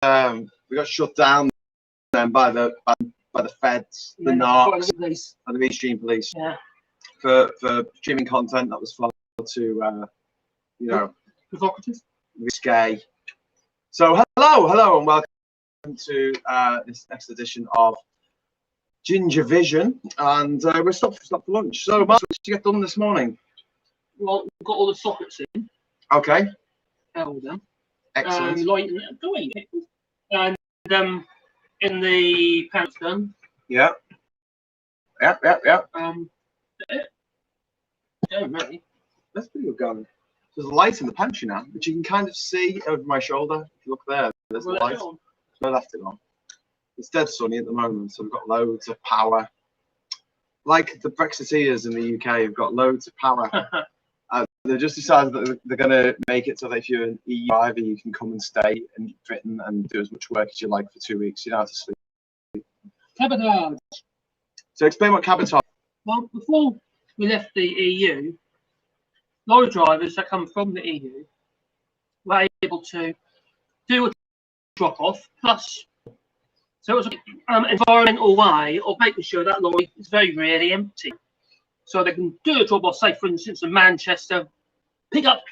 we got shut down then by the feds, the narcs, and the mainstream police. Yeah. For streaming content that was flagged to you know, provocative, risque. So hello and welcome to this next edition of JinjaVision, and we're stopped for lunch. So Mark, what did you get done this morning? Well, we've got all the sockets in. Okay. All done. Excellent. And in the pants done. Yeah. Yeah. Yeah, really. That's pretty good going. There's a light in the pantry now, which you can kind of see over my shoulder. If you look there, there's a light. I left it on. It's dead sunny at the moment, so we've got loads of power. Like the Brexiteers in the UK, have got loads of power. They've just decided that they're going to make it so that if you're an EU driver, you can come and stay in Britain and do as much work as you like for 2 weeks. You don't have to sleep. Cabotage. So explain what cabotage. Well, before we left the EU, lorry drivers that come from the EU were able to do a drop-off plus. So it was an environmental way of making sure that lorry is very rarely empty. So they can do a drop-off, say for instance in Manchester, pick up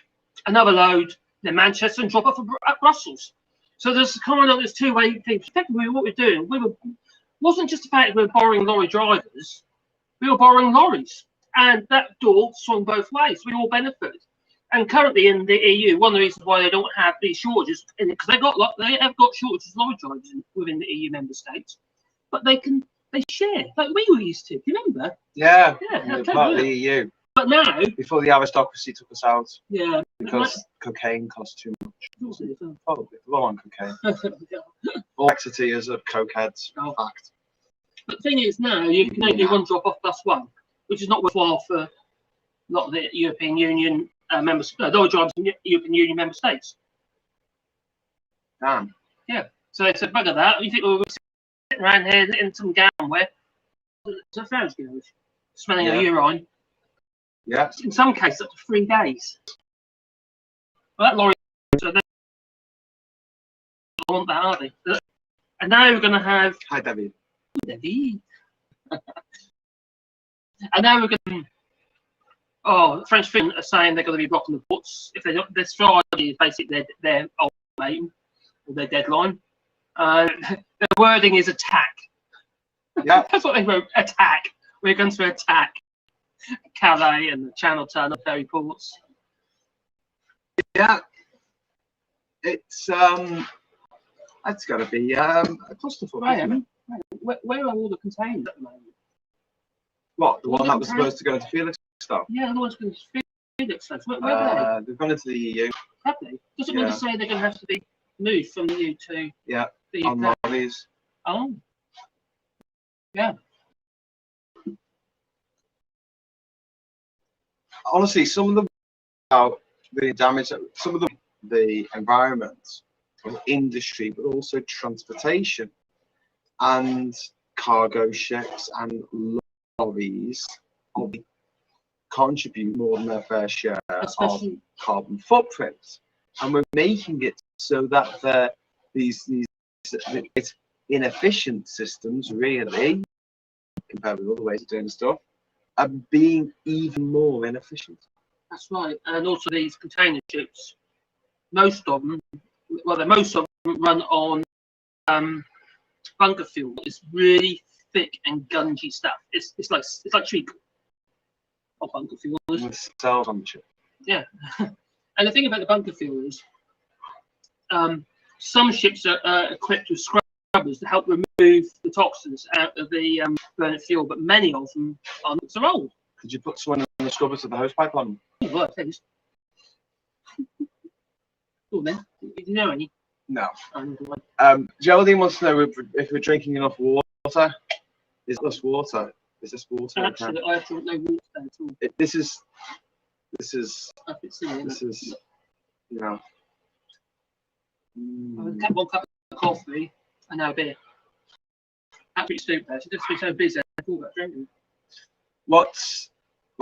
another load in Manchester and drop off at Brussels. So there's kind of this two-way thing. Effectively, what we're doing, wasn't just the fact that we were borrowing lorry drivers, we were borrowing lorries, and that door swung both ways. We all benefited. And currently in the EU, one of the reasons why they don't have these shortages, because they have got shortages of lorry drivers within the EU member states, but they share like we were used to. Do you remember? Yeah, yeah, part of the EU. But now, before the aristocracy took us out, yeah, because cocaine costs too much. Probably low on cocaine. All Brexiteers are cokeheads. Fact. But the thing is, now you can only do one drop off plus one, which is not worthwhile for a lot of the European Union members, lorry drivers in European Union member states. Damn. Yeah. So they said, bugger that. You think we'll sit around here in some gown where it's a fair girls smelling of urine. Yeah. In some cases, up to 3 days. Well, that lorry, so they don't want that, are they? And now we're going to have. Hi, Debbie. Debbie. And now we're going to. Oh, the French film are saying they're going to be blocking the ports. If they don't, this Friday is basically their ultimatum or their deadline. The wording is attack. Yeah. That's what they wrote. Attack. We're going to attack Calais and the Channel Tunnel ferry ports. Yeah. It's that's got to be a clusterfuck. Where are all the containers at the moment? What, the one that was supposed to go into Felixstowe? Yeah, the one's going to Felixstowe. Where are they? They've gone into the EU. Have they? Does it mean to say they're going to have to be moved from the EU to the UK? On lorries. Oh. Yeah. Honestly, some of them are really damaged. Some of the environment, industry, but also transportation and cargo ships and lorries contribute more than their fair share of carbon footprints, and we're making it so that these inefficient systems, really, compared with other ways of doing stuff, are being even more inefficient. That's right, and also these container ships, most of them run on bunker fuel. It's really thick and gungy stuff. It's like treacle or bunker fuel. Cells on the ship. Yeah, and the thing about the bunker fuel is, some ships are equipped with scrubbers to help remove the toxins out of the burnt fuel, but many of them aren't. They're old. Could you put someone in the scrubbers with the hose pipe on them? Oh, well, thanks. Oh, then, do you know any? No. Geraldine wants to know if we're drinking enough water. Is this water? Is this water? Actually, I have to no water at all. This is, you know. One cup of coffee and now a beer. Absolutely stupid. She just be so busy. I thought about drinking. What's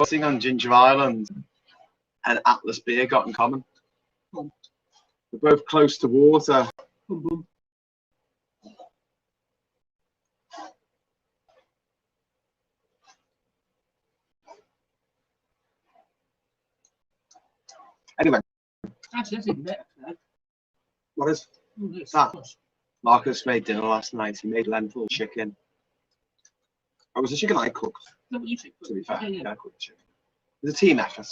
thing on Ginger Island and Atlas Beer got in common? They're both close to water. Actually, that's even better. What is It's that? Marcus made dinner last night. He made lentil chicken. Oh, it was a chicken I cooked. What you think? To be fair, Yeah, I cooked the chicken. It was a team effort.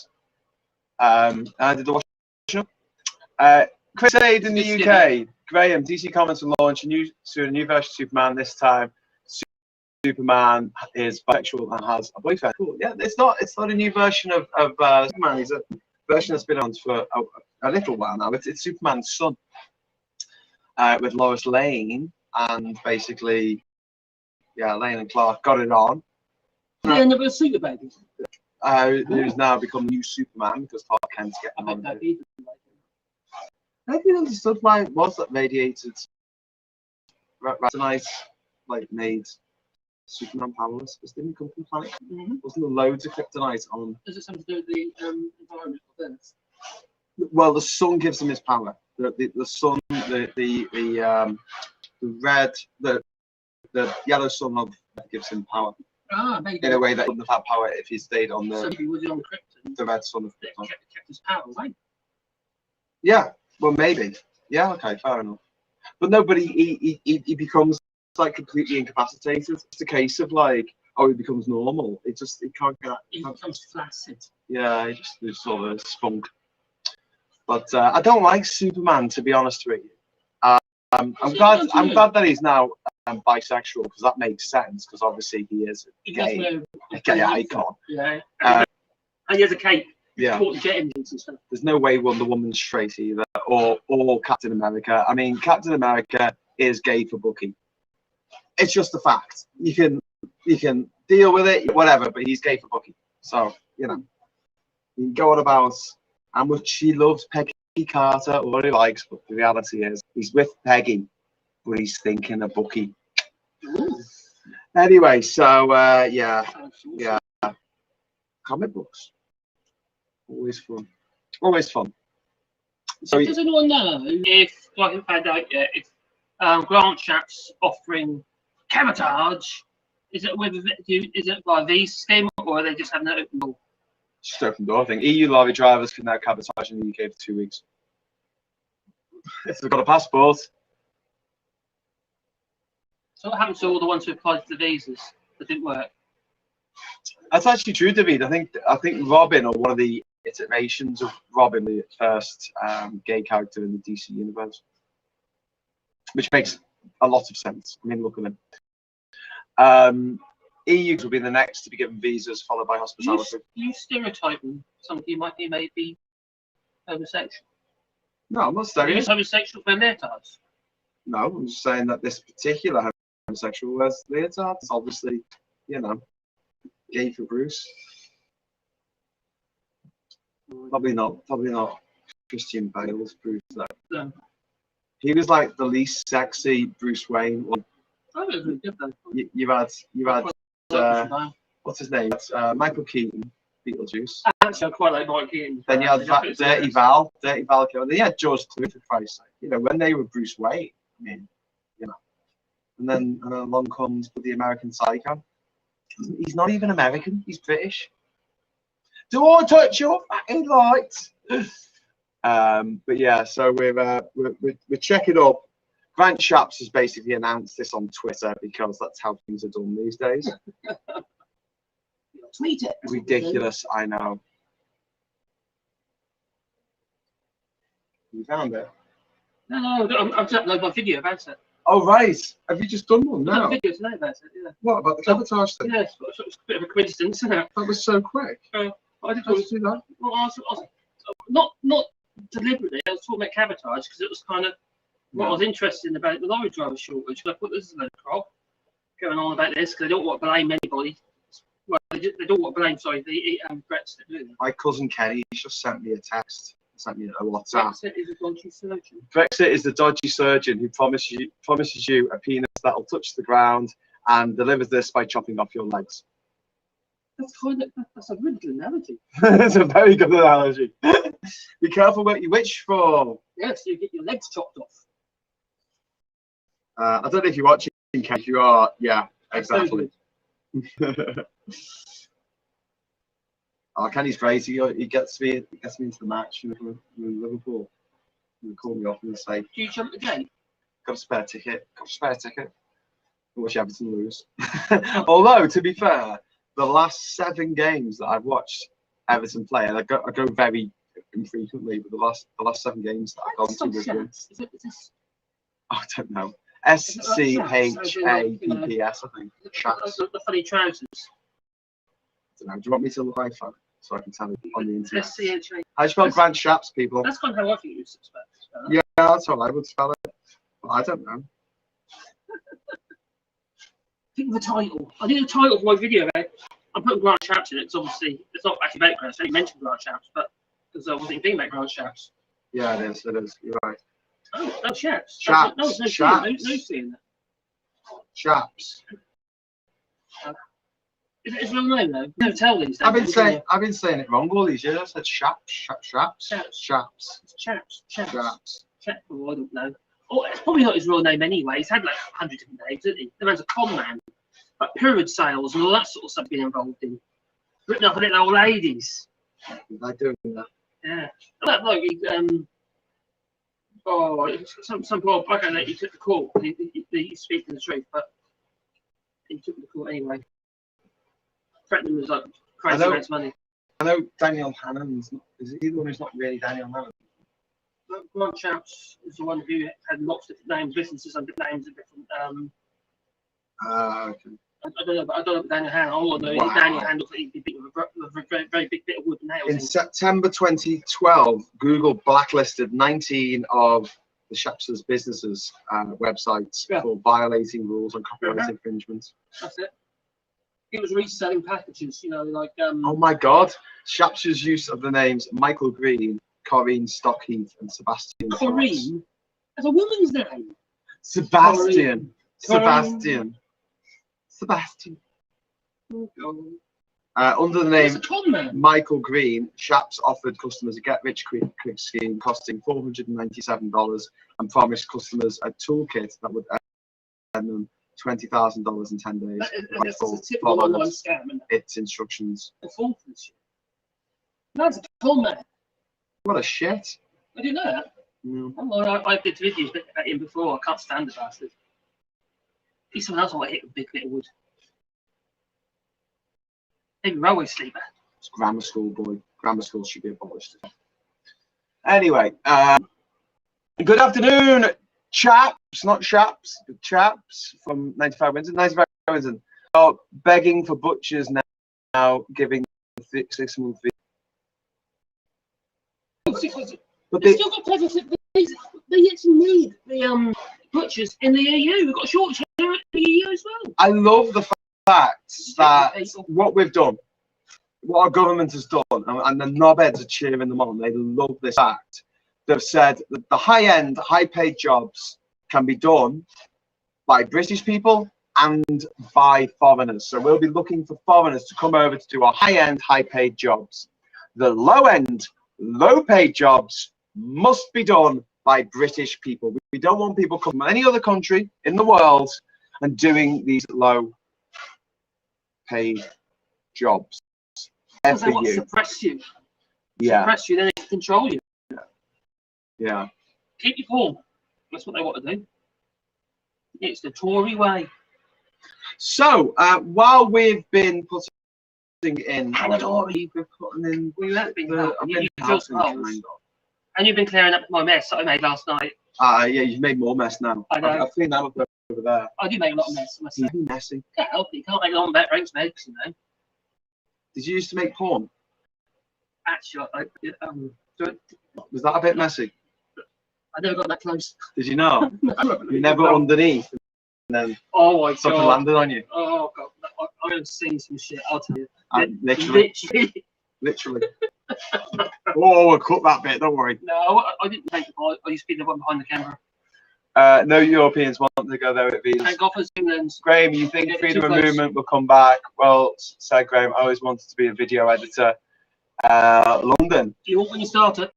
I did the washing up. Chris Aid in the UK. Graham, DC Comics will launch a new version of Superman. This time, Superman is bisexual and has a boyfriend. Cool. Yeah, it's not a new version of Superman. It's a version that's been on for a little while now. It's Superman's son with Lois Lane, and basically, yeah, Lane and Clark got it on. They end up with a super baby. Who's now become new Superman because Clark Kent's getting on. I think understood why it was that radiated Tonight like made Superman powerless. Because didn't come from the planet. Wasn't there loads of kryptonite on? Does it something to do with the environment of Earth? Well, the sun gives him his power. The sun, the red, the yellow sun of gives him power. Ah, maybe. In a way that he wouldn't have had power if he stayed on the. So he was on Krypton. The red sun of Krypton. Kept his power away. Yeah. Well, maybe. Yeah. Okay. Fair enough. But nobody. He becomes like completely incapacitated. It's a case of like, oh, he becomes normal. It can't get. He becomes flaccid. Yeah. He just sort of spunk. But I don't like Superman, to be honest with you. I'm glad that he's now bisexual, because that makes sense, because obviously he is a gay icon. Yeah. And he has a cape. Yeah. Jet engines and stuff. There's no way Wonder Woman's straight either, or Captain America. I mean, Captain America is gay for Bucky. It's just a fact. You can deal with it, whatever. But he's gay for Bucky. So you know, you can go on about how much he loves Peggy Carter or what he likes, but the reality is he's with Peggy, but he's thinking of Bucky. Ooh. Anyway, so yeah, comic books. Always fun. Always fun. So does anyone know if, I haven't found out yet, if Grant Shapps offering cabotage, is it by Visa scheme, or are they just having an open door? Just open door, I think. EU lorry drivers can now cabotage in the UK for 2 weeks. If they've got a passport. So what happened to all the ones who applied for the visas that didn't work? That's actually true, David. I think Robin, or one of the iterations of Robin, the first gay character in the DC universe, which makes a lot of sense. I mean, look at them. EU will be the next to be given visas, followed by hospitality. You stereotyping somebody might be maybe homosexual. No, I'm not stereotyping. Is homosexual for leotards? No, I'm just saying that this particular homosexual wears leotards. It's obviously, you know, gay for Bruce. Probably not Christian Bale's Bruce, though. No. He was like the least sexy Bruce Wayne. Oh, it was really good, though. You had what's his name? Michael Keaton, Beetlejuice. Actually, I quite like Michael Keaton. Then you had Dirty Val Kilmer. Then you had George Clooney, for Christ's sake. You know, when they were Bruce Wayne, I mean, you know. And then along comes the American Psycho. He's not even American. He's British. Don't touch your fucking lights. But yeah, so we're checking up. Grant Shapps has basically announced this on Twitter because that's how things are done these days. Tweet it. Ridiculous, I know. You found it? No, I'm just uploading my video about it. Oh right, have you just done one now? Video today about it. Yeah. What about the cabotage thing? Yeah, it's a bit of a coincidence, isn't it? That was so quick. I did How did you do that? Well, I was not deliberately. I was talking about cabotage because it was kind of what I was interested in about the lorry driver shortage. I thought this is a load of crap going on about this because they don't want to blame anybody. Well, they don't want to blame, the Brexit, do they? My cousin Kenny just sent me a text. Sent me a WhatsApp. Brexit is a dodgy surgeon. Brexit is the dodgy surgeon who promises you a penis that will touch the ground and delivers this by chopping off your legs. That's a really good analogy. It's a very good analogy. Be careful what you wish for. Yes, you get your legs chopped off. I don't know if you're watching, Ken. If you are, yeah, exactly. Oh, Kenny's great. He gets me into the match with Liverpool. You call me up and say, Do you jump the gate? got a spare ticket. Got a spare ticket. Watch Everton lose. Although, to be fair, the last 7 games that I've watched Everton play, and I go very infrequently, but the last 7 games that I've gone to with them. Is this? I don't know. SCHAPPS, I think. Chaps. The funny trousers. I don't know. Do you want me to look iPhone so I can tell you on the internet? SCHA. How do you spell Grant Shapps, people? That's kind of how I think you spell it. Yeah, that's how I would spell it. But I don't know. Think of the title. I think the title of my video, I'm putting Grant Shapps in it because obviously it's not actually about Grant. I only mentioned Grant Shapps, but because I wasn't thinking about Grant Shapps. Yeah, it is. It is. You're right. Oh, no, Shapps. Shapps. No, no, Shapps. no seeing that. Shapps. It's a real name though. Never tell these. I've been saying it wrong all these years. I said Shapps. Shapps. Chaps. Shapps. Oh, I don't know. Oh, it's probably not his real name anyway. He's had like 100 different names, hasn't he? The man's a con man. Like pyramid sales and all that sort of stuff being involved in. Written up on little old ladies. They're doing that. Yeah. That bloke, some poor bugger that he took the call. He's speaking the truth, but he took the call anyway. Threatening was like crazy amounts of money. I know Daniel Hannon's not, is he the one who's not really Daniel Hannon? Grant Shapps is the one who had lots of different names, businesses under names of different. Okay. I don't know, but I don't know Daniel Hannon. All I know is Daniel Hannon looks like he'd be big with a very, very big bit of wood and nails. In September 2012, Google blacklisted 19 of the Shapps' businesses websites for violating rules on copyright infringement. That's it. It was reselling packages, you know, like. Oh my God! Shapps' use of the names Michael Green, Corinne Stockheath, and Sebastian. Corinne? That's a woman's name. Sebastian. Corinne. Sebastian. Oh, under the name Michael Green, Shapps offered customers a get-rich-quick scheme costing $497 and promised customers a toolkit that would earn them $20,000 in 10 days. That's a typical online scam, isn't it? Its instructions. That's a con man. What a shit. I didn't know that. No. Oh, I did videos about him before. I can't stand the bastard. He's someone else I want to hit with a big bit of wood. Maybe railway sleeper. It's grammar school, boy. Grammar schools should be abolished. Anyway, good afternoon, chaps, not Shapps, but chaps from 95 Winton. 95 Winton are begging for butchers now giving 6 months. But they still got presents. They actually need the butchers in the EU. We've got a shortage here in the EU as well. I love the fact that what we've done, what our government has done, and the knobheads are cheering them on. They love this fact. They've said that the high-end, high-paid jobs can be done by British people and by foreigners. So we'll be looking for foreigners to come over to do our high-end, high-paid jobs. The low-end, low-paid jobs must be done by British people. We don't want people coming from any other country in the world and doing these low-paid jobs. Because they want to suppress you. Yeah. Suppress you, then they can control you. Yeah. Keep you poor. That's what they want to do. It's the Tory way. So, while we've been putting in, we have been and you've been clearing up my mess that I made last night. Yeah, you've made more mess now. I know. I've cleaned that up over there. I do make a lot of mess myself. You're messy. Can't help it. You can't make a lot of better drinks, mates, you know. Did you used to make porn? Actually, Was that a bit messy? I never got that close. Did you not? You never underneath, and then something landed on you. Oh God, I'm going to see some shit. I'll tell you. Literally. Oh, we'll cut that bit. Don't worry. No, I didn't make the part. I used to be the one behind the camera. No Europeans want to go there with these. Thank God for England. Graham, you think freedom of movement will come back? Well, said Graham, I always wanted to be a video editor. London. Do you want when you start it?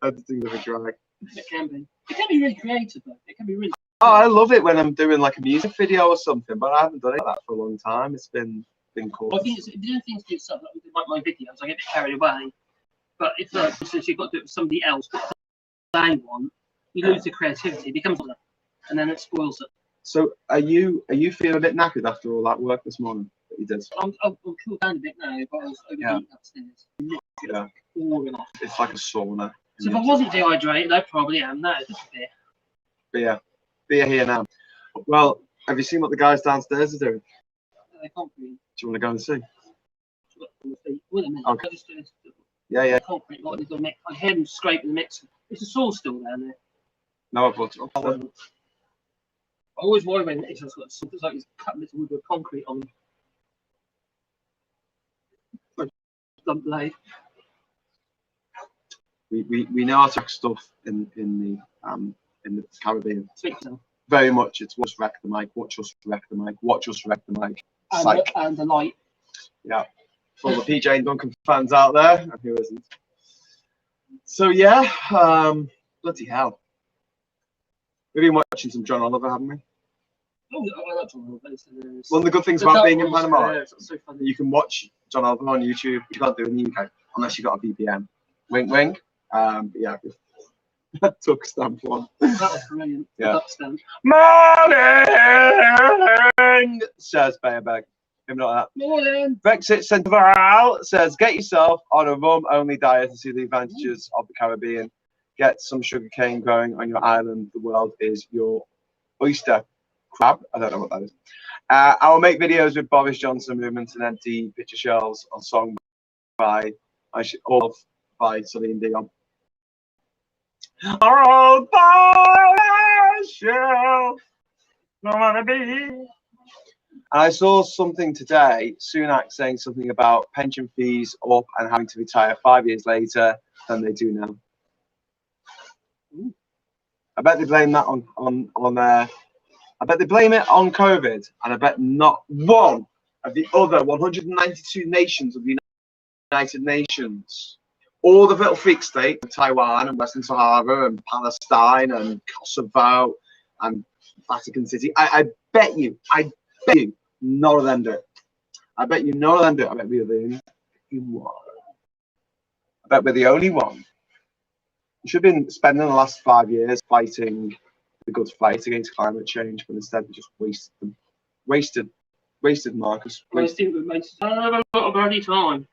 Editing of a drag. It can be. It can be really creative, though. It can be really. Oh, I love it when I'm doing like a music video or something, but I haven't done it like that for a long time. It's been cool. Well, I think if you do things for yourself, like my videos, I get a bit carried away. But if, for instance, you've got to do it with somebody else, what they want, you lose the creativity. It becomes that, and then it spoils it. So are you feeling a bit knackered after all that work this morning that you did? I'm cooled down a bit now, but I was overheating upstairs. Yeah. Organized. It's like a sauna. So if I wasn't dehydrated, I probably am now. Just a bit. Beer here now. Well, have you seen what the guys downstairs are doing? They can't breathe. Do you want to go and see? Wait a minute. Okay. Just, Yeah. concrete, what they've done. I hear them scraping the mixer. Is the saw still down there? No, I brought it up. I always worry when it's just got something like he's cutting bits of wood with concrete on them. Dump blade. We know how to hack stuff in the Caribbean. Speak to them. Very much. It's watch wreck the mic. Watch us wreck the mic. Watch us wreck the mic. Psych. And the light. Yeah. For the PJ and Duncan fans out there, and who isn't. So yeah, bloody hell. We've been watching some John Oliver, haven't we? Oh, I like John Oliver. One of the good things about being in Panama, so funny. you can watch John Oliver on YouTube. You can't do it in the UK unless you got a VPN. Wink, wink. But yeah, that took stamp one. That was brilliant. Yeah. Stamp. Morning, says Bayerberg. Maybe not that. Morning. Brexit Central says, get yourself on a rum-only diet to see the advantages of the Caribbean. Get some sugarcane growing on your island. The world is your oyster. Crab? I don't know what that is. I will make videos with Boris Johnson movements and empty picture shelves on song by Celine Dion. Oh, I saw something today, Sunak saying something about pension fees up and having to retire 5 years later than they do now. I bet they blame that on I bet they blame it on COVID, and I bet not one of the other 192 nations of the United Nations, all the little freak states, Taiwan and Western Sahara and Palestine and Kosovo and Vatican City, I bet you none of them do it. I bet you none of them do it. I bet we're the only one. I bet we're the only one. We should have been spending the last 5 years fighting the good fight against climate change, but instead we just wasted them. Wasted Marcus. Wasted. I think we a lot of bloody time.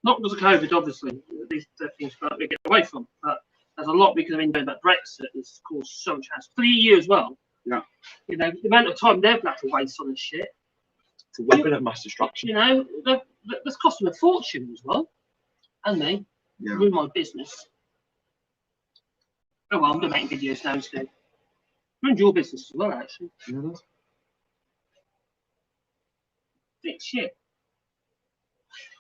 Not because of COVID, obviously. These things we get away from, but there's a lot because about Brexit has caused so much hassle. For the EU as well. Yeah. You know, the amount of time they've had to waste on this shit. It's a weapon of mass destruction. You know, that's cost them a fortune as well. And they ruin my business. Oh well, I'm gonna make videos now instead. Ruined your business as well, actually. Yeah. It's shit.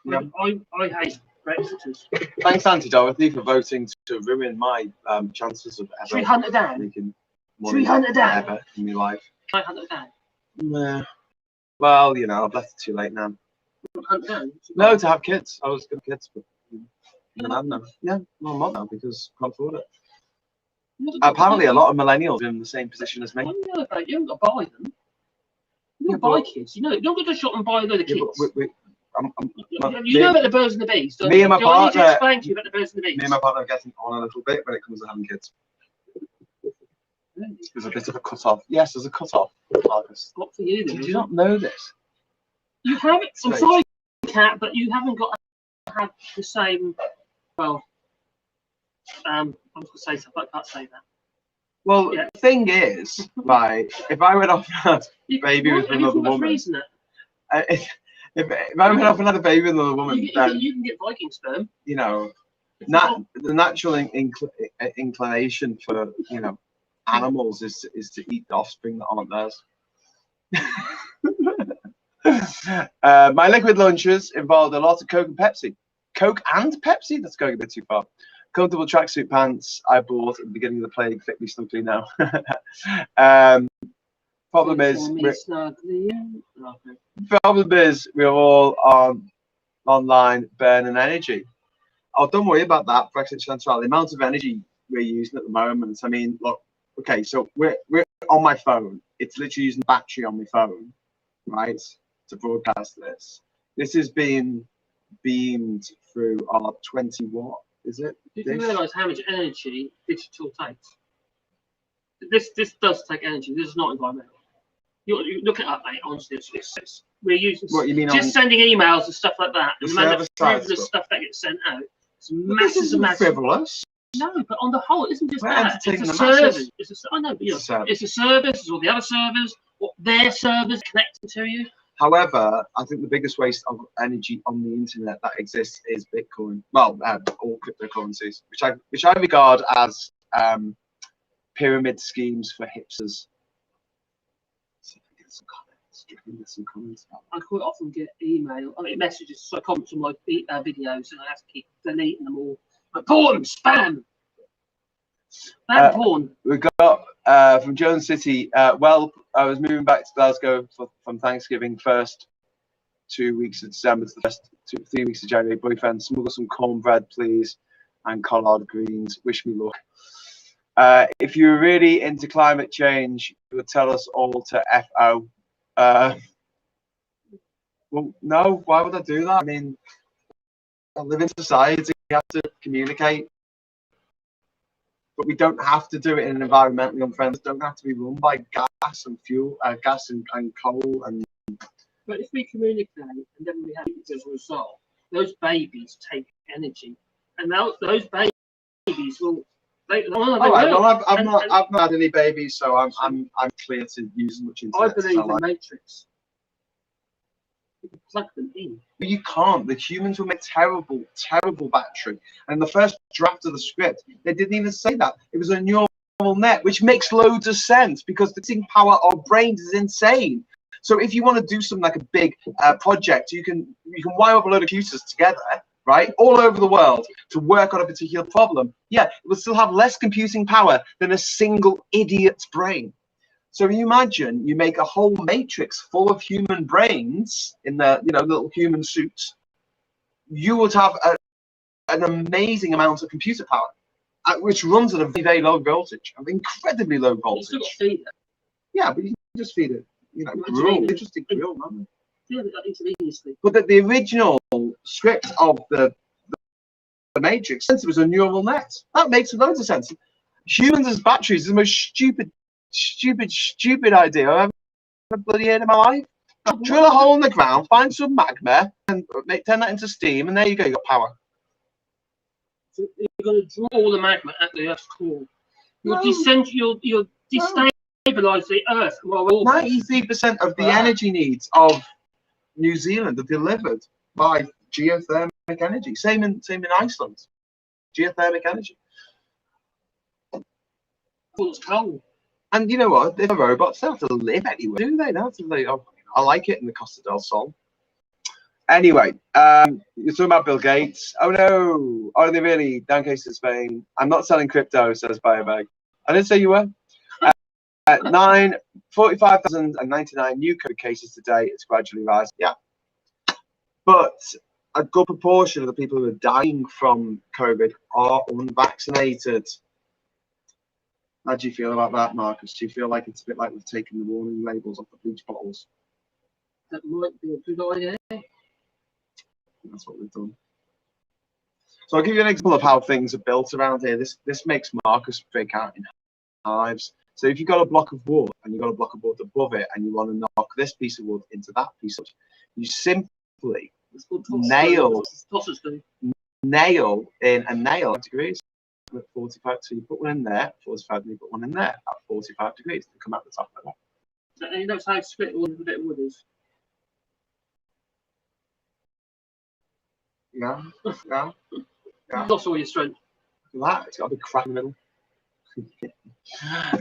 Yeah. I hate Brexiters. Thanks, Auntie Dorothy, for voting to ruin my chances of ever 300 down. making 300 down. ever in my life. 500 down. Nah. Well, you know, I've left it too late now. 100 down. No, to have kids. I was going to have kids, but I'm a man now. Yeah, well, I'm not now because I can't afford it. Apparently, a lot of millennials are in the same position as me. You haven't got to buy them. You don't buy kids. You know, you don't go to shop and buy a load of kids. You know about the birds and the bees, don't you? Me and my partner. I need to explain to you about the birds and the bees. Me and my partner are getting on a little bit when it comes to having kids. There's a bit of a cut-off. Yes, there's a cut-off, Marcus. What for you? Did you not know this? You haven't. I'm sorry, Cat, but you haven't got to have the same. Well, I was going to say something, but I can't say that. Well, the thing is, right, if I went off and had a baby with another woman, if I went off and had a baby with another woman, then you can get Viking sperm. You know, the natural inclination for animals is to eat the offspring that aren't theirs. My liquid lunches involved a lot of Coke and Pepsi. Coke and Pepsi? That's going a bit too far. Comfortable tracksuit pants I bought at the beginning of the plague fit me snugly now. Problem is we're all online burning energy. Oh, don't worry about that, Brexit Central. The amount of energy we're using at the moment. I mean, look, okay, so we're on my phone. It's literally using battery on my phone, right, to broadcast this. This has been beamed through our 20 watt, is it? Did you realise how much energy digital takes? This does take energy. This is not environmental. You look it up, mate. Honestly, we're using What you mean just sending emails and stuff like that. The The amount of server-side frivolous stuff that gets sent out. It's This massive, isn't massive. frivolous. No, but on the whole, it isn't just We're that. It's a entertaining the service. masses. I know, but It's a service. it's a service. It's all the other servers. What their servers connecting to you. However, I think the biggest waste of energy on the internet that exists is Bitcoin. Well, all cryptocurrencies, which I regard as pyramid schemes for hipsters. So get some comments about I quite often get messages, so comments on my videos, and I have to keep deleting them all. Report them, spam. Spam porn. We got from Jones City. Well, I was moving back to Glasgow from Thanksgiving, first 2 weeks of December to the first 3 weeks of January. Boyfriend, smuggle some cornbread, please, and collard greens. Wish me luck. If you're really into climate change, you would tell us all to FO. Well, no, why would I do that? I mean, I live in society, we have to communicate. But we don't have to do it in an environmentally unfriendly. It don't have to be run by gas and fuel, gas and coal. And But if we communicate and then we have it as a result, those babies take energy, and those babies will. All right. Well, I've not had any babies, so I'm clear to use as much internet. I believe in the Matrix. You can plug them in. But you can't. The humans will make terrible battery. And the first draft of the script, they didn't even say that. It was a neural net, which makes loads of sense because the thinking power of brains is insane. So if you want to do something like a big project, you can wire up a load of computers together, right, all over the world to work on a particular problem. Yeah, it will still have less computing power than a single idiot's brain. So you imagine you make a whole matrix full of human brains in the little human suits. You would have an amazing amount of computer power, which runs at a very low voltage, an incredibly low voltage. You still got to feed it. Yeah, but you can just feed it, gruel, interesting gruel, man. Yeah, intravenously. But the original script of the Matrix, since it was a neural net, that makes loads of sense. Humans as batteries is the most stupid idea I've ever bloody heard in my life. Drill a hole in the ground, find some magma, and turn that into steam, and there you go, you got power. So you're going to draw all the magma at the Earth's core. You'll destabilize the Earth. 93% of the energy needs of New Zealand are delivered by geothermic energy. Same in Iceland. Geothermic energy. Well, it's cold. And you know what? They're robots. They don't have to live anywhere, do they? They don't have to live. Oh, I like it in the Costa del Sol. Anyway, you're talking about Bill Gates. Oh no! Are they really? Down case in Spain. I'm not selling crypto, says Biobag. I didn't say you were. 45,099 new COVID cases today. It's gradually rising. Yeah, but a good proportion of the people who are dying from COVID are unvaccinated. How do you feel about that, Marcus? Do you feel like it's a bit like we've taken the warning labels off the bleach bottles? That might be a good idea. That's what we've done. So I'll give you an example of how things are built around here. This makes Marcus break out in hives. So if you've got a block of wood and you've got a block of wood above it and you want to knock this piece of wood into that piece of wood, you simply nail in a nail at degrees. At 45, so you put one in there, 45, and you put one in there at 45 degrees to come out the top of that. And you know how split wood with a bit of wood is? Yeah. Lost all your strength. Look at that, it's got a big crack in the middle.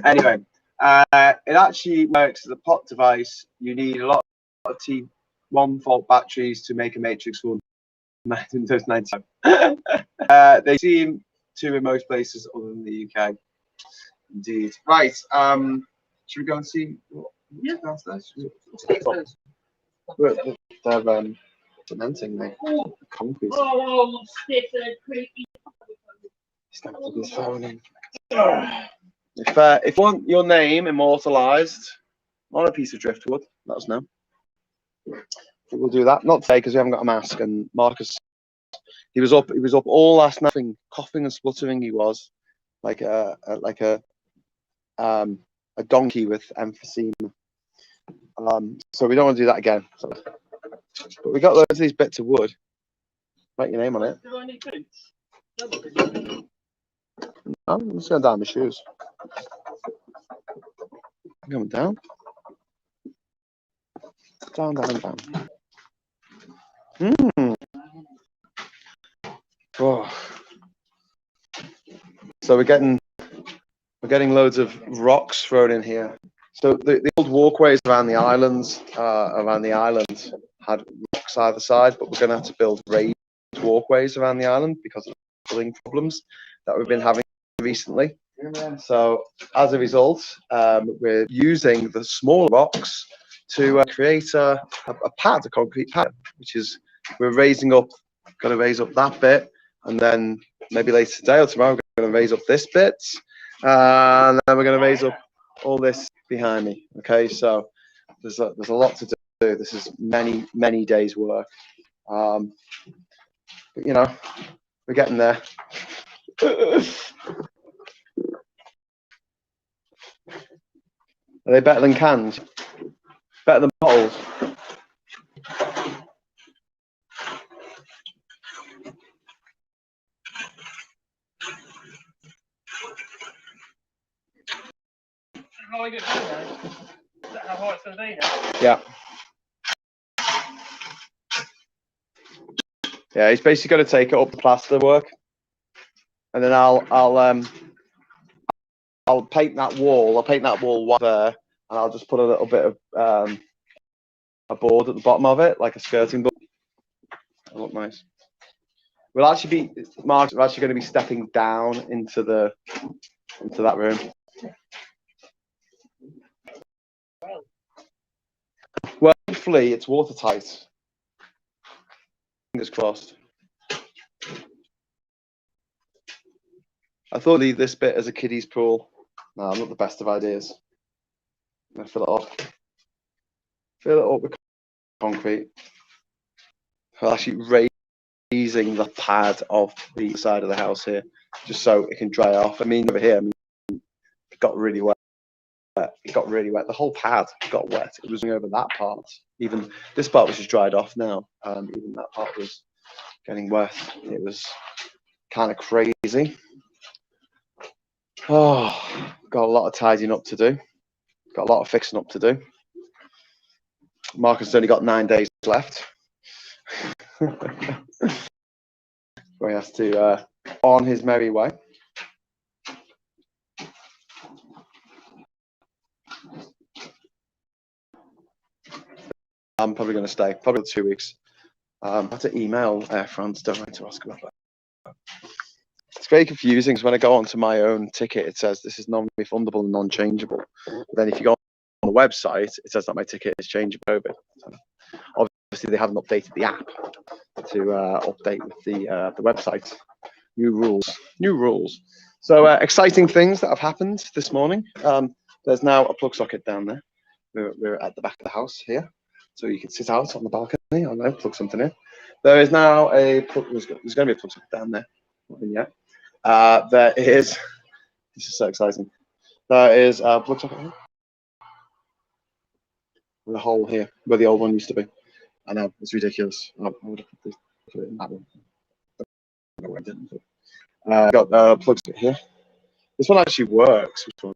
Anyway, it actually works as a pot device. You need a lot of T1 volt batteries to make a matrix one. 1995. They seem to in most places other than the UK. Indeed. Right. Should we go and see what's downstairs? They're cementing the concrete. Oh, stiff and creaky. He's going to put his phone in. If you want your name immortalised on a piece of driftwood, let us know. I think we'll do that. Not today because we haven't got a mask, and Marcus He was up all last night, coughing and spluttering. He was like a donkey with emphysema. So we don't want to do that again. So, but we got loads of these bits of wood. Write your name on it. Do I need boots? I'm just going down my shoes. Going down. Down, down, down. Oh. So we're getting loads of rocks thrown in here. So the old walkways around the islands, had rocks either side, but we're going to have to build raised walkways around the island because of the flooding problems that we've been having recently. So as a result, we're using the small rocks to create a concrete pad, which is we're going to raise up that bit, and then maybe later today or tomorrow we're going to raise up this bit, and then we're going to raise up all this behind me. Okay, so there's a lot to do. This is many days work, but you know, we're getting there. Are they better than cans? Better than bottles? How I get down there? Is that how high it's going to be now? Yeah. Yeah, he's basically going to take it up the plaster work, and then I'll paint that wall. I'll paint that wall white there, and I'll just put a little bit of a board at the bottom of it, like a skirting board. That'll look nice. We're actually going to be stepping down into that room. Well, hopefully it's watertight. Fingers crossed. I thought I'd leave this bit as a kiddie's pool. No, I'm not the best of ideas. I'm gonna fill it up. Fill it up with concrete. I'll actually raising the pad of the side of the house here, just so it can dry off. I mean, over here, it got really wet. It got really wet. The whole pad got wet. It was over that part. Even this part was just dried off now. Even that part was getting wet. It was kind of crazy. Oh, got a lot of tidying up to do. Got a lot of fixing up to do. Marcus has only got 9 days left. Where he has to on his merry way. I'm probably going to stay, probably 2 weeks. I have to email Air France, don't I, to ask about that. It's very confusing because when I go onto my own ticket, it says this is non-refundable and non-changeable. But then if you go on the website, it says that my ticket is changeable over. So obviously, they haven't updated the app to update with the website. New rules. So exciting things that have happened this morning. There's now a plug socket down there. We're at the back of the house here, so you can sit out on the balcony. I don't know, plug something in. There is now a plug. There's going to be a plug socket down there. Not in yet. There is. This is so exciting. There is a plug socket here. With a hole here where the old one used to be. I know it's ridiculous. I would have put it in that one. I don't know why I didn't. Got a plug socket here. This one actually works. This one.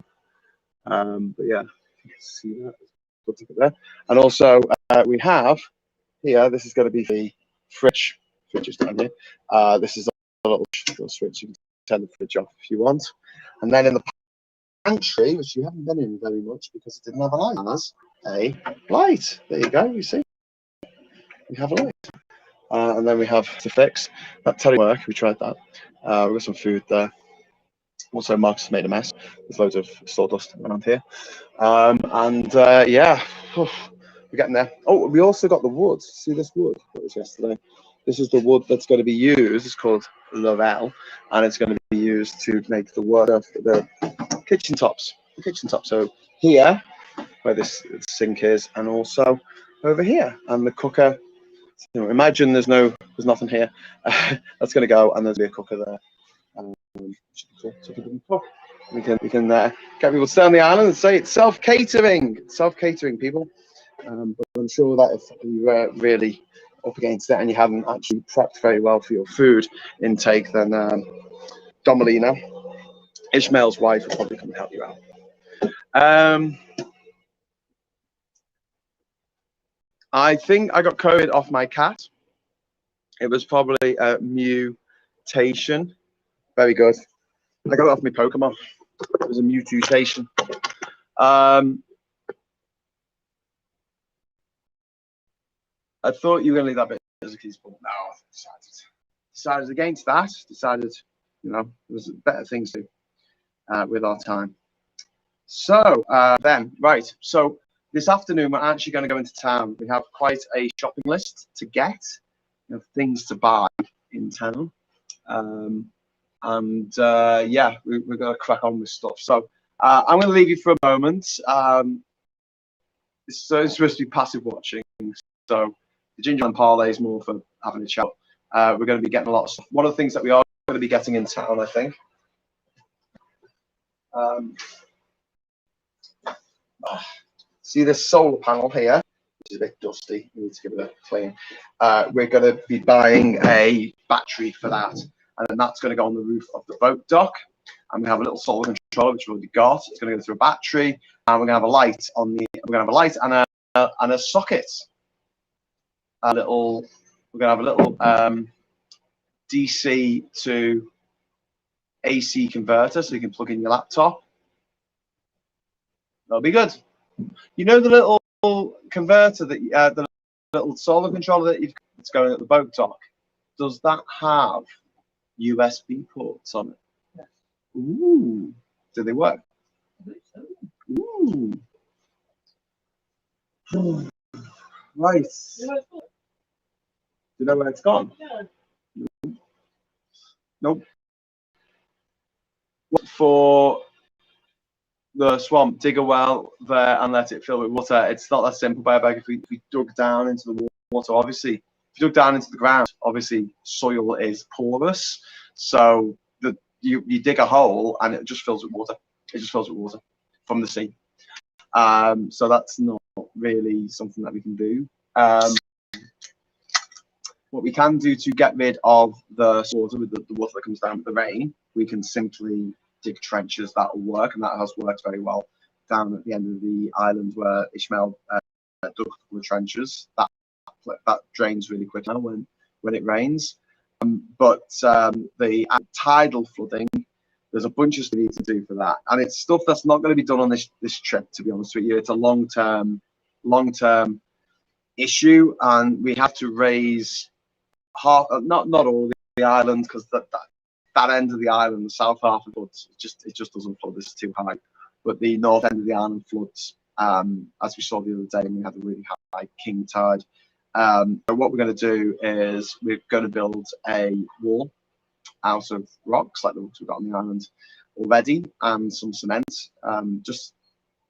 But yeah, you can see that plug socket there. And also we have here. This is going to be the fridge. Fridge is down here. This is a little switch. You can turn the fridge off if you want. And then in the pantry, which you haven't been in very much because it didn't have a light, has a light. There you go. You see, we have a light. And then we have to fix that telly work. We tried that. We've got some food there. Also, Marcus made a mess. There's loads of sawdust around here. Yeah, we're getting there. Oh, we also got the wood. See this wood that was yesterday? This is the wood that's going to be used. It's called Lavelle, and it's going to be used to make the wood of the kitchen tops. The kitchen top. So here, where this sink is, and also over here, and the cooker You know, imagine there's nothing here. That's going to go, and there's a cooker there. We can get people to stay on the island and say it's self-catering, people. But I'm sure that if you're really up against it and you haven't actually prepped very well for your food intake, then Domelina, Ishmael's wife, will probably come and help you out. I think I got COVID off my cat. It was probably a mutation. Very good. I got it off my Pokemon. It was a mutation. I thought you were going to leave that bit as a key sport. No, I decided against that. Decided, you know, there was better things to do with our time. So then, right. So this afternoon, we're actually going to go into town. We have quite a shopping list to get, you know, things to buy in town. Yeah, we're going to crack on with stuff. So I'm going to leave you for a moment. It's supposed to be passive watching. So the Ginger and Parlay is more for having a chat. We're going to be getting a lot of stuff. One of the things that we are going to be getting in town, I think. See this solar panel here, which is a bit dusty. We need to give it a clean. We're going to be buying a battery for that, and then that's going to go on the roof of the boat dock. And we have a little solar controller, which we've already got. It's going to go through a battery, and we're going to have a light on the. We're going to have a light and a socket. We're going to have a little DC to AC converter, so you can plug in your laptop. That'll be good. You know the little converter that the little solar controller that it's going at the boat dock. Does that have USB ports on it? Yes. Ooh, do they work? I think so. Ooh. Right. Do you know where it's gone? Yeah. Nope. For the swamp, dig a well there and let it fill with water. It's not that simple, Barebag. If we dug down into the water, obviously, if you dug down into the ground, obviously soil is porous. So you dig a hole and it just fills with water. It just fills with water from the sea. So that's not really something that we can do. What we can do to get rid of the water, with the water that comes down with the rain, we can simply dig trenches. That will work, and that has worked very well down at the end of the island where Ishmael dug a couple of trenches. That drains really quick now when it rains. But the tidal flooding, there's a bunch of stuff we need to do for that, and it's stuff that's not going to be done on this trip. To be honest with you, it's a long-term issue, and we have to raise not all the island, because that end of the island, the south half of it, it just doesn't flood. It's too high. But the north end of the island floods, as we saw the other day, and we had a really high king tide. So what we're going to do is we're going to build a wall out of rocks, like the ones we've got on the island already, and some cement, just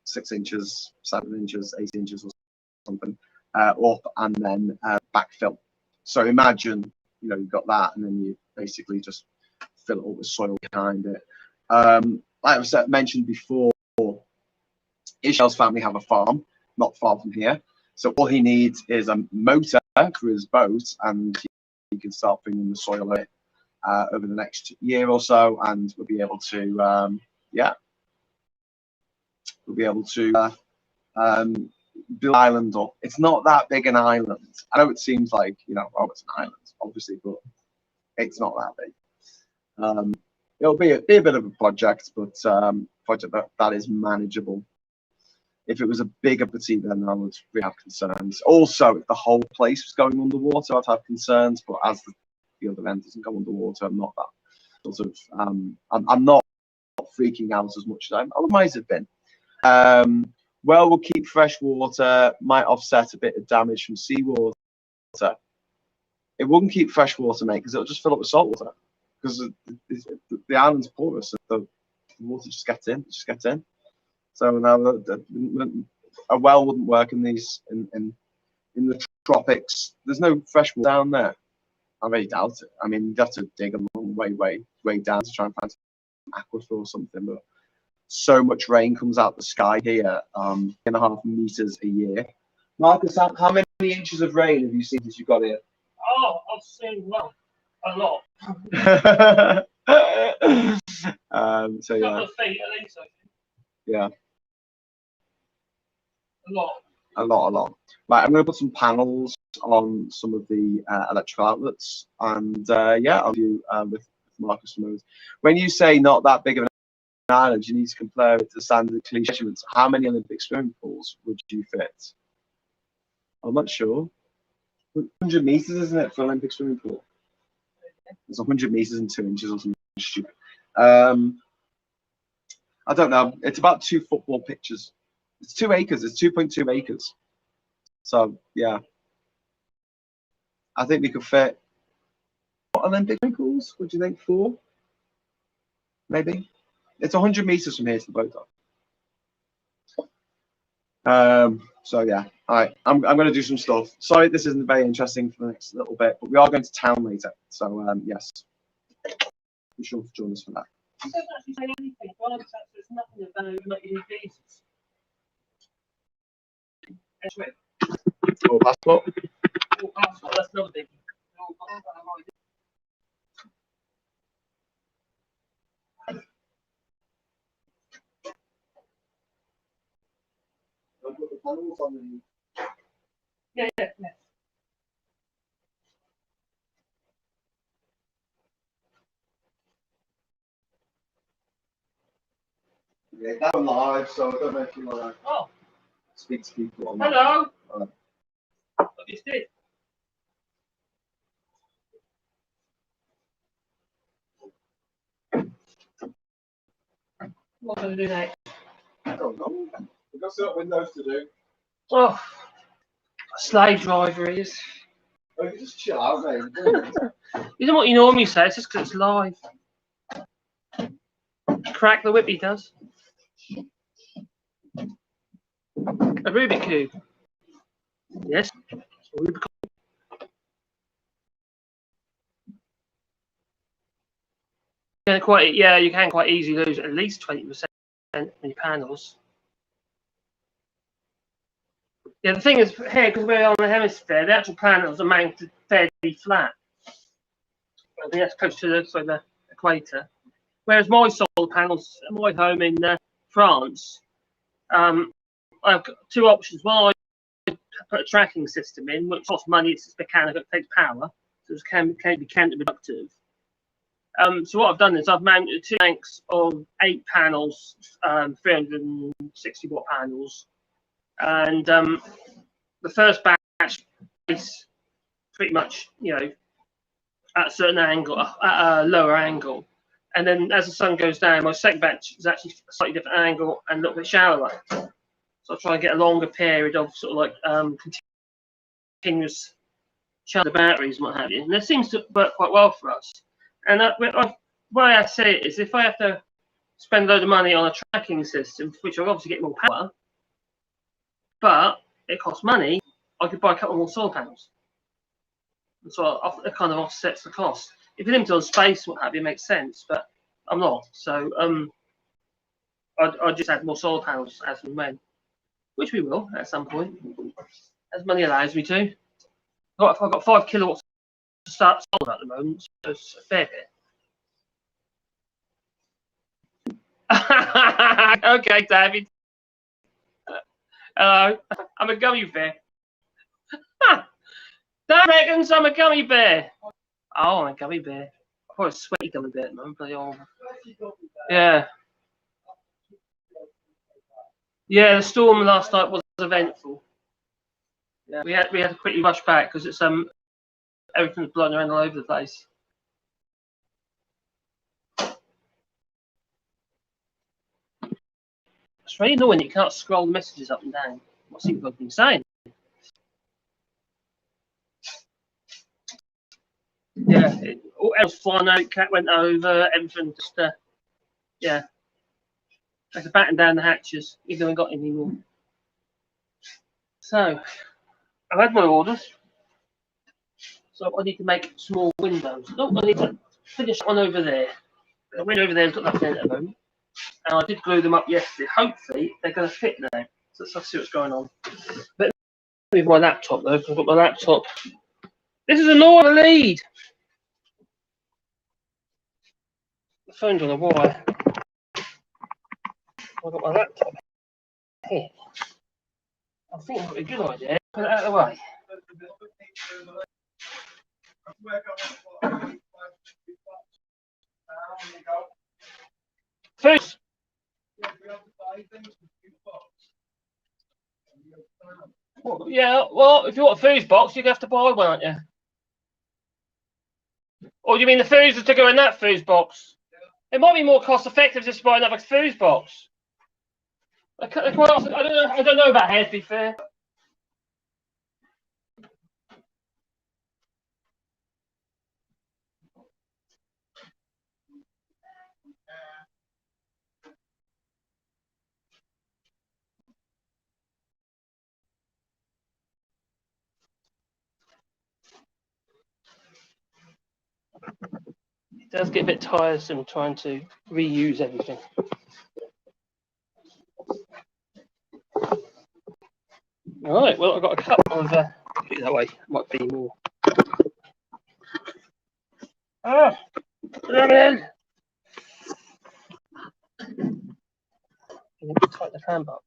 6 inches, 7 inches, 8 inches or something, up, and then backfill. So imagine, you know, you've got that, and then you basically just fill it up with soil behind it. Like I've mentioned before, Ishmael's family have a farm not far from here. So all he needs is a motor for his boat, and he can start bringing the soil in over the next year or so, and we'll be able to, build an island up. It's not that big an island. I know it seems like, you know, oh, it's an island, obviously, but it's not that big. It'll be a bit of a project, but project that is manageable. If it was a bigger petite, then I would really have concerns. Also, if the whole place was going underwater, I'd have concerns. But as the other end doesn't go underwater, I'm not that sort of. I'm not freaking out as much as I might have been. Well, we'll keep fresh water. Might offset a bit of damage from seawater. It wouldn't keep fresh water, mate, because it'll just fill up with salt water. Because the island's porous, so the water just gets in. So now a well wouldn't work in in the tropics. There's no fresh water down there. I really doubt it. I mean, you'd have to dig a long way down to try and find an aquifer or something. But so much rain comes out the sky here, 2.5 meters a year. Marcus, how many inches of rain have you seen since you got here? Oh, I've seen a lot. So yeah. Couple of feet at least, I think. Yeah. A lot. A lot. Right, I'm going to put some panels on some of the electrical outlets, and yeah, I'll do with Marcus and Moses. When you say not that big of an island, you need to compare it to the standard cliche measurements. How many Olympic swimming pools would you fit? I'm not sure. 100 meters, isn't it, for an Olympic swimming pool? It's 100 meters and 2 inches or something stupid. I don't know. It's about 2 football pitches. It's 2 acres. It's 2.2 acres. So yeah, I think we could fit. What Olympic swimming pools? What do you think? 4? Maybe. It's 100 meters from here to the boat dock. So yeah, all right. I'm going to do some stuff. Sorry, this isn't very interesting for the next little bit, but we are going to town later. So yes, be sure to join us for that. It doesn't actually say anything. Well, there's nothing about not using visas. Or passport. Oh, passport. That's another big. Yeah. Yeah, that's live, so I don't know if you want to speak to people on that. Hello. What you did? What can I do next? I don't know. We've got some windows to do. Oh, slave driver is. Oh, you just chill out, mate. You know what you normally say? It's just because it's live. Crack the whip, he does. A Rubik cube. Yes. A Rubik cube. You can quite easily lose at least 20% on your panels. Yeah, the thing is here, because we're on the hemisphere, the actual panels are mounted fairly flat. I think that's close to the equator. Whereas my solar panels, at my home in France, I've got 2 options. One, I put a tracking system in, which costs money. It's mechanical, it takes power, so it can be counterproductive. So what I've done is I've mounted 2 banks of 8 panels, 360 watt panels, and the first batch is pretty much, at a certain angle, at a lower angle. And then as the sun goes down, my second batch is actually a slightly different angle and a little bit shallower. So I'll try and get a longer period of sort of like continuous charge of batteries and what have you. And this seems to work quite well for us. And the way I say it is, if I have to spend a load of money on a tracking system, which I'll obviously get more power, but it costs money, I could buy a couple more solar panels. And so it kind of offsets the cost. If you're limited on space, what have you, it makes sense, but I'm not. So I just add more solar panels as and when, which we will at some point, as money allows me to. I've got 5 kilowatts to start solar at the moment, so it's a fair bit. Okay, David. Hello, I'm a gummy bear. Dad reckons I'm a gummy bear. Oh, I'm a gummy bear. Quite a sweaty gummy bear at the moment, but yeah. Yeah, the storm last night was eventful. Yeah, we had to quickly rush back because it's everything was blowing around all over the place. It's really annoying you can't scroll the messages up and down. What's people been saying? Yeah, all else flying out, cat went over, everything just yeah. I had to batten down the hatches, even though we got any more. So I've had my orders, so I need to make small windows. Oh, I need to finish one over there. The window over there's got nothing in it at the moment, and I did glue them up yesterday. Hopefully they're going to fit now. So let's see what's going on. But with my laptop though, because I've got my laptop. This is a normal lead. The phone's on a wire. I've got my laptop here. I think it's a good idea. Put it out of the way. First. Well, yeah, well, if you want a fuse box, you're going to have to buy one, aren't you? Or do you mean the fuses to go in that fuse box? It might be more cost effective just to buy another fuse box. I don't know about hair, to be fair. It does get a bit tiresome trying to reuse everything. All right, well, I've got a couple of. Put it that way, might be more. Ah, come in. You need to tighten the fan up.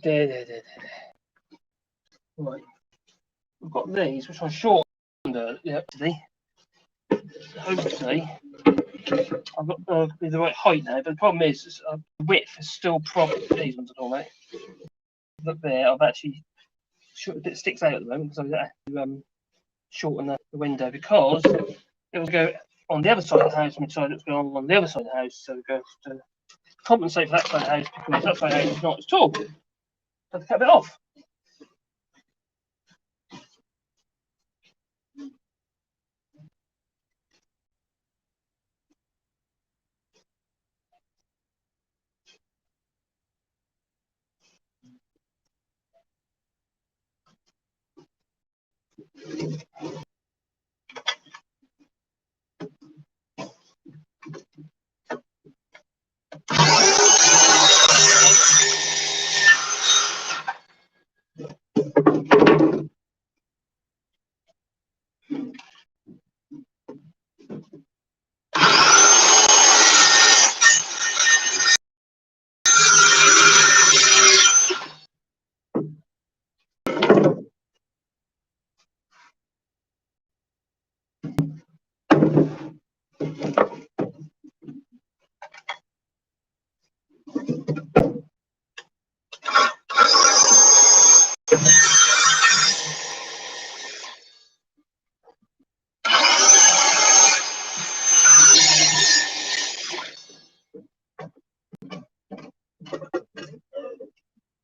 There. Right. We've got these, which I shortened today. Hopefully, I've got be the right height now. But the problem is, the width is still probably these ones at all, mate. Look there, I've actually it sticks out at the moment because I've had to shorten the window because it will go on the other side of the house, and we decided it was going on the other side of the house, so we go to compensate for that side of the house because that side of the house is not as tall. So I have to cut it off.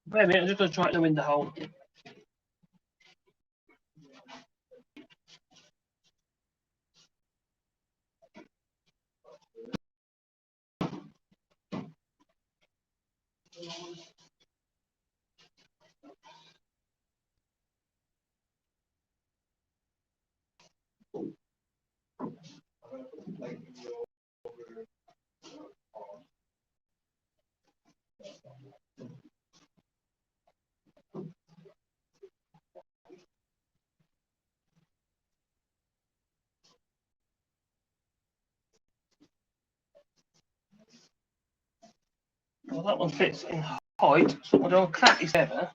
Wait a minute, I'm just going to try it in the window hole. Well, that one fits in height, so I'm going to clap these together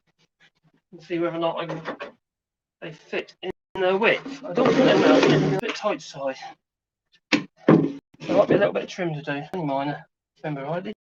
and see whether or not they fit in their width. I don't think they will, they're a bit tight side. There might be a little bit of trim to do, only minor, remember rightly.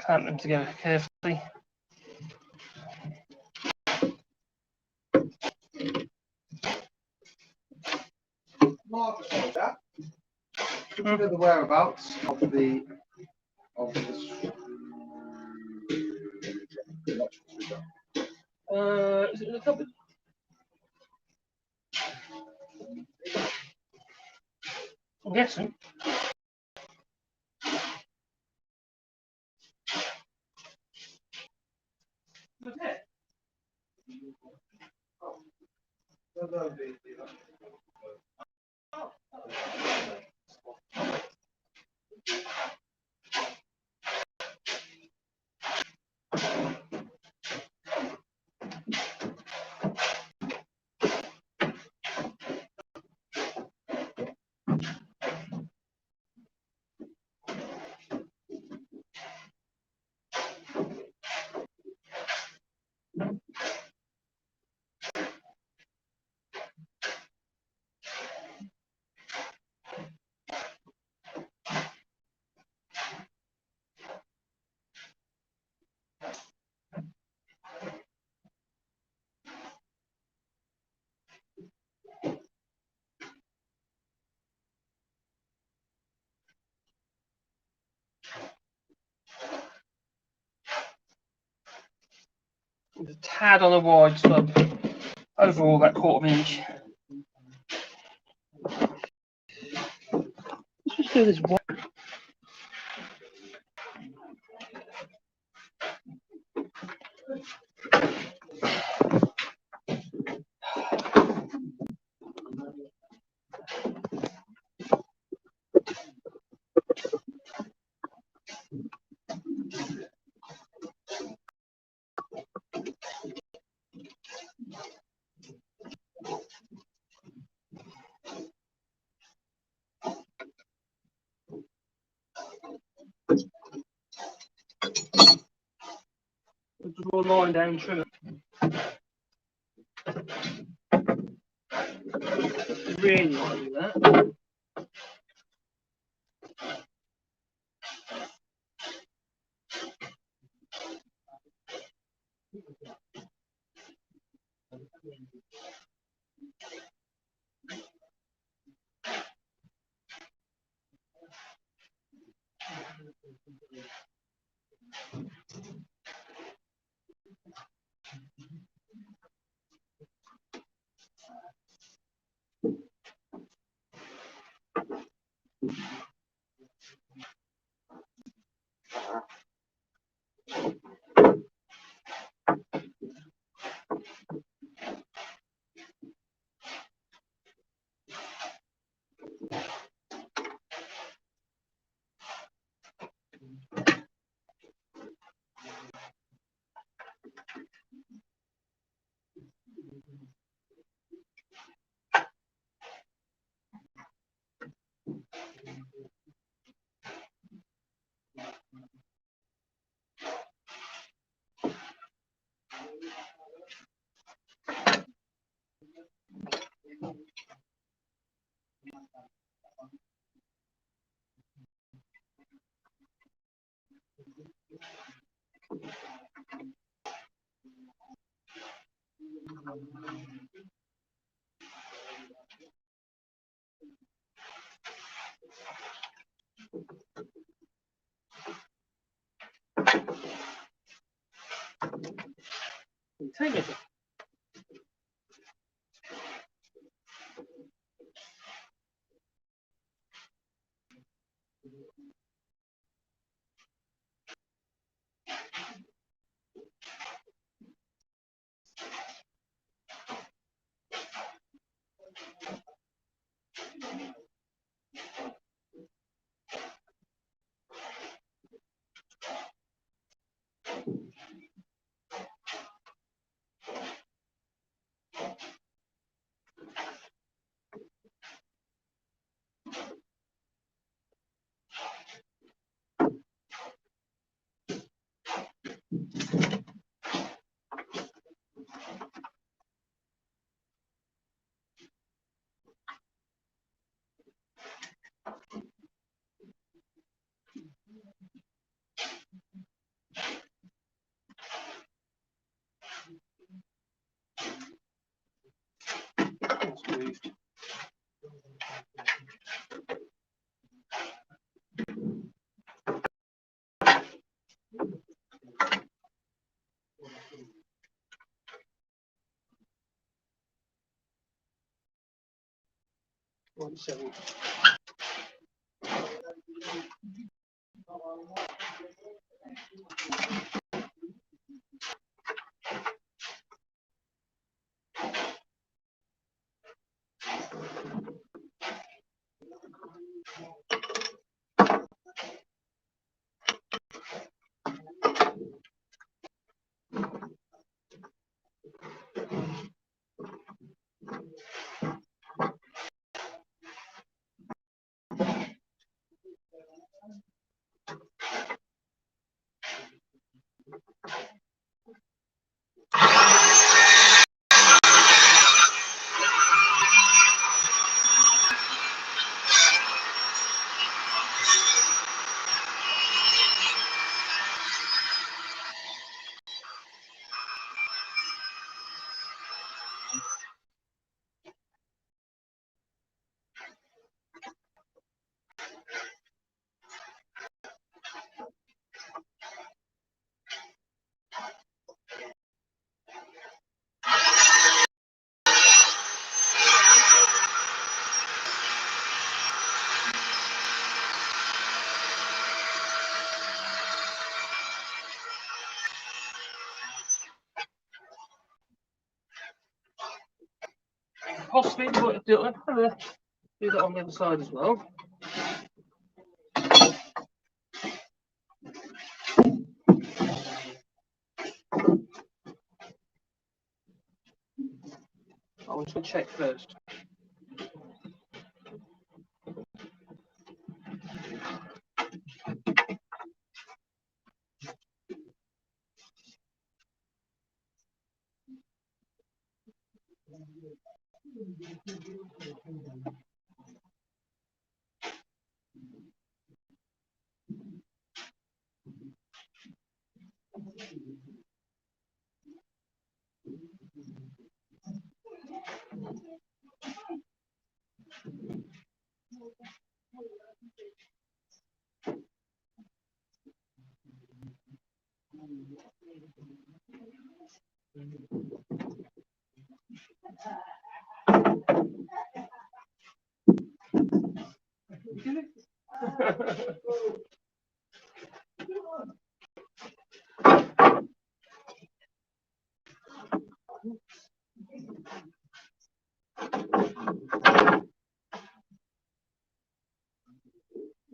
clamp them together carefully. Marcus, that. Could you know the whereabouts of the Is it in the cupboard? I'm guessing. It's a tad on the wide side, overall about 1/4 inch. Let's just do this one. Draw a line down, trim it. Really want to do that. Take it. 1.7. Possibly do that on the other side as well. I'm just going to check first.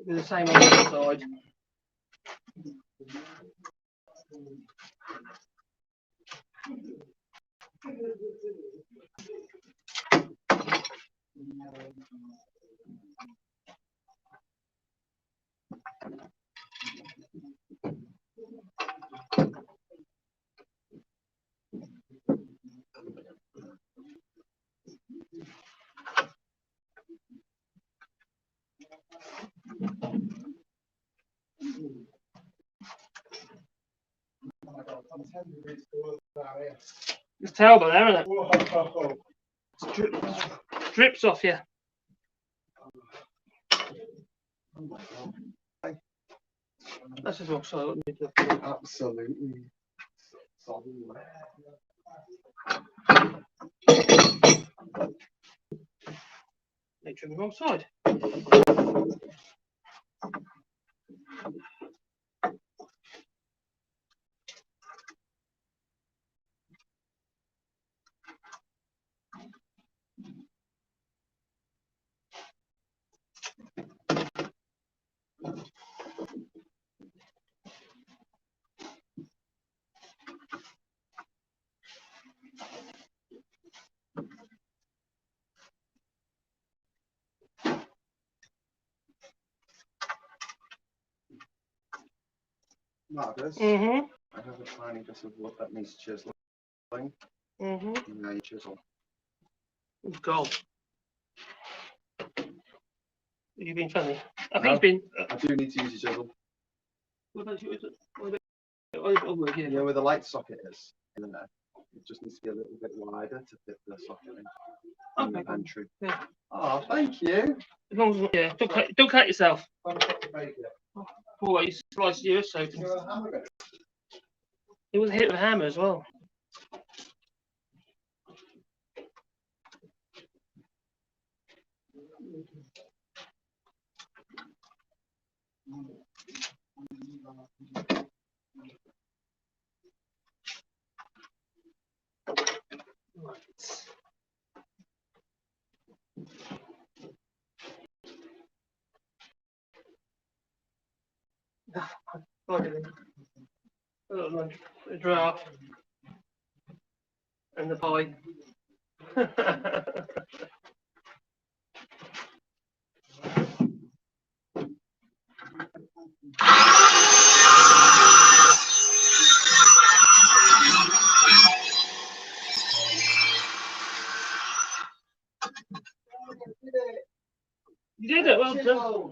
Do the same on the other side. It's terrible there, isn't it? Drips off you. That's as well, so Absolutely. Make sure the wrong side. Marcus, Mm-hmm. I have a tiny bit of wood that needs chiseling. Mm-hmm. Now you chisel. It's gold. You've been funny. I think No. it's been. I do need to use a chisel. What about you? Over here. You know where the light socket is in there? It just needs to be a little bit wider to fit the socket in the pantry. Yeah. Oh, thank you. As long as yeah, don't cut yourself. Thank you. Boy, you sliced yours so. It was hit with a hammer as well. The draft and the pie. You did it, well done.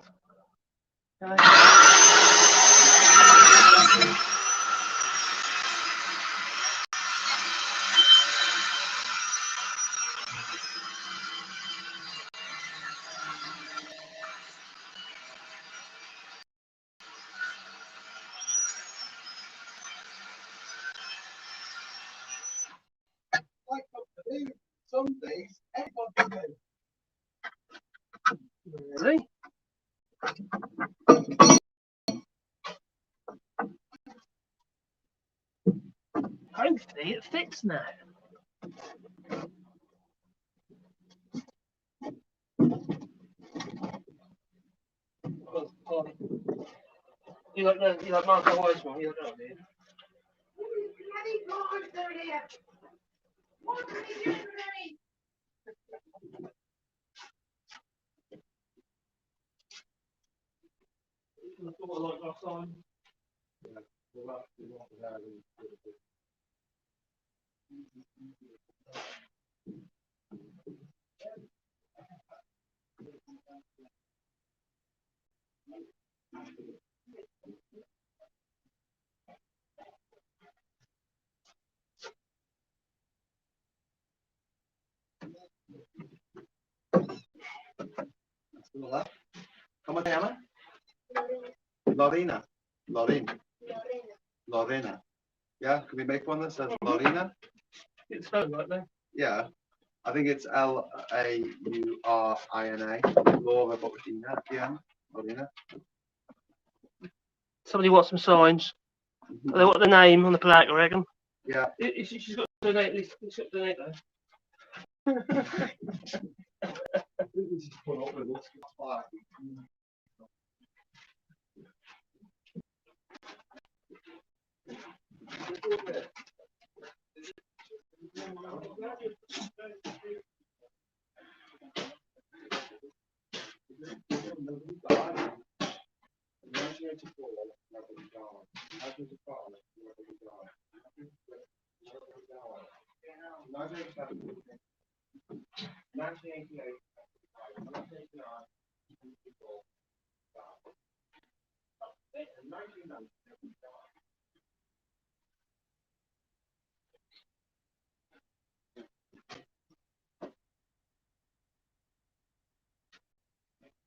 Some days, anyone can do. Really? Hopefully it fits now. You like Marco Weisman, you like that, do you? That's what I like last time. ¿Cómo te llamas? Lorena. Lorena. Yeah, can we make one that says Lorena? It's spelled right there. Yeah, I think it's Laurina. Laura Botina. Yeah, Lorena. Somebody wants some signs. They want the name on the plaque, I reckon. Yeah. She's got to donate this. She's got to donate though.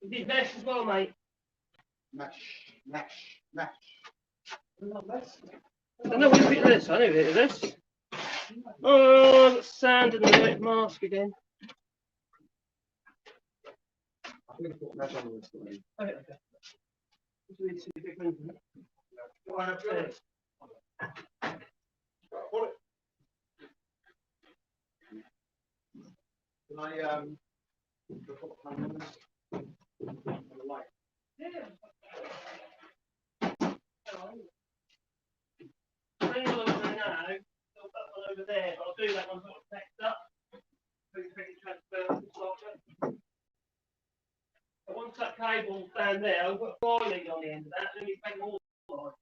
You did mesh as well, mate. Mesh. I know we picked this. I know we picked this. Oh, I've got sand in the mask again. I'm going to put mesh on this one. Okay. Really two big ones, isn't it? One upstairs. Can I put hands on the light? Yeah. Bring one over there now. Still that one over there, but I'll do that one sort of next up. Transfer. But once that cable's down there, I've got a fly lead on the end of that, then you take more line.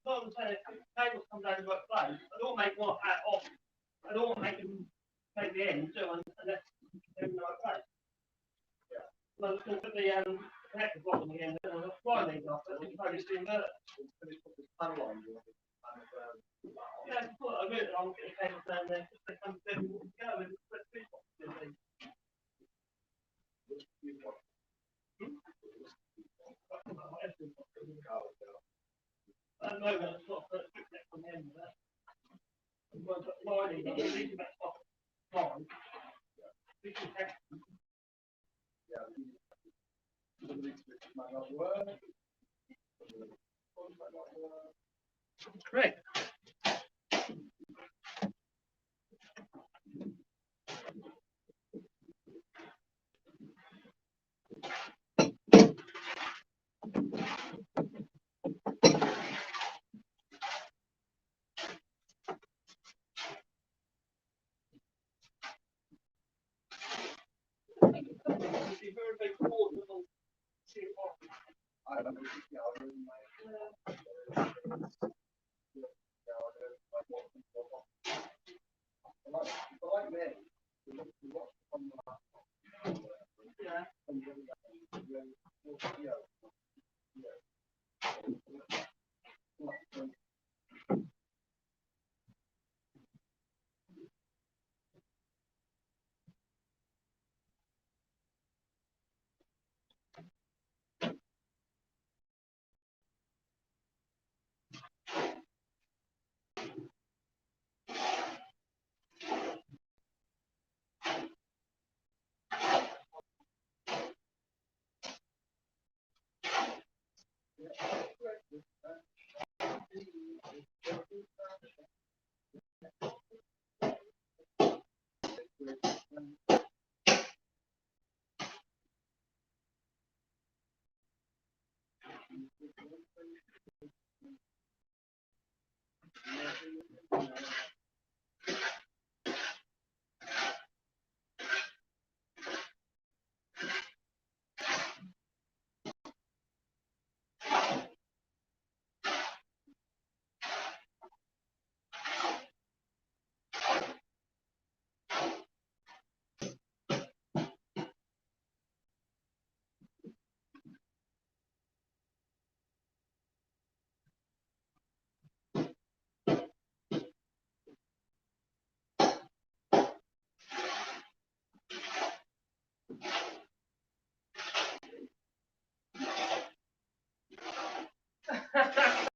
What I'm saying, if the cables come down the right place, I don't make one off. I don't want to make them take the end, so unless they're in the right place. Yeah. So I'm just going to put the connector block on the end and I'll fly lead off, and then you probably see inverter. Yeah, I thought I really I'll get the cables down there, just they come together and go and put the box in there. At the moment, it's got a quick neck on the end of that. I've got lining, I'm leaving that off. fine. Great.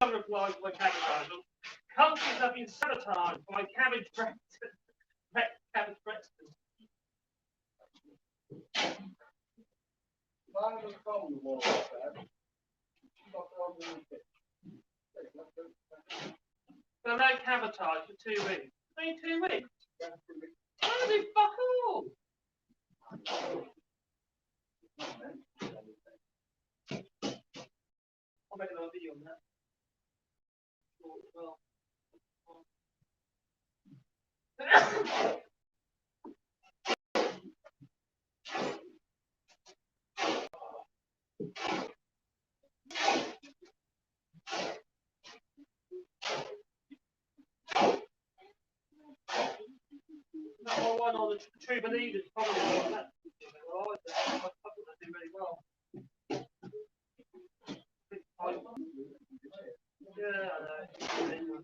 Replies by cabbage. Countries have been sabotaged by cabbage Brexit. Cabbage Brexit. So no cabotage for 2 weeks. Only 2 weeks. Holy fuck all! I'll make another video on that. Well. No, one on the true believers probably on that. I do really well. Yeah, I know.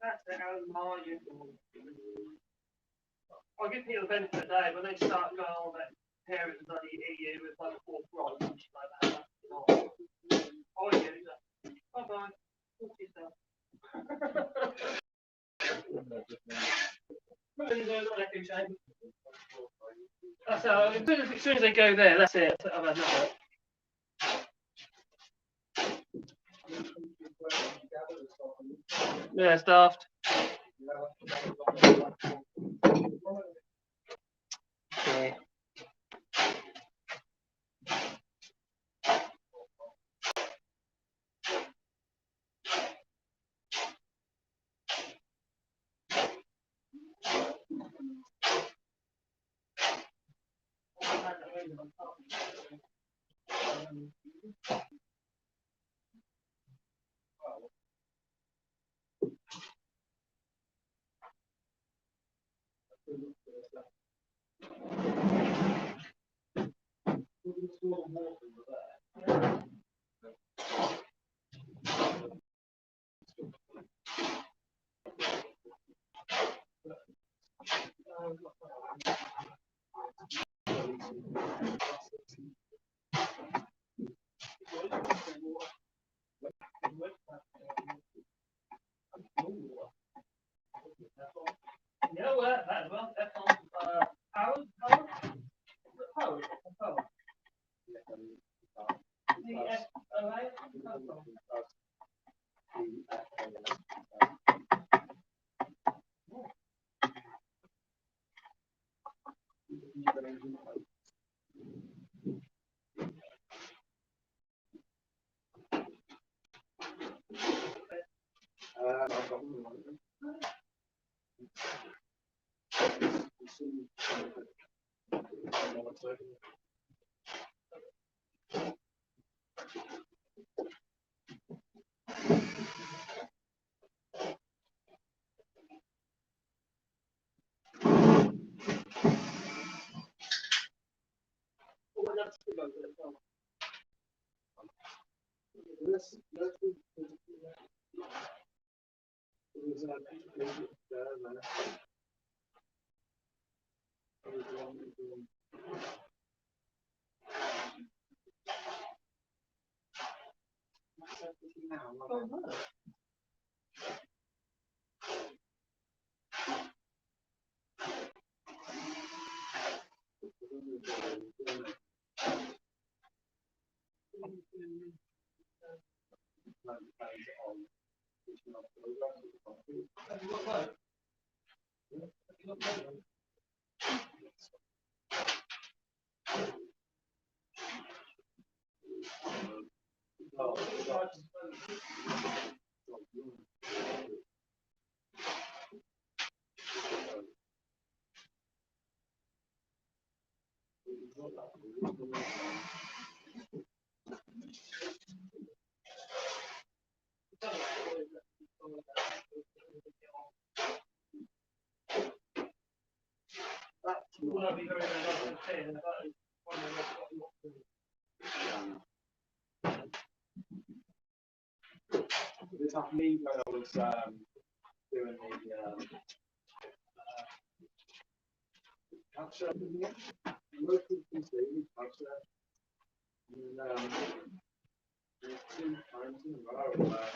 That's the how my I'll give people the benefit of the day when they start going on that parents of the EU with like a fourth right and shit like that. Oh, yeah, bye bye. Talk to yourself. So as soon as they go there, that's it. I've had enough. Yeah, it's daft. Okay. Yeah, well, that as well. That's on Howard. This happened me when I was doing the capture in the end. Most of the things capture. And 2 times in a row where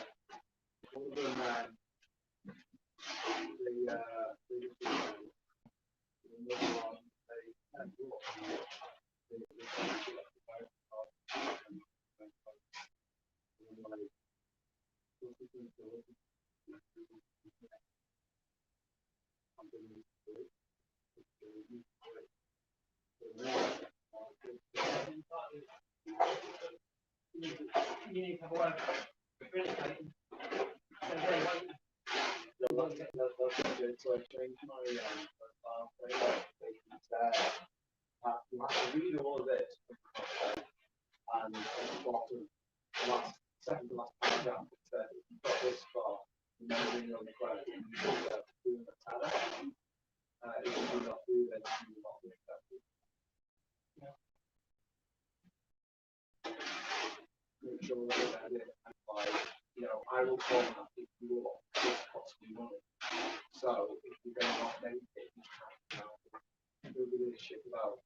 all of them You need to have a word. So I changed my profile you have to read all of this and at the bottom, second to last paragraph, it says if you've got this far, remembering your request, you should do the tab. If you do not do this, you will not be accepted. Make sure that you edit and I will format if you want this costs me money. So if you're going to not make it, you can't do this shit about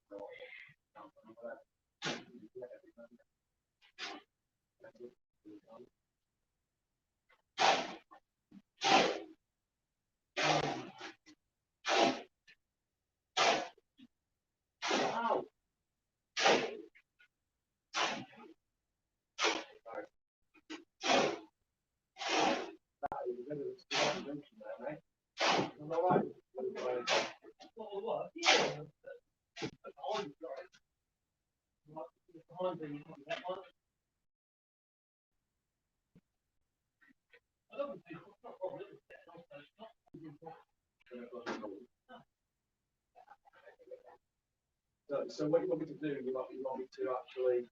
So what you want me to do, you want me to actually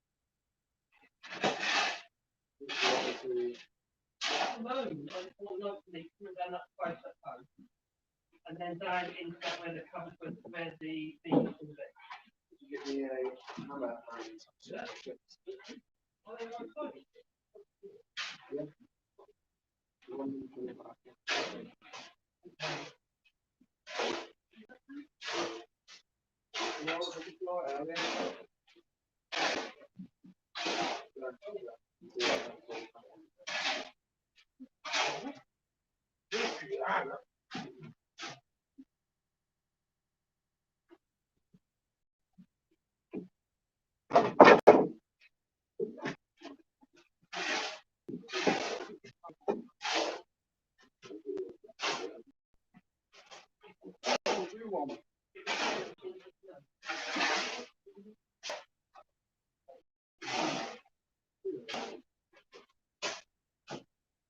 and then down into that where the cupboard was, where the thing was. you give me a hammer and yeah.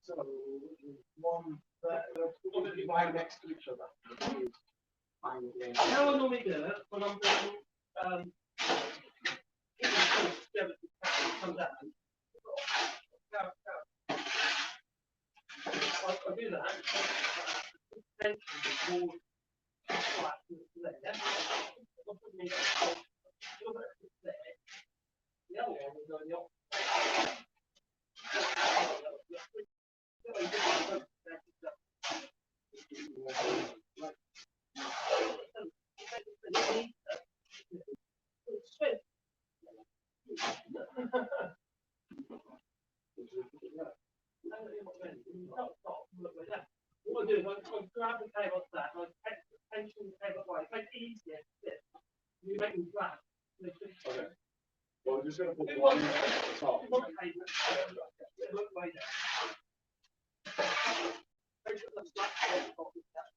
So one right next to each other. How I normally do it when I'm doing comes out. I do that. The other one is on the opposite. What I do is I grab the cable off that and I tension the cable away. It makes it easier to fit. You make them flat. Okay. Well, we're just going to put one at the top. Look way down. Make sure the flat cable is that.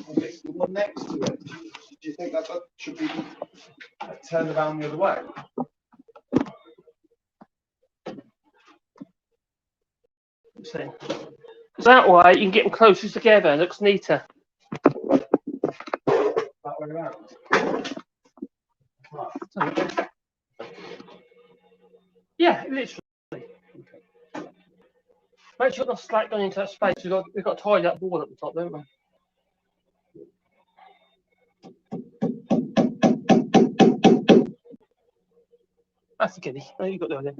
Okay, the one next to it, do you think that should be turned around the other way? See. Because that way you can get them closer together, it looks neater. That way around? Right. Yeah, literally. Okay. Make sure not slack going into that space. We've got to tie that board at the top, don't we? That's a kiddie. No, you've got to do it.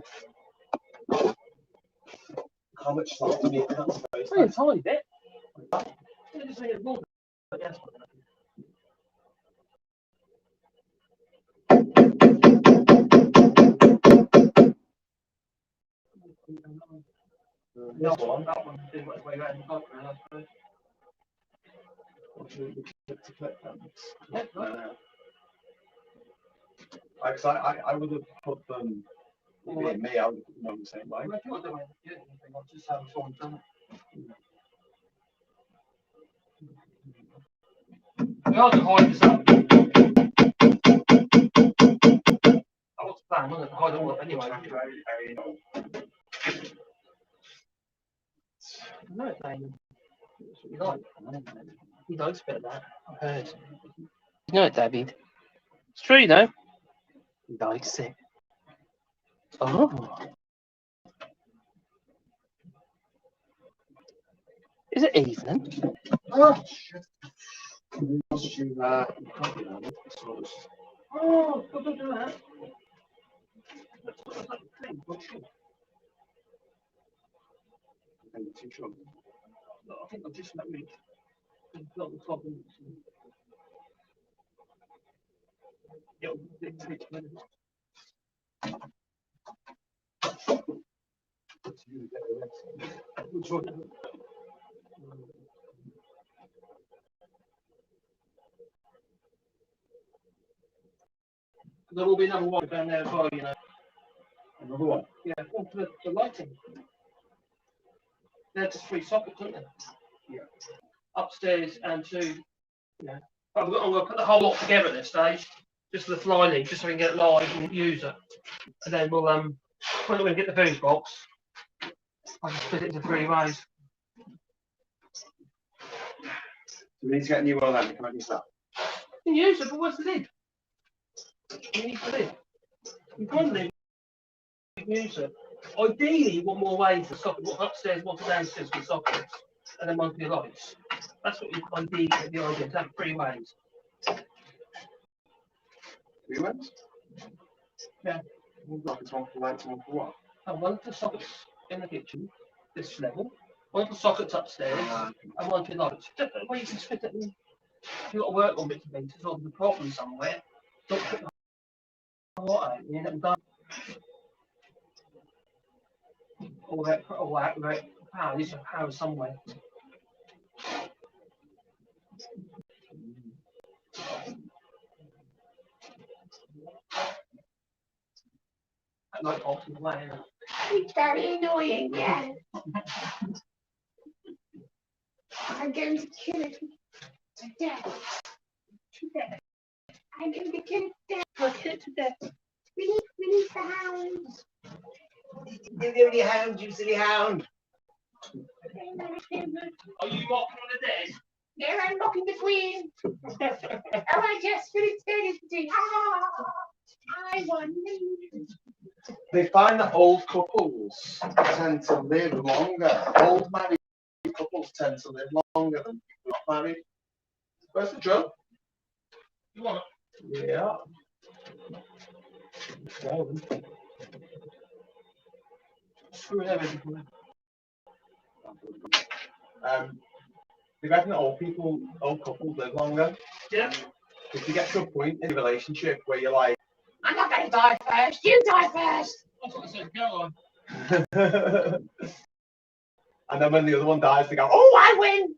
How much slack do you need in that space? Only a tiny bit. You just need a board. But yes. This one? That one did what way around the top now, I suppose. Or should we click to click them? Yeah, right. I would have put them, me, I would have put them on the same way. I can't do anything, I'll just have someone done it. We are to hide this up. That was the plan, wasn't it? To hide it all up anyway. Very low. No, Damon. That's what you like. He likes a bit of that, I've heard. You know it, David. It's true, though. He likes it. Oh. Is it evening? Oh, shit. You can't do that. Oh, don't do that. I think I've just let me plug the top in. It'll dictate when which one? There will be another one down there as well, you know. Another one? Yeah, one for the lighting. They're just 3 sockets, aren't they? Yeah. Upstairs and 2. Yeah. But I'm going to put the whole lot together at this stage, just for the fly lead, just so we can get it live and use it. And then we'll when we get the fuse box, I'll just split it into 3 ways. We need to get a new one then. Can I use that? You can use it, but where's the lid? You need the lid. You can lid. You can use it. Ideally, you want more ways to socket. One upstairs, one downstairs with sockets, and then one for your lights. That's what you ideally get the idea. To have 3 ways. 3 ways? Yeah. One for lights and one for what? And one for sockets in the kitchen, this level. One for sockets upstairs, and one for your lights. Just the way you can split it. If you've got to work on bits and pieces, or there's a problem somewhere, don't put the water out, you end up done. All that power, there's a power somewhere. That light bulb's in the way, isn't it? It's very annoying, yeah. I'm going to kill it to death. To death. I'm going to kill it to death. I'll kill it to death. Release the hounds. You silly hound, you silly hound. Are you knocking on the dead? There, I'm knocking the queen. Oh, I just finished eternity. Ah, I won. They find that old couples tend to live longer. Old married couples tend to live longer than people not married. Where's the drum? You want it? Yeah. Screw everything. They reckon that old couples live longer. Yeah. If you get to a point in a relationship where you're like, I'm not going to die first. You die first. That's what I said. Go on. and then when the other one dies, they go, oh, I win.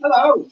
Hello.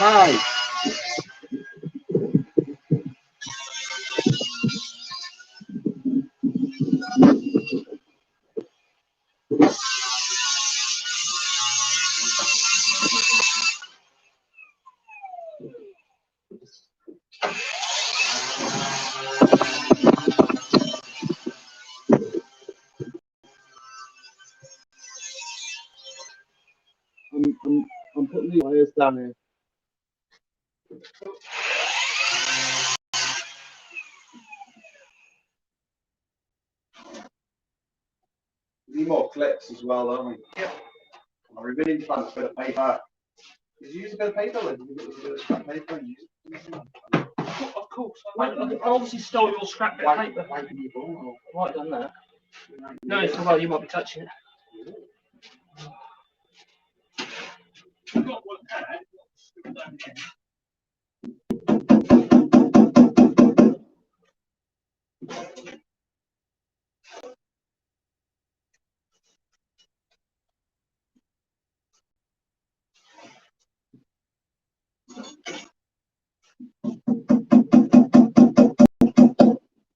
Hi. down here. Need more clips as well, don't we? Yeah. I really need to find a bit of paper. Did you use a bit of paper? Or did you use a bit of scrap paper? And use it? Of course. I obviously stole your scrap bit of paper. Why did you ball? I might have done that. No, it's well, you might be touching it. I've got one there. To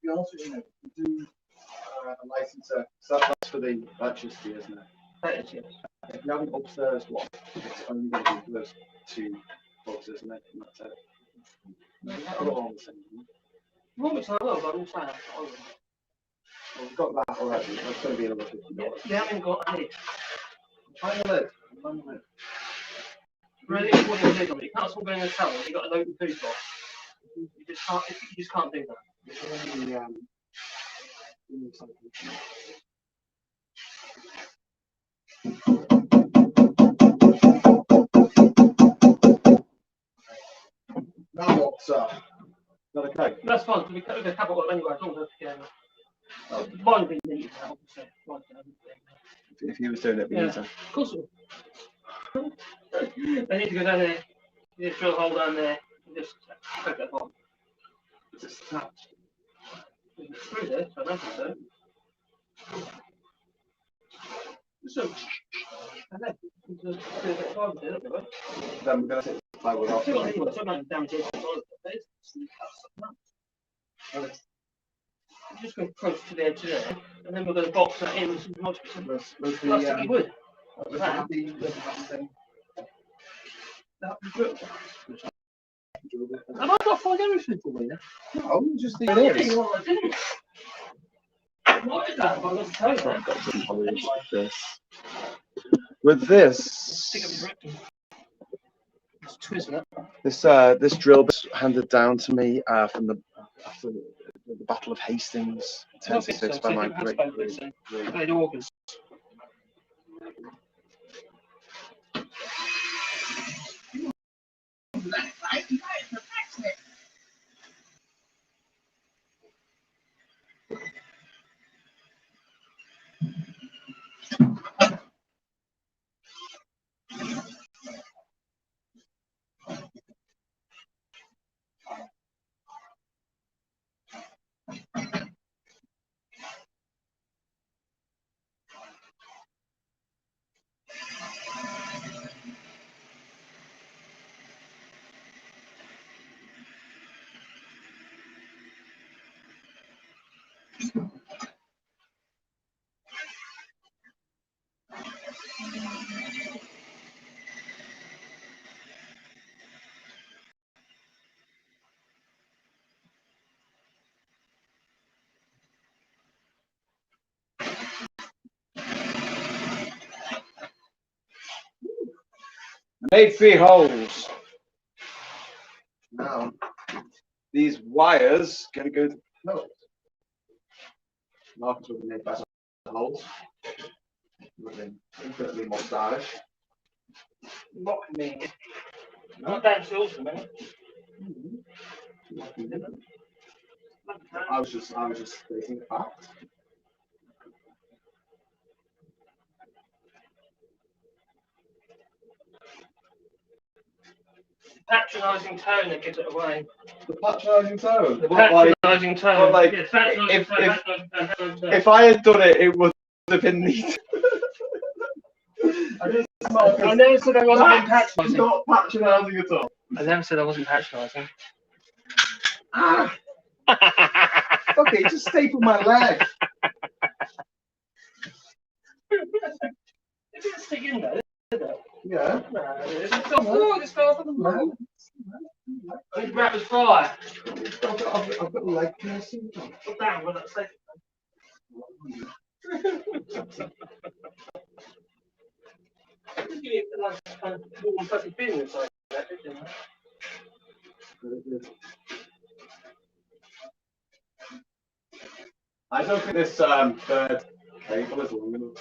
be honest with you, we do a licenser. So that's for the electricity, isn't it? That is, yes. If you have an upstairs one, it's only going to be those two plugs, isn't it? And that's it. Put it all on the same. Well, it's not well, but I'm saying. Well, we've got that already. That's going to be another $50. You haven't got a lid. Find the lid. Find the lid. Really, you want a lid on it. You can't still go in the cellar. You've got an open food box. You just can't do that. Now what, sir? Is that okay? That's fine. We can have it anyway. As long as it's mine would be neat now, obviously. If he was doing it, Yeah. Of course it would. They need to go down there. You just drill a hole down there and just take that bomb. Is it snapped? It's through there, so I don't think so. So, and then, just do a bit of fibre there, look, Then we're going to take the plywood off. anyway, so I'm not down to the I'm just going close to the edge there, and then we're going to box that in with some nice bits of plasticky wood. That would be good. Have I got to find everything for me now? No, just the I didn't. What is that? I've got to tell you that. With this, Stick up your rectum. Just twist it. this drill was handed down to me from after the Battle of Hastings, 1066, by my great. Great August. Made 3 holes. Now, these wires going to go to the pillows. Markers will be made better holes. Infinitely more stylish. Mock me. Not down to also, man. I was just stating the fact. Patronising tone that gives it away. The patronising tone. The patronising tone. Like, yeah, patronising tone. if I had done it, it would have been neat. I never said I wasn't being patronising. Not patronising at all. I never said I wasn't patronising. Ah. Okay, just staple my leg. It didn't stick in there, did it? Yeah. No, it's fell from the wall. It's rapid fire. I've got a leg piercing. Put down when that's safe. Just give me a nice kind of warm, fuzzy feeling inside. I don't think this third cable is long enough.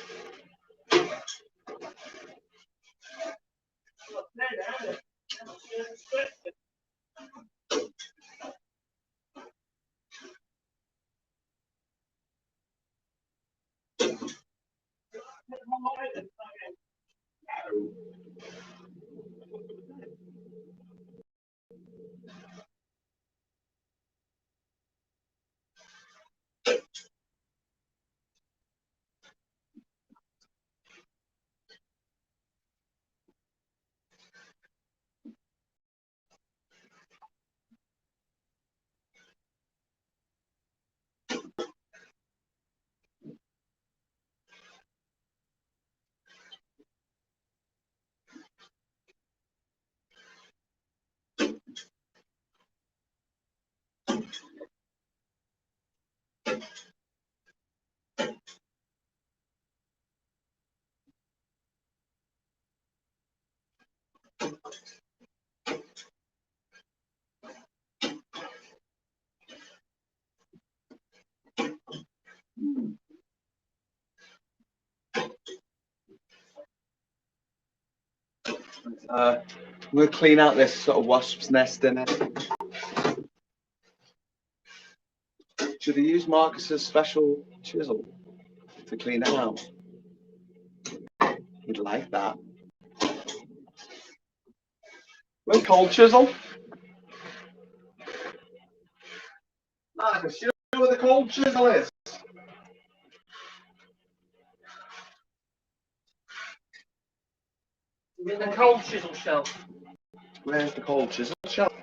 I'm going to clean out this sort of wasp's nest in it. Should I use Marcus's special chisel to clean it out? He'd like that. With a cold chisel? Marcus, you know where the cold chisel is? In the cold chisel shelf. Where's the cold chisel shelf?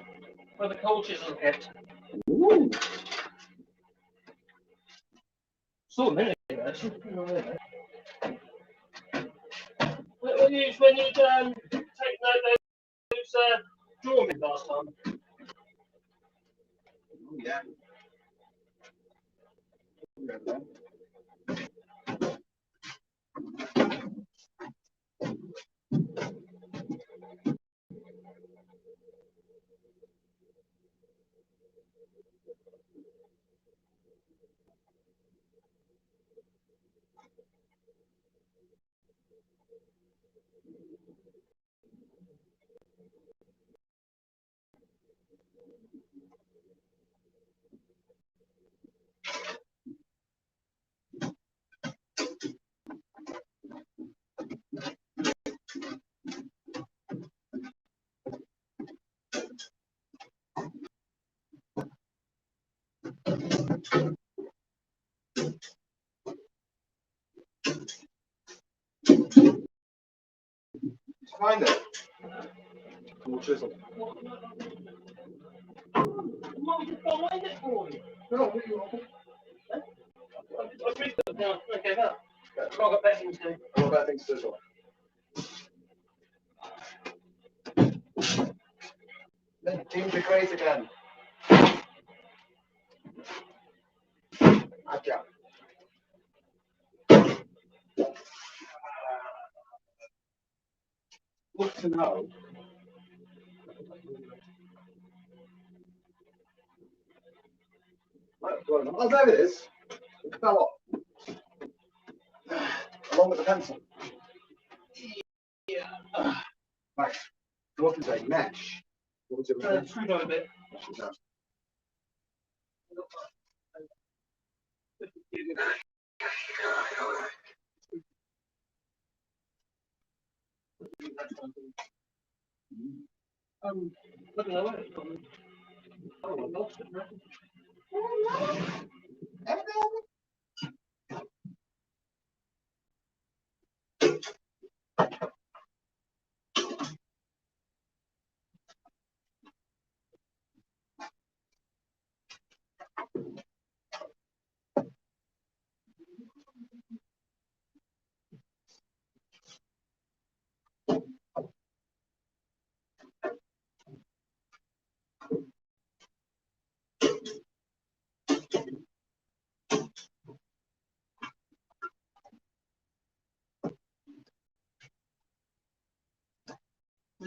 Where the cold chisel kept. Ooh. Saw a minute ago, actually. When you take those drawing last time. Oh, yeah. Find it. Cold chisel. What did you find it for you? No, what do you want? I read them now. Okay, that. I've got better things to do. What about things to do? Then ginger great again. Okay. Good to know. Oh, there it is. It fell off. Along with the pencil. Yeah. Right. What is a mesh? What was it? Screwdriver bit. Looking away. Oh, I lost it.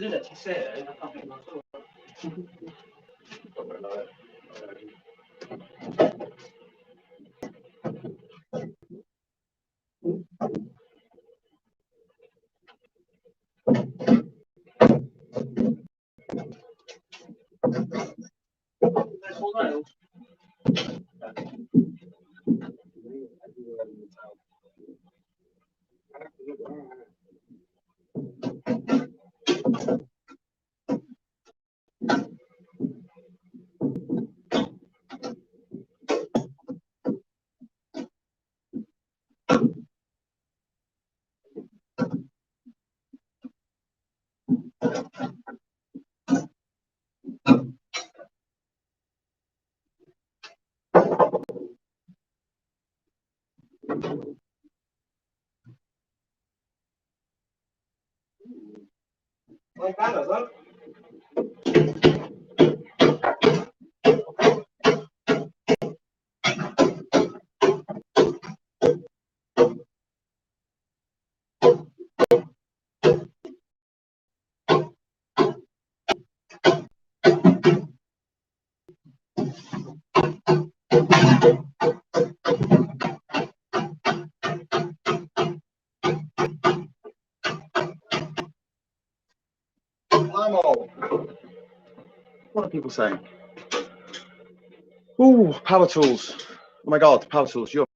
did actually say it. I can't think of Like that, is it? What are people saying? Ooh, power tools. Oh my god, power tools, yuck.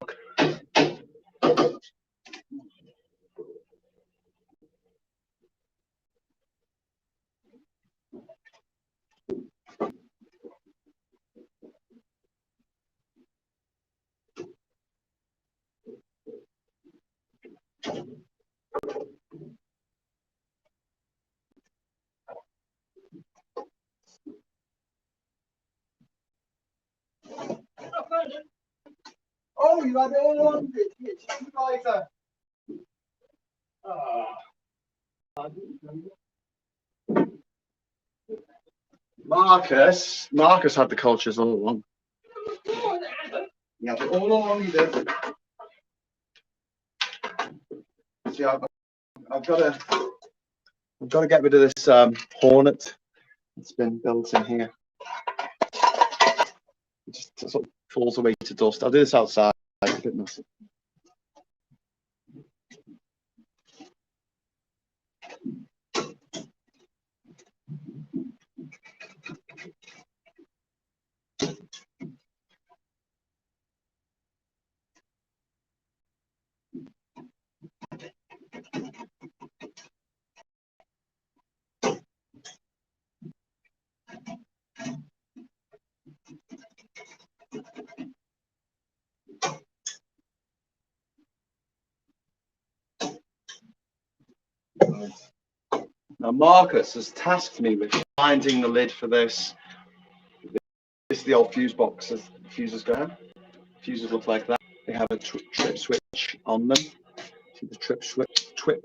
Oh, you had it all on, did you? Marcus had the cultures all along. Yeah, all along he did. See, I've got to get rid of this hornet that's been built in here. It just sort of falls away to dust. I'll do this outside. It's a bit messy. Now Marcus has tasked me with finding the lid for this. This is the old fuse box as the fuses go in. Fuses look like that. They have a trip switch on them. See the trip switch? Trip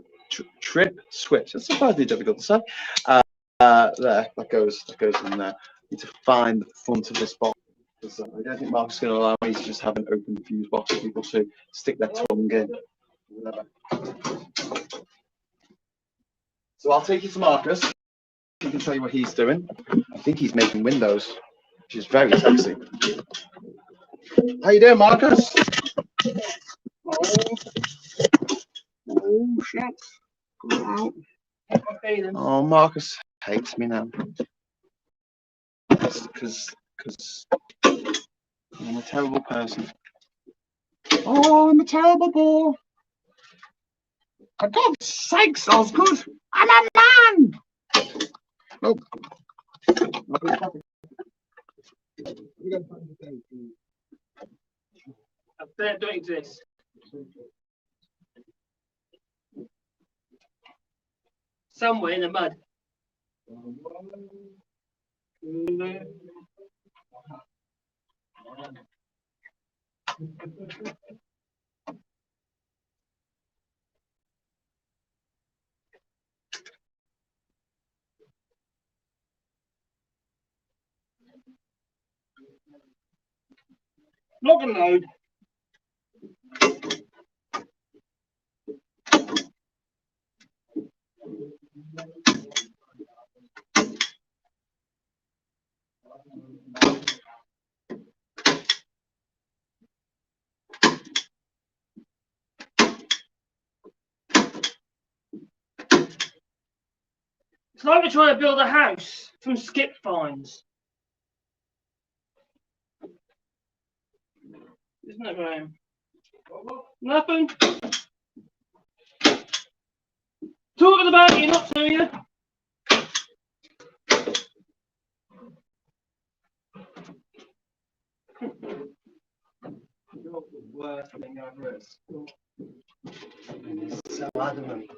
switch. That's surprisingly difficult to say. There, that goes in there. Need to find the front of this box. I don't think Marcus is going to allow me to just have an open fuse box for people to stick their tongue in. Whatever. So I'll take you to Marcus. He can show you what he's doing. I think he's making windows, which is very sexy. How you doing, Marcus? Oh shit. Oh, Marcus hates me now. Because I'm a terrible person. Oh, I'm a terrible boy. For God's sakes, Osgood, I'm a man. Oh. They don't exist. Somewhere in the mud. Lock and load. It's like we're trying to build a house from skip vines. Isn't it, Graham? Nothing. Talking about you, not to you. You're the worst thing ever is. So adamant.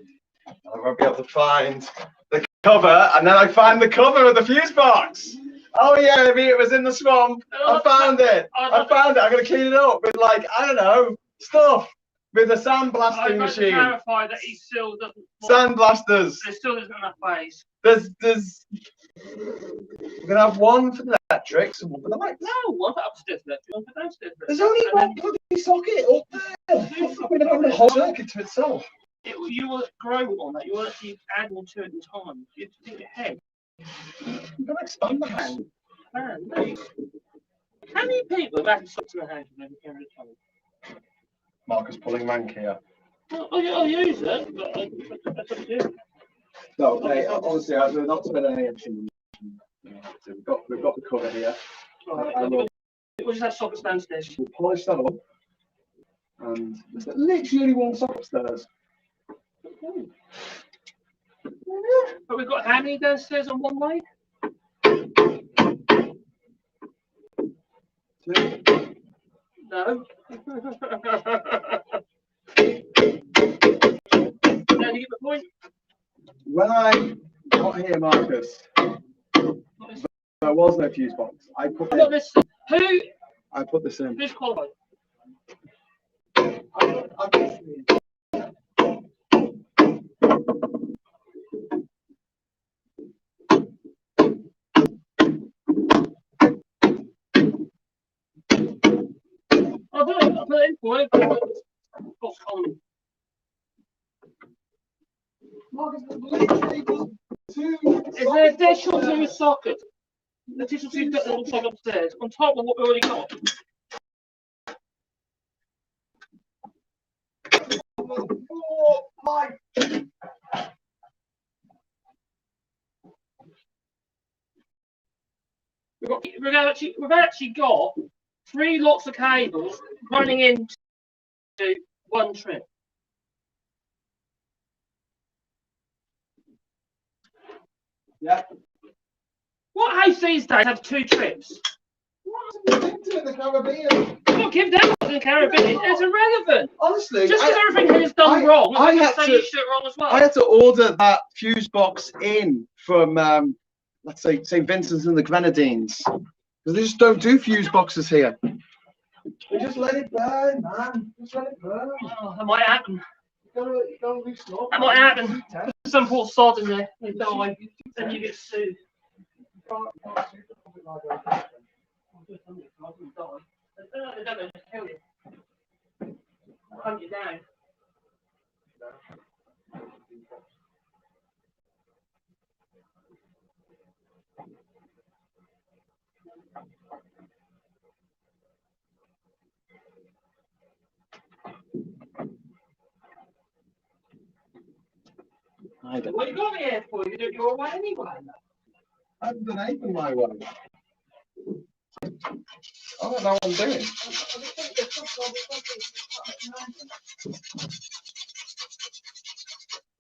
I won't be able to find the cover, and then I find the cover of the fuse box. Oh yeah, maybe it was in the swamp. I found it. I found it. I'm gonna clean it up with, like, I don't know, stuff with a sandblasting machine. I'd like to clarify that he still doesn't. Sandblasters. There still isn't enough ways. There's. We're gonna have one for the electrics and one for the lights. No, one for upstairs electric, one for downstairs electric. There's only one bloody socket up there. We're gonna have a whole circuit to itself. You will grow on that. You will actually add more to it in time. You have to think ahead. I'm gonna expand the house. Man, how many people have actually stopped in the house and never carried it home? Marcus pulling rank here. I'll use it, but that's up to you. No, hey, honestly, I've not spent any action. We've got the cover here. Right, we'll just have sockets downstairs. We'll polish that up. And there's literally only one socket upstairs. But we've got how many downstairs on one way? Two. No. Now you get the point? When I got here, Marcus, there was no fuse box. I put this in. Who's qualified? I'll put it in for you. Cost column. Is there additional two sockets? Additional two little sockets upstairs on top of what we already got? We've actually got 3 lots of cables running into one trip. Yeah. What house these days have 2 trips? What into the Caribbean? Don't give them to the Caribbean. It's irrelevant. Honestly, just because everything here is done wrong, I had to say you should it wrong as well. I had to order that fuse box in from, let's say, St. Vincent's and the Grenadines, because they just don't do fuse boxes here. They just let it burn, man. Just let it burn. Oh, that might happen. You gotta that might happen. Some poor sod in there. They die. Then you get sued. They don't know to kill you. Hunt you down. What you got me here for? You do it your way anyway. I haven't done anything my way. I don't know what I'm doing.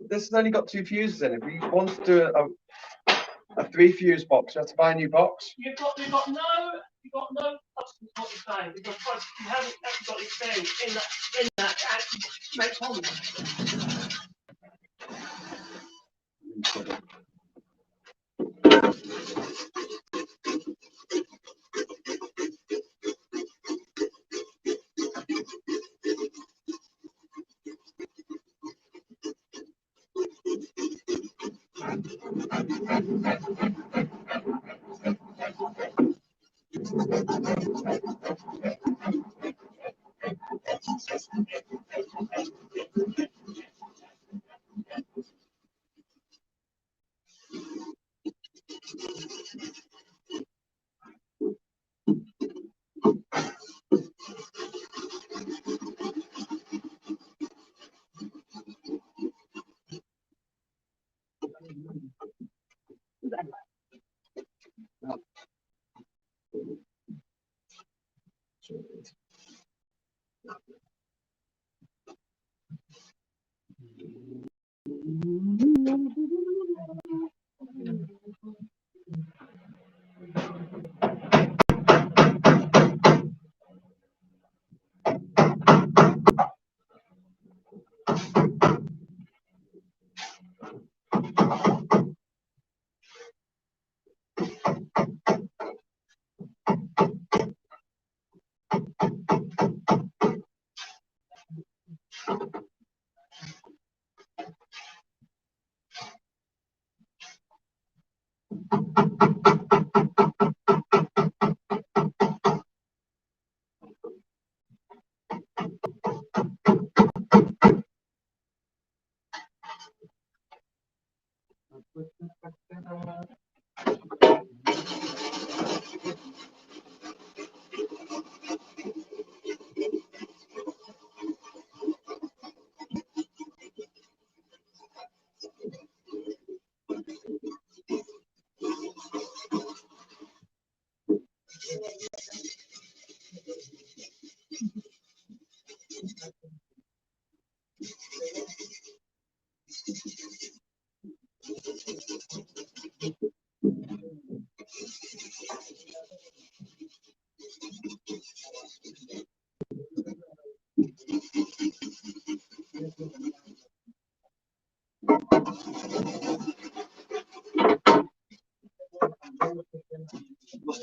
This has only got 2 fuses in it. If you want to do a 3 fuse box, you have to buy a new box. You've got no substance what you're saying because you haven't actually got experience in that to actually make on. Lost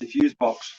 the fuse box.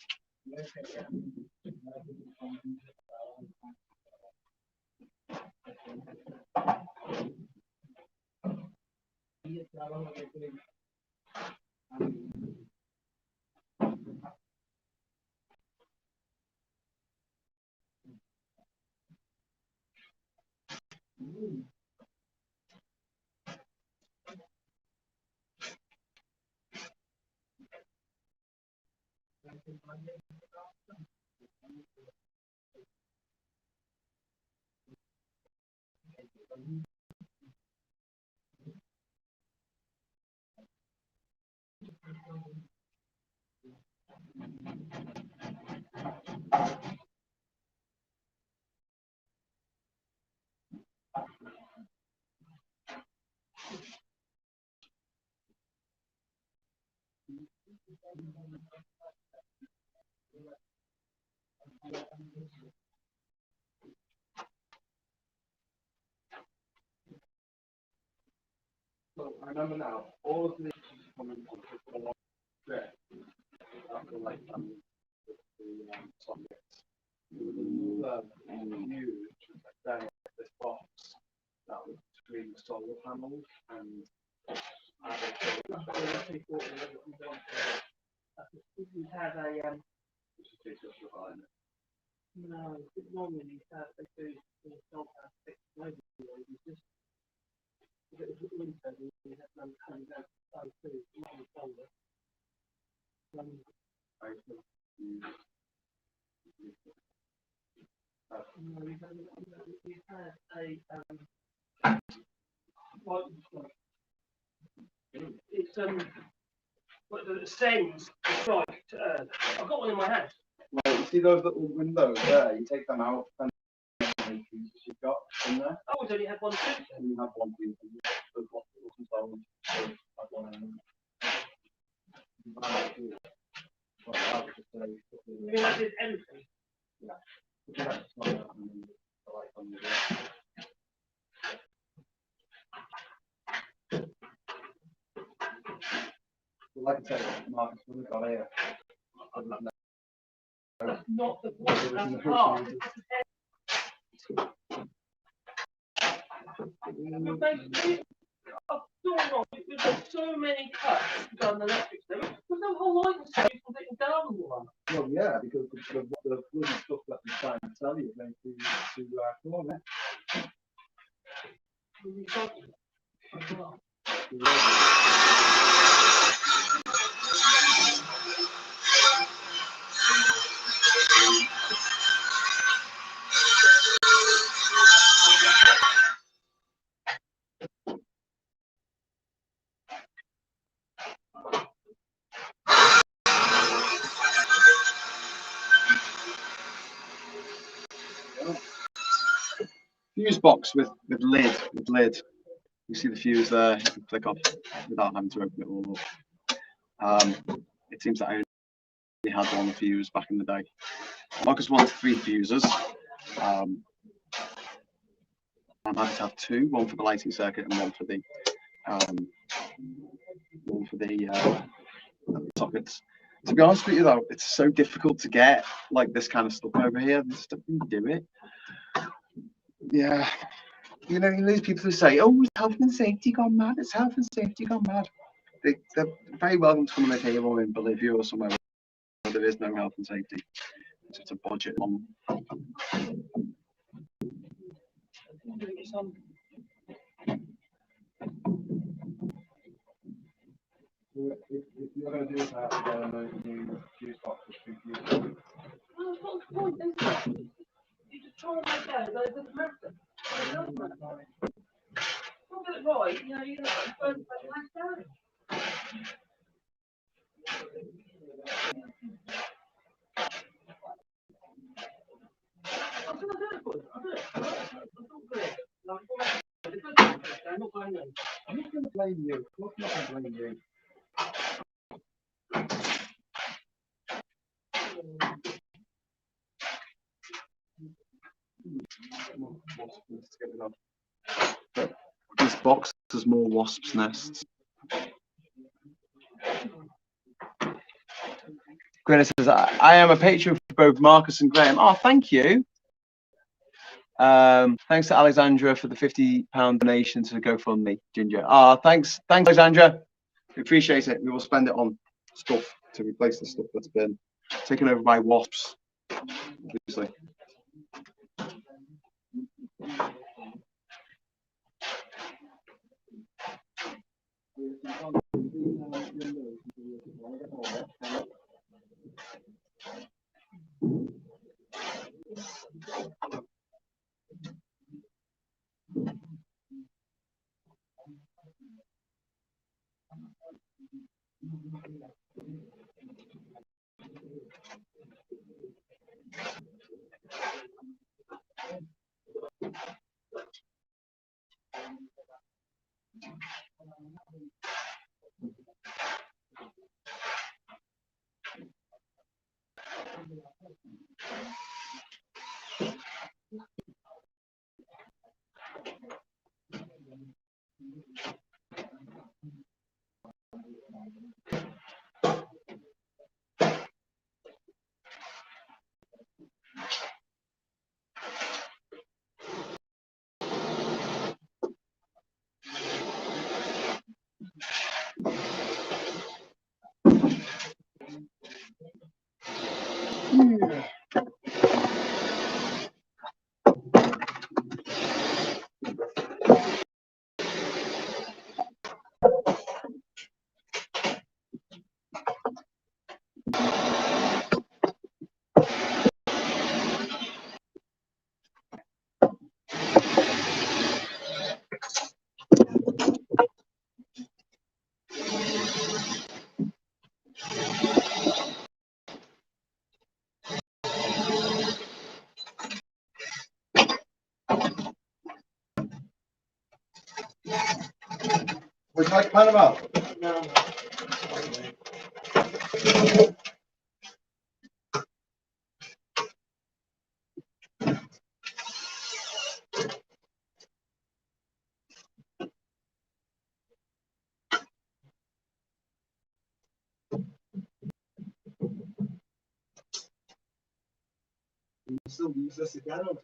So I remember now, all of these coming from the strip after like the sockets. You would remove and use down this box that was between the solar panels and We have a no, normally you have they do install a fixed mobile. You just if it was winter, you have no coming down to food, not in solar. No, we've had a what it's what the sends the strike to Earth. I've got one in my house. Well, you see those little windows there? You take them out and you've got in there. I always only had one too. And you have one piece and there's lots of controls. So I've got one. You mean I did everything? Yeah. Like I said, Marcus, we've got here. That's not the point. That's the part. We've got so many cuts done the electrics. There's no whole line to you from taking down the one. Well, yeah, because the bloody stuff that I'm trying to tell you is going to come on, fuse box with lid. You see the fuse there. You can click off without having to open it all up. It seems that I only had one fuse back in the day. Marcus wanted 3 fuses. I'm happy to have 2, one for the lighting circuit and one for the sockets. To be honest with you though, it's so difficult to get like this kind of stuff over here. This stuff can do it. Yeah. You know these people who say, "Oh, it's health and safety gone mad. It's health and safety gone mad." They're very welcome to come on a table in Bolivia or somewhere where there is no health and safety. It's a budget one. If you're going to do that, new fuse box with 2 fuses. Well, what's the point, isn't it? You just try and make out, but it doesn't matter. It doesn't matter. Don't get it right, you know, you don't burn the place down. I'm going to do it for you. I'll do it. I'm not good. I'm not going in. I'm not going to blame you. I'm not going to blame you. This box has more wasps' nests. Greta says, I am a patron for both Marcus and Graham. Oh, thank you. Thanks to Alexandra for the £50 donation to GoFundMe, Ginger. Thanks, Alexandra. We appreciate it. We will spend it on stuff to replace the stuff that's been taken over by wasps, obviously. Would you like Panama? No. You still use this again? Or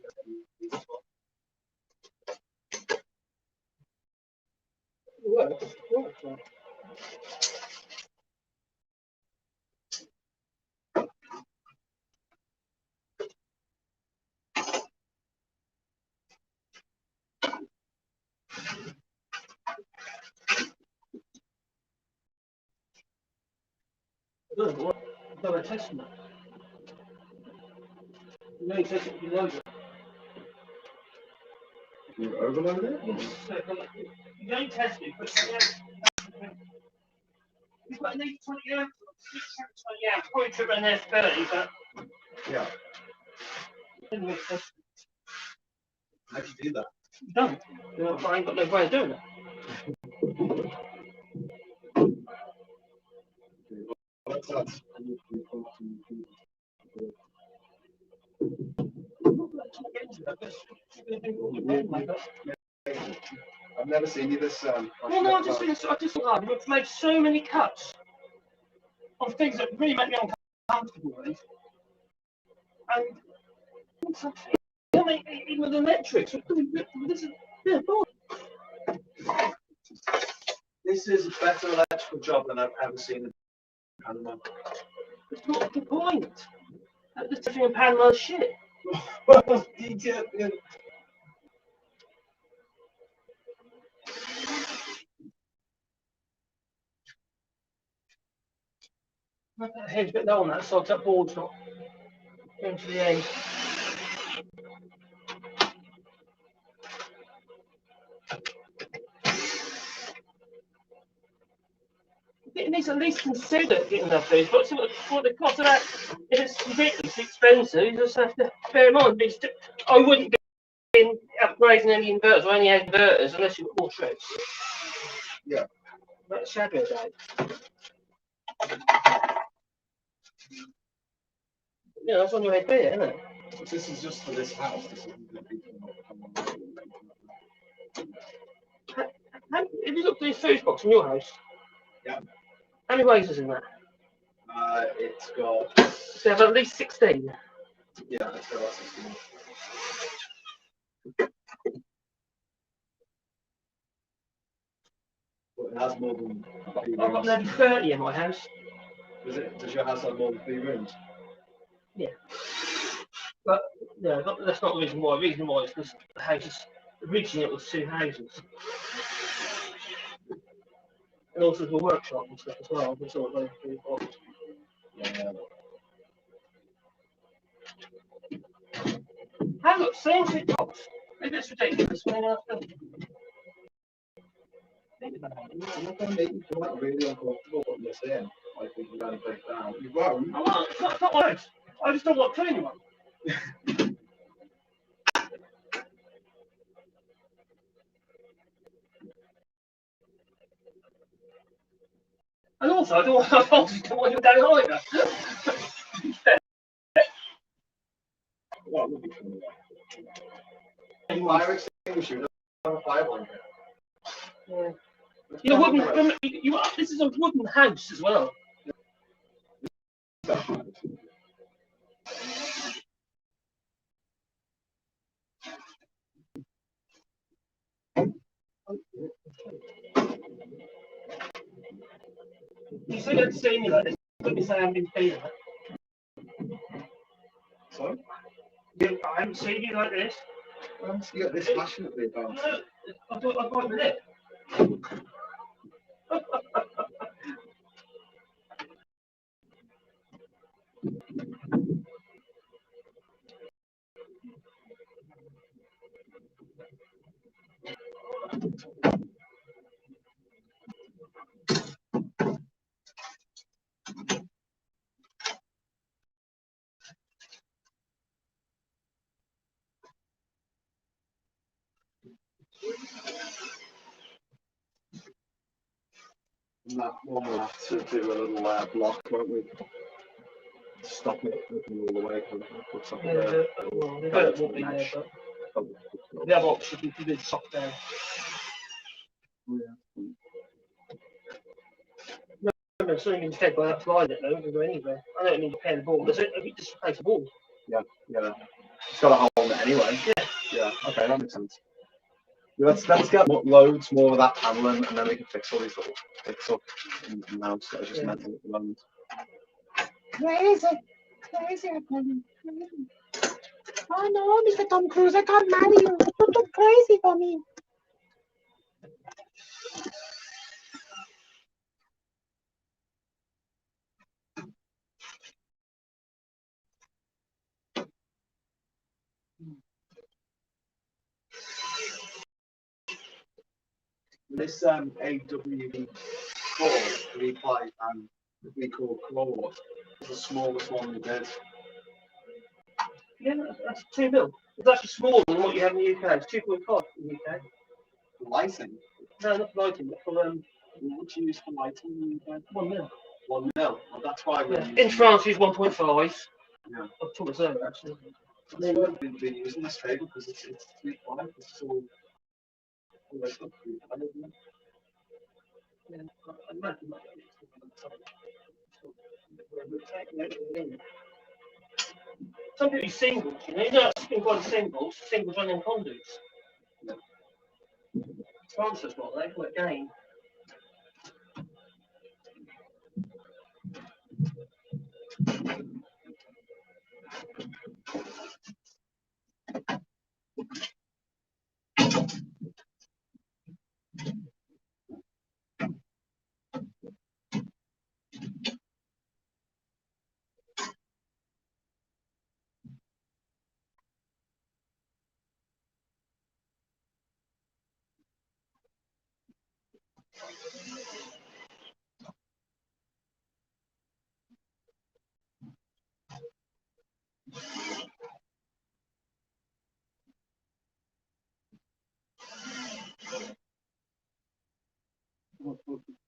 Works. Good. What? No, we're testing it. You know, you test it, you load it. you overload it? Yes. You don't test it, but you've got an 820 amp, 620 amp. Probably trip around there 30, but Yeah. anyway, test How do you do that? You don't. I ain't got no way of doing it. What's that? I've never seen you this. Well, no, I just thought we've made so many cuts on things that really make me uncomfortable with. And even with the metrics, this is This is a better electrical job than I've ever seen in Panama. it's not the point. The thing in Panama is shit. Head's a bit low on that side, that board's not going to the end. It needs at least consider getting up these, but what the cost of that, if it's ridiculously expensive, you just have to bear in mind. I wouldn't be upgrading any inverters or any inverters unless you've got more trips. Yeah. That's shabby as that. Yeah, that's on your head there, isn't it? This is just for this house. This isn't If you look at these fuse box in your house, yeah. How many razors in that? It's got. So have at least 16. Yeah, it's got 16. Well, it has more than. I've got nearly 30 in my house. Does your house have more than 3 rooms? Yeah. But yeah, that's not the reason why. The reason why is because the house is originally it was 2 houses. And also the workshop and stuff as well. It's all very important. Yeah. How look, same shit box. Maybe it's ridiculous. Maybe after. I'm not going to make you feel like really uncomfortable what you're saying. Like we can go and break down. You won't. Oh, well, it's not worse. I just don't want to tell anyone. And also, I don't want you down either. What would be from the fire extinguisher? You don't have a fire blanket. Yeah. You know, this is a wooden house as well. You see that see me like this? Let me say I haven't been feeling it. Sorry? I haven't seen you like this. You got this passionately about. No, I thought with it. And that one will have to do a little block, won't we? Stop it looking all the way. Well, the dirt won't be there, but the other option would be soft down. Yeah. Remember, something instead by that slide it though, it can go anywhere. I don't need to pay the ball, does it? If you just place the ball. Yeah. It's got a hole in it anyway. Yeah. Okay, that makes sense. Let's get loads more of that paneling, and then we can fix all these little fix up in the house that are just mental at the moment. Where is it? Oh no, Mr. Tom Cruise, I can't marry you. You're too crazy for me. This AWD cord we play we call Claw. It's the smallest one we did. Yeah, that's 2 mil. It's actually smaller than what you have in the UK. It's 2.5 in the UK. Lighting. No, not for lighting, but for What do you use for lighting in the UK? 1 mil. 1 mil. Well, that's why we're Yeah. In France, it's 1.5. Yeah. I've talked about that actually. That's why we've been using this cable because it's 3.5. It's all almost up 3.5, isn't it? Yeah, I imagine that. Some people use singles, you know that's been quite singles running conduits. Yeah. France does what they call it gain.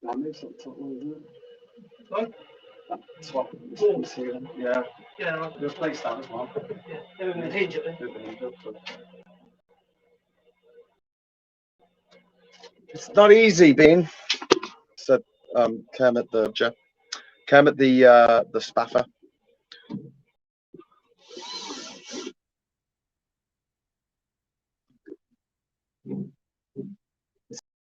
Damage, that's what we're doing. Right? That's what it's here. Yeah. Yeah, right. We'll replace that as well. Yeah, they're going to hinge it. It's not easy being, said Kermit the spaffer.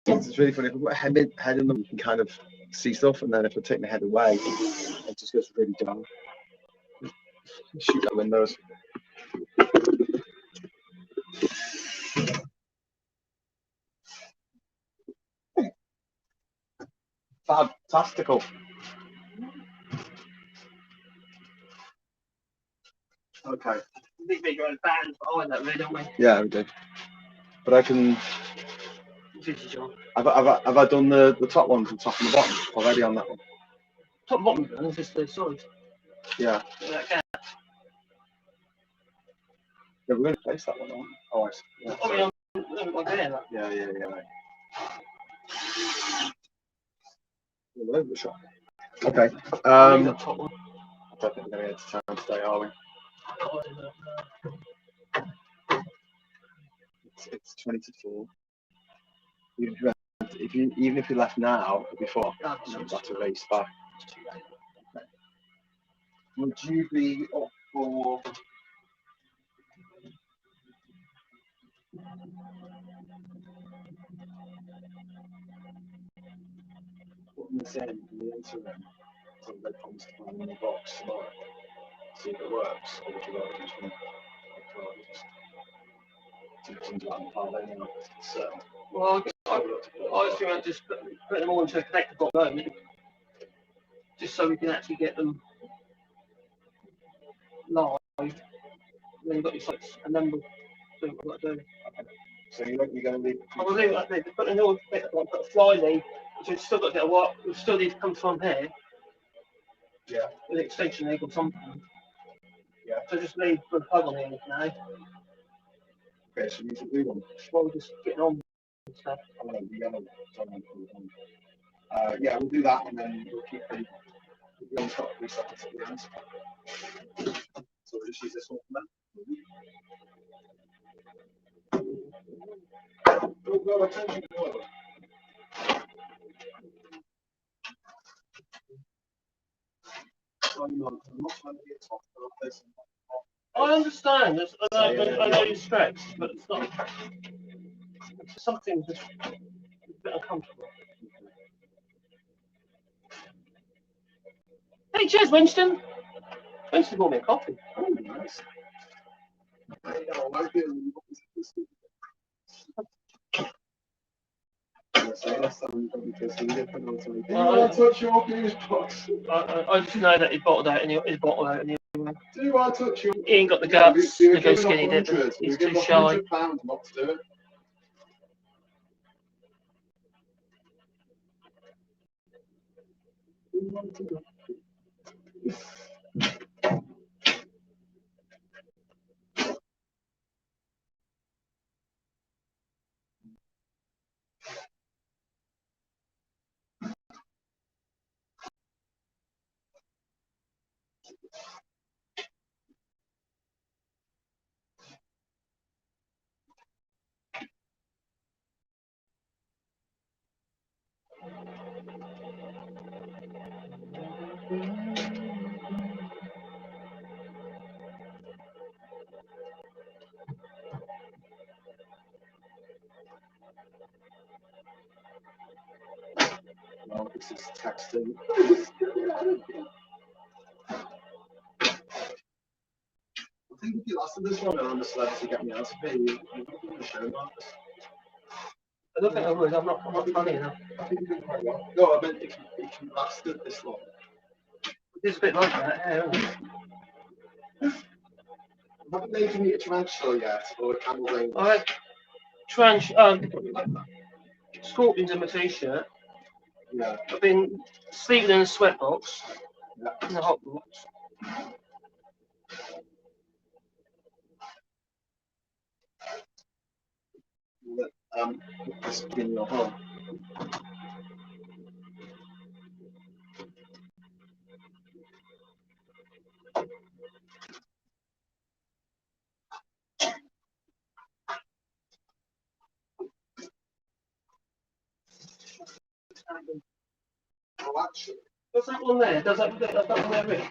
It's really funny. If we put a head in them, you can kind of see stuff, and then if we're taking the head away, it just goes really dark. Shoot at windows. Fantastical. Okay. Big bigger own band behind that, really, don't we? Yeah, we do. But I can. Vintage on. Have I done the top one from top and the bottom already on that one? Top and bottom gun is just the sides. Yeah. That gap. Yeah, we're going to place that one on. Oh, I see. Yeah, I mean, I'm like there. Like. yeah. Right. All over the shop. Okay. The top one. I don't think we're going to get to town today, are we? It's 20 to 4. Even if you left now or before, you'd have to race back. Okay. Would you be up for putting this in the interim so they promise to find in the box tomorrow? See if it works, or would you rather just do so, Well, I was thinking about just put them all into a connector box, just so we can actually get them live. Then you've got your sites, and then we'll do what we've got to do. so you're going to leave? I'm going to leave it like this, but then we'll put a fly lead, which we've still got to get a wire, we still need to come from here. Yeah. With an extension leg or something. Yeah. So just leave the plug on here now. Okay, so we need to do one. While we're just getting on and stuff. Yeah, we'll do that and then we'll keep the on top resockets at the end. So we'll just use this one for that. I understand. I know you're stretched, but it's not. It's something just a bit uncomfortable. Hey, cheers, Winston. Winston bought me a coffee. Oh, nice. Touch your fuse box. I just know that he bottled out anyway. Do you want to touch your? He ain't got the guts to go skinny dip. He's too shy. £100 not to do it. Well, this is texting. I think if you lasted this one on the sled to get me out of here, you would the show marks. I don't think I would. I'm not funny enough. I think you did quite well. No, I meant if you lasted this long. It's a bit like that, yeah. I haven't made you meet a tarantula yet, or a camel's aim. I had scorpions in my t-shirt. Yeah. I've been sleeping in a sweatbox. Yeah. In a hot box. This in your home. Oh, actually, Does that one there? Does that one there rich?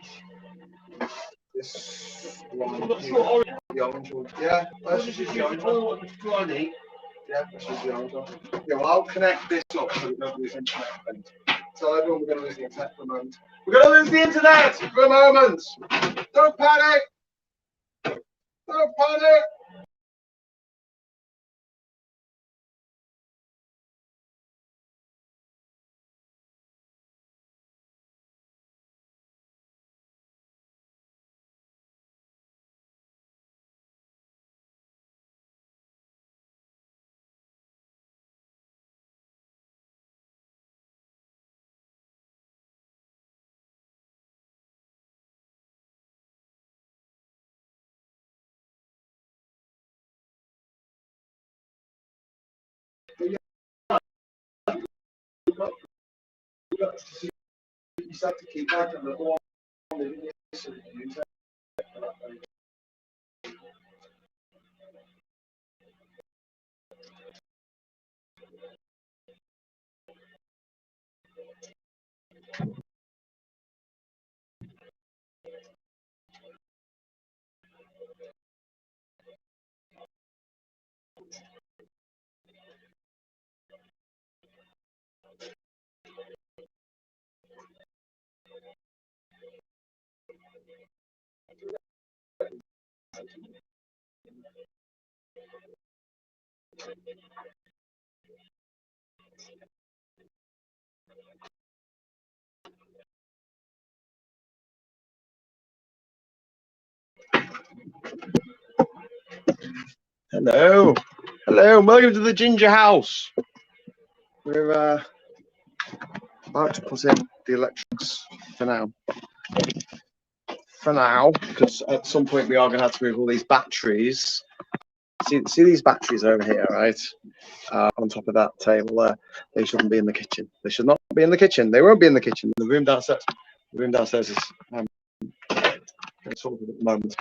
this one. I'm not sure. Orange. The orange one. Yeah, let's just use the orange one. All dry neat. Yeah, let's use the orange one. Yeah, well, I'll connect this up so we don't lose internet. Tell everyone we're going to lose the internet for a moment. We're going to lose the internet for a moment. Don't panic. Don't panic. You just have to keep that and the one that you use it. Hello, hello, and welcome to the Ginger House. We're about to put in the electrics for now, because at some point we are going to have to move all these batteries. See these batteries over here, right? On top of that table there. They shouldn't be in the kitchen. They should not be in the kitchen. They won't be in the kitchen. The room downstairs. The room downstairs is sorted at the moment.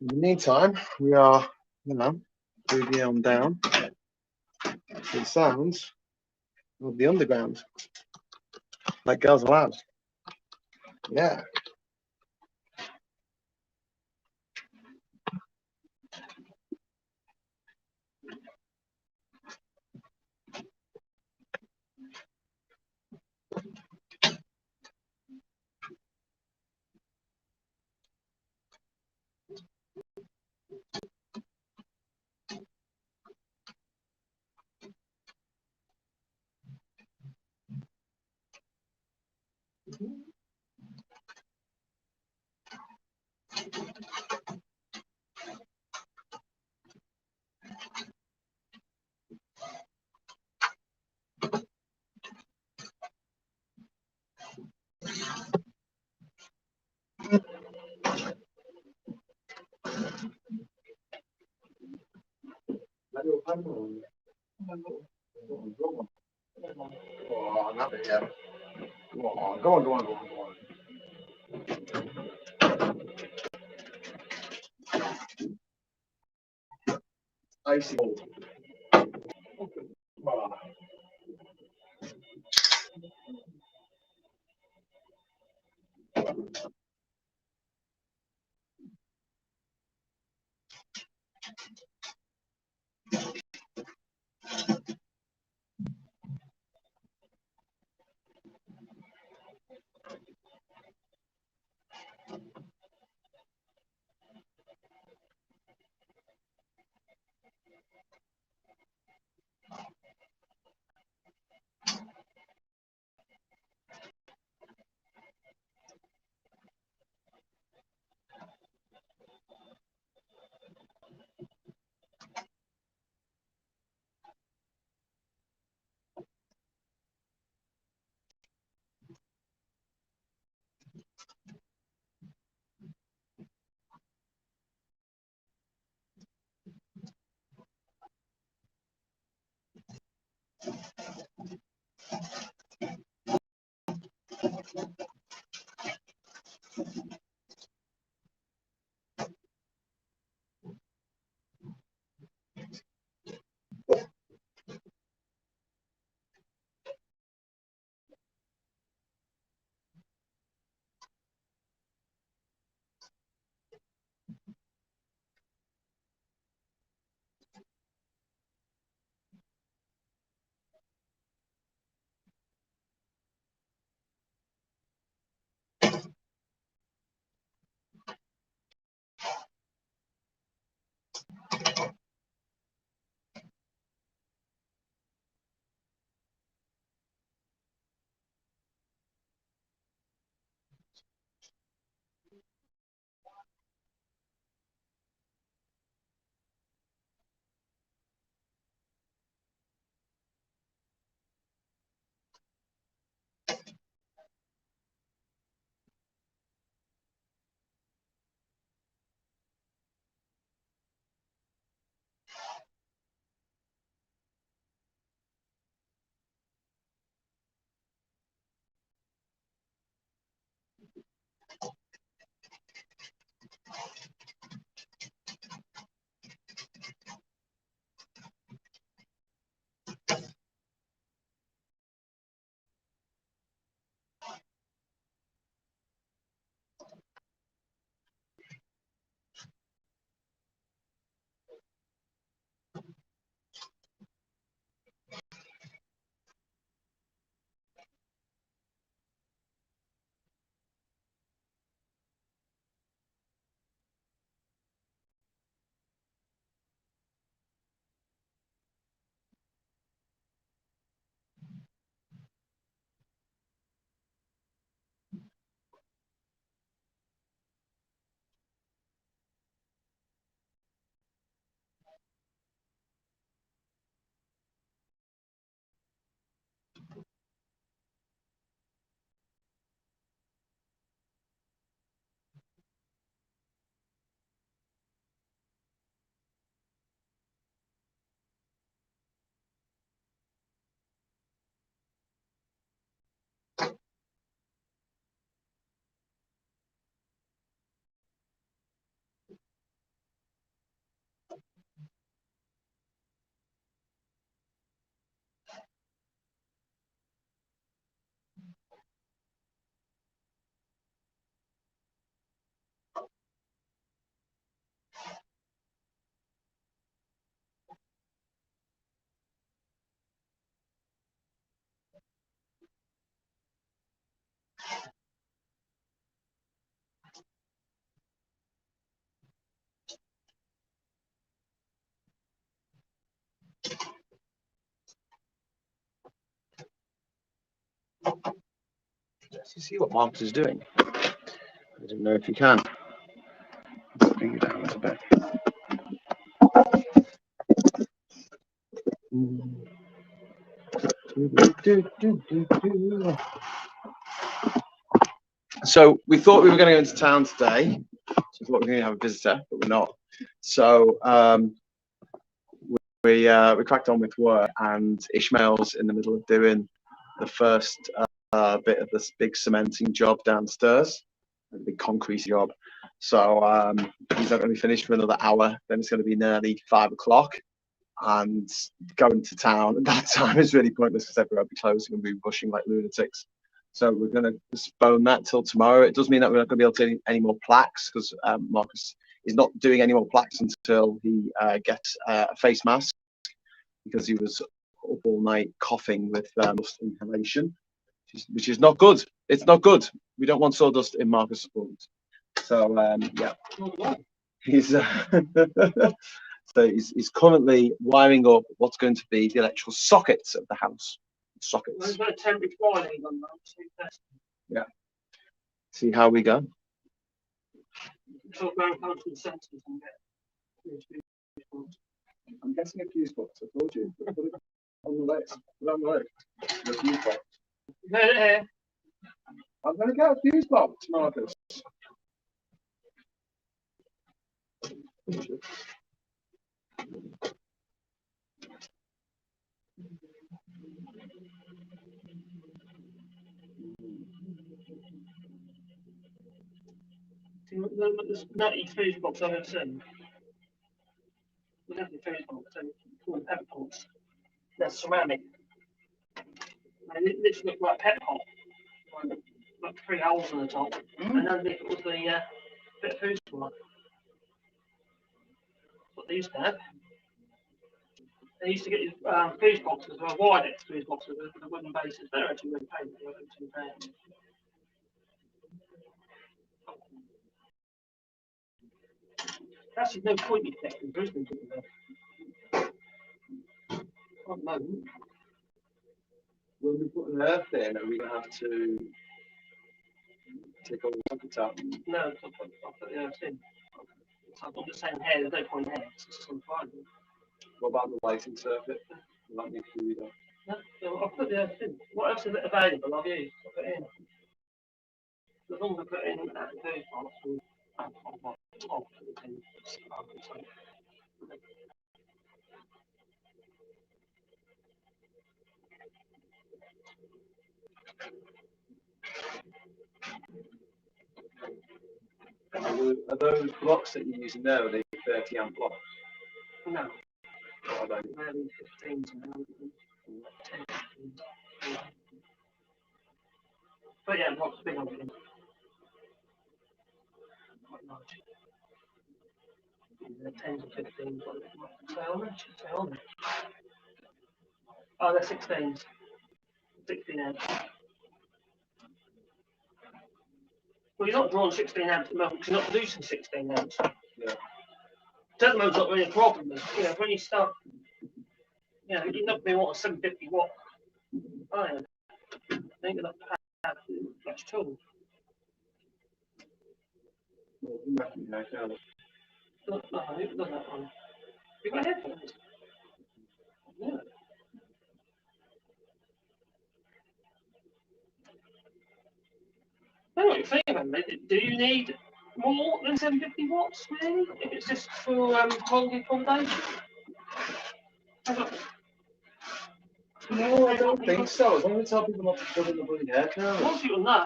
In the meantime, we are, moving on down to the sounds of the underground, like Girls Aloud. Yeah. Go on. icy cold. You see what Marcus is doing? I don't know if you can. Let's bring you down a bit. So we thought we were going to go into town today. So we thought we were going to have a visitor, but we're not. So we cracked on with work, and Ishmael's in the middle of doing the first bit of this big cementing job downstairs, a big concrete job. So he's not going to be finished for another hour. Then it's going to be nearly 5 o'clock. and going to town at that time is really pointless because everyone will be closing and we'll be rushing like lunatics. So we're going to postpone that till tomorrow. It does mean that we're not going to be able to do any more plaques because Marcus is not doing any more plaques until he gets a face mask because he was up all night coughing with dust inhalation, which is not good. It's not good. We don't want sawdust in Marcus' wounds. So yeah, he's so he's currently wiring up what's going to be the electrical sockets of the house. Sockets. Yeah. See how we go. I'm guessing a fuse box. I told you. Put it on the list. Put it on the list. The fuse box. I'm going to get a fuse box, Marcus. There's nutty fuse box I've ever seen. We have the fuse box, so called pepper pots. They're ceramic. They literally look like pepper pot. Like 3 holes on the top. And underneath it was the bit of fuse box. What they used to have. They used to get these fuse boxes, or wide fuse boxes with the wooden bases. They're actually really painful. They're actually bad. Actually, no point in connecting Brisbane to the at the moment. When we put an earth in, are we going to have to take all the sockets out? No, I'll put the earth in. So I've got the same hair, there's no point in hair. It's just on Friday. What about the lighting circuit? Will that need to be done? No, so I'll put the earth in. What else is available? I'll use. I'll put it in. As long as I put it in at the first box, I'll put it in. Are those blocks that you're using there, are they 30 amp blocks? No. What are they? Maybe 15 to 10, 15. But yeah, blocks big on it. Quite large. 10 to 15. Say on it. Oh, they're 16s. 16 amps. Well, you're not drawing 16 amps at the moment because you're not producing 16 amps. Yeah. At the moment's not really a problem. When you start, you're not going to want a 750 watt iron. I think enough to have much tool. Well, you reckon, yeah, No, I think it does that one. You've got headphones? Yeah. I know what you're thinking. Do you need more than 750 watts, really? If it's just for holding accommodation? No, I don't think so. As long as we tell people not to put in the bloody hair curl. Most people know.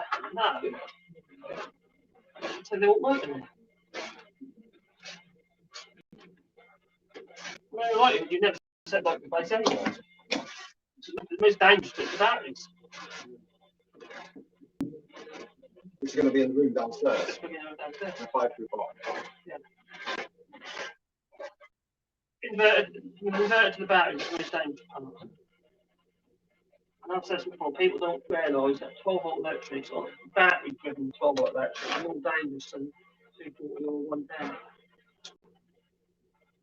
So they won't work anymore. Well, like you never set back the base anyway. The most dangerous bit is the batteries. Which are going to be in the room downstairs. Just bringing them downstairs. A 5-foot box. Yeah. Inverted to the batteries is the most dangerous panel. And I've said this before, people don't realise that 12 volt electrics or battery driven 12 volt electrics are more dangerous than 240 or 110.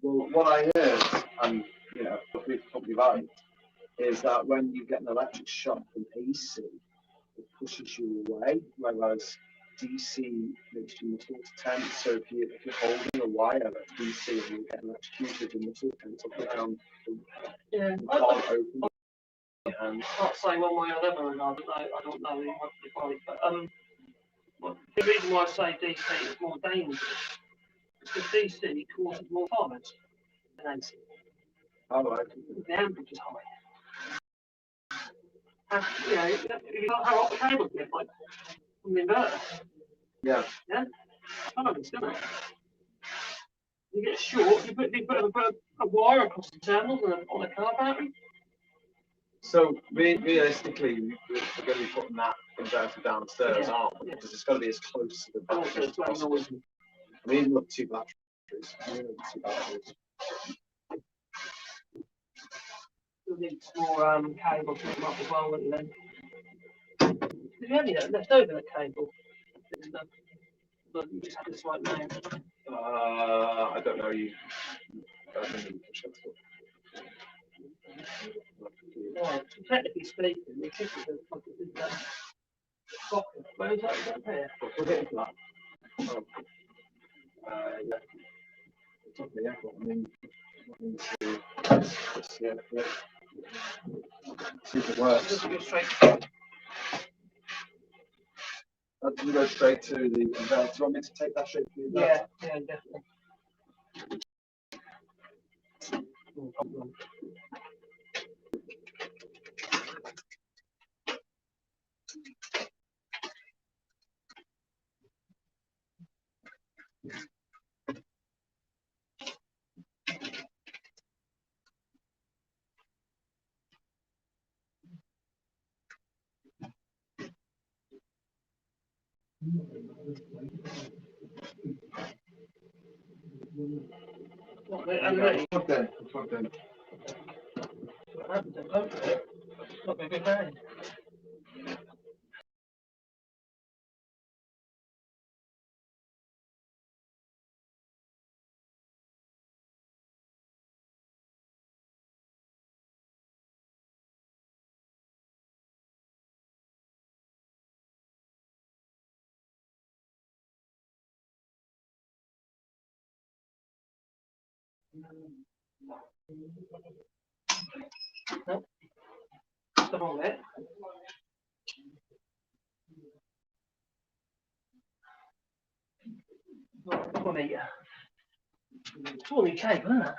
Well, what I heard, and probably right, is that when you get an electric shock from AC, it pushes you away, whereas DC makes your muscles tense. So if you're holding a wire that's DC and you get electrocuted, your muscle tense up around. Yeah. You can't open your hands. I can't say one way or the other, and I don't know. It might be right, but the reason why I say DC is more dangerous is because DC causes more fires than AC. Oh, right. The amperage is high. And, you don't have a cable here, like from the inverter. Yeah. Yeah? Oh, it's good. You get short, you put a wire across the terminal on a car battery. So realistically, we're going to be putting that inverter downstairs, aren't we? Because it's got to be as close to the battery as possible. I mean, look, two batteries. You'll need some more cable to come up as well, wouldn't you? Did you have any left over that cable? You just have this right now. I don't know. Well, technically speaking, we should be able to plug it into that socket. Where is that? Is that there? We'll get into that. Yeah. It's not the airport. I mean, yeah. See if it works. Just go straight. That doesn't go straight to the inverter. Do you want me to take that straight to the inverter? Yeah, definitely. No problem. What, Plugged in. Plugged in. what happens then? Don't do it. Not a good day. No. Stop on there. Right, 20 cable, isn't it?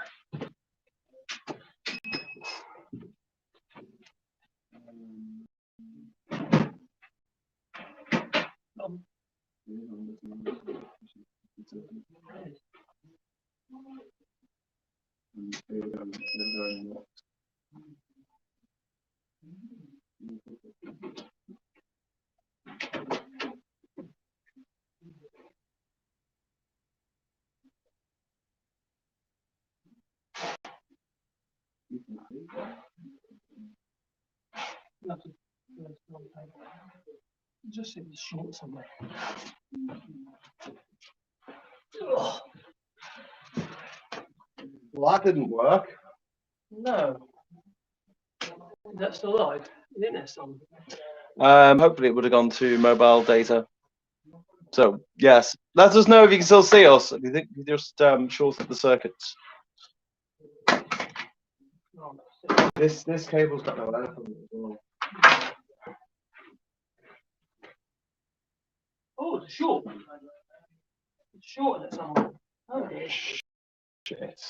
Just seems short somewhere. Oh, Well, that didn't work. no. Is that still live? Isn't it still? Hopefully it would have gone to mobile data. So yes, let us know if you can still see us. If you think you just shorted the circuits. This cable's got no air from it as well. Oh, it's short. It's short at somewhere. Oh, Shit.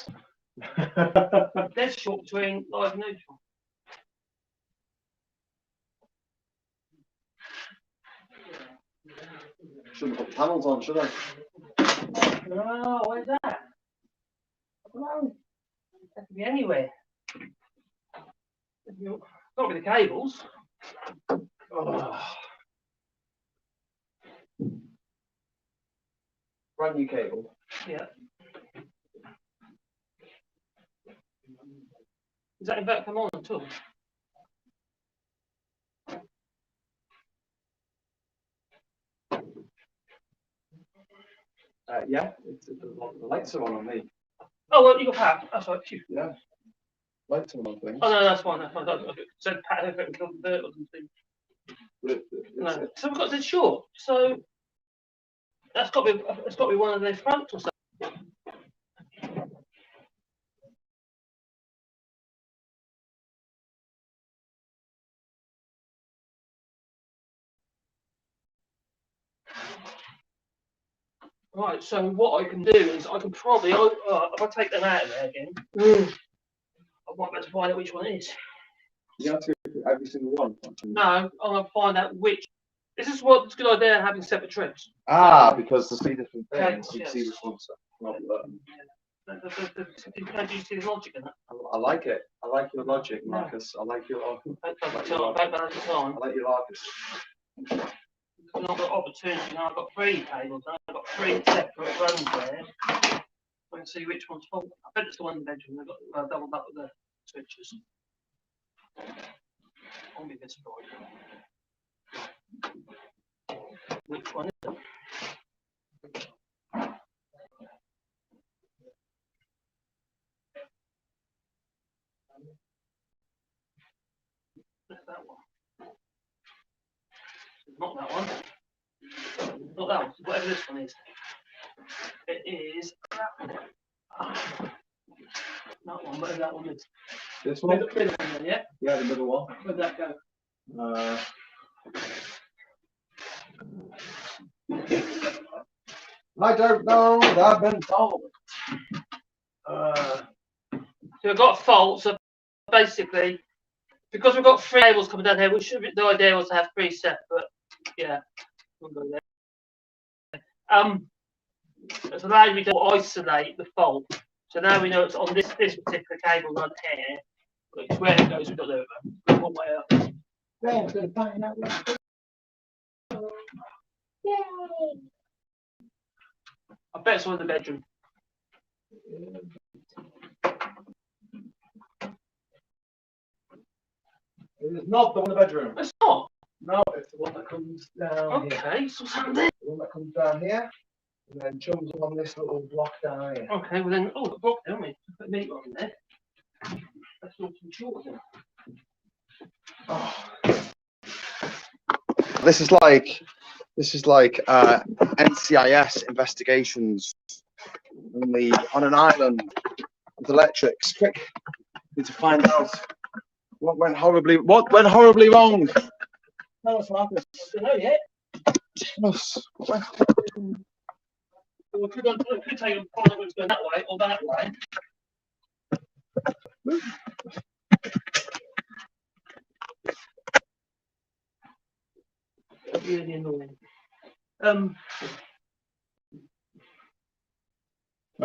Dead short between live and neutral. Shouldn't put panels on, should I? No, where's that? I don't know. That could be anywhere. Got to be the cables. Oh. Brand new cable. Yeah. Is that inverter come on at all? Yeah, the lights are on me. Oh, well, you got power. That's right. Phew. Yeah, lights are on things. Oh, no, that's fine. That's fine. I said power if it was converted or something. No. So we've got this short. So that's got to be one of their fronts or something. Right, so what I can do is I can probably, if I take them out of there again, I might be able to find out which one it is. You have to go through every single one. No, I'm going to find out which. This is what's a good idea having separate trips. Ah, because there's three different things. Yes, You can yes. see which one's not Did you see the logic in that? I like it. I like your logic, Marcus. I like your. I like your logic. I like your Marcus. I've got opportunity now. I've got 3 cables. Now I've got 3 separate runs there. I can see which one's fault. I bet it's the one in the bedroom. I've got doubled up with the switches. I'll be disappointed. Which one is it? That one. Not that one. Not that one. Whatever this one is. It is that one. That one. Whatever that one is. This one? Middle one, yeah? Yeah, the middle one. Where'd that go? I don't know. I've been told. So we've got a fault. So basically, because we've got 3 cables coming down here, which should be, the idea was to have 3 separate. Yeah, we'll go there. It's allowed me to isolate the fault. So now we know it's on this particular cable run here, which where it goes, we don't know one way up. Yeah, I'm gonna find out. Yay! I bet it's one in the bedroom. It's not the one in the bedroom. It's not. No, it's the one that comes down here. Okay, so what's happened there? The one that comes down here, and then jumps on this little block down here. Okay, well then, the block there, haven't we? Put the meat on there. That's not too short, then. Oh. This is like NCIS investigations, only on an island with electrics. Quick, need to find out what went horribly wrong. Tell us, Marcus. I don't know yet. Tell us what went We could take a part of it's going that way or that way. Really annoying. I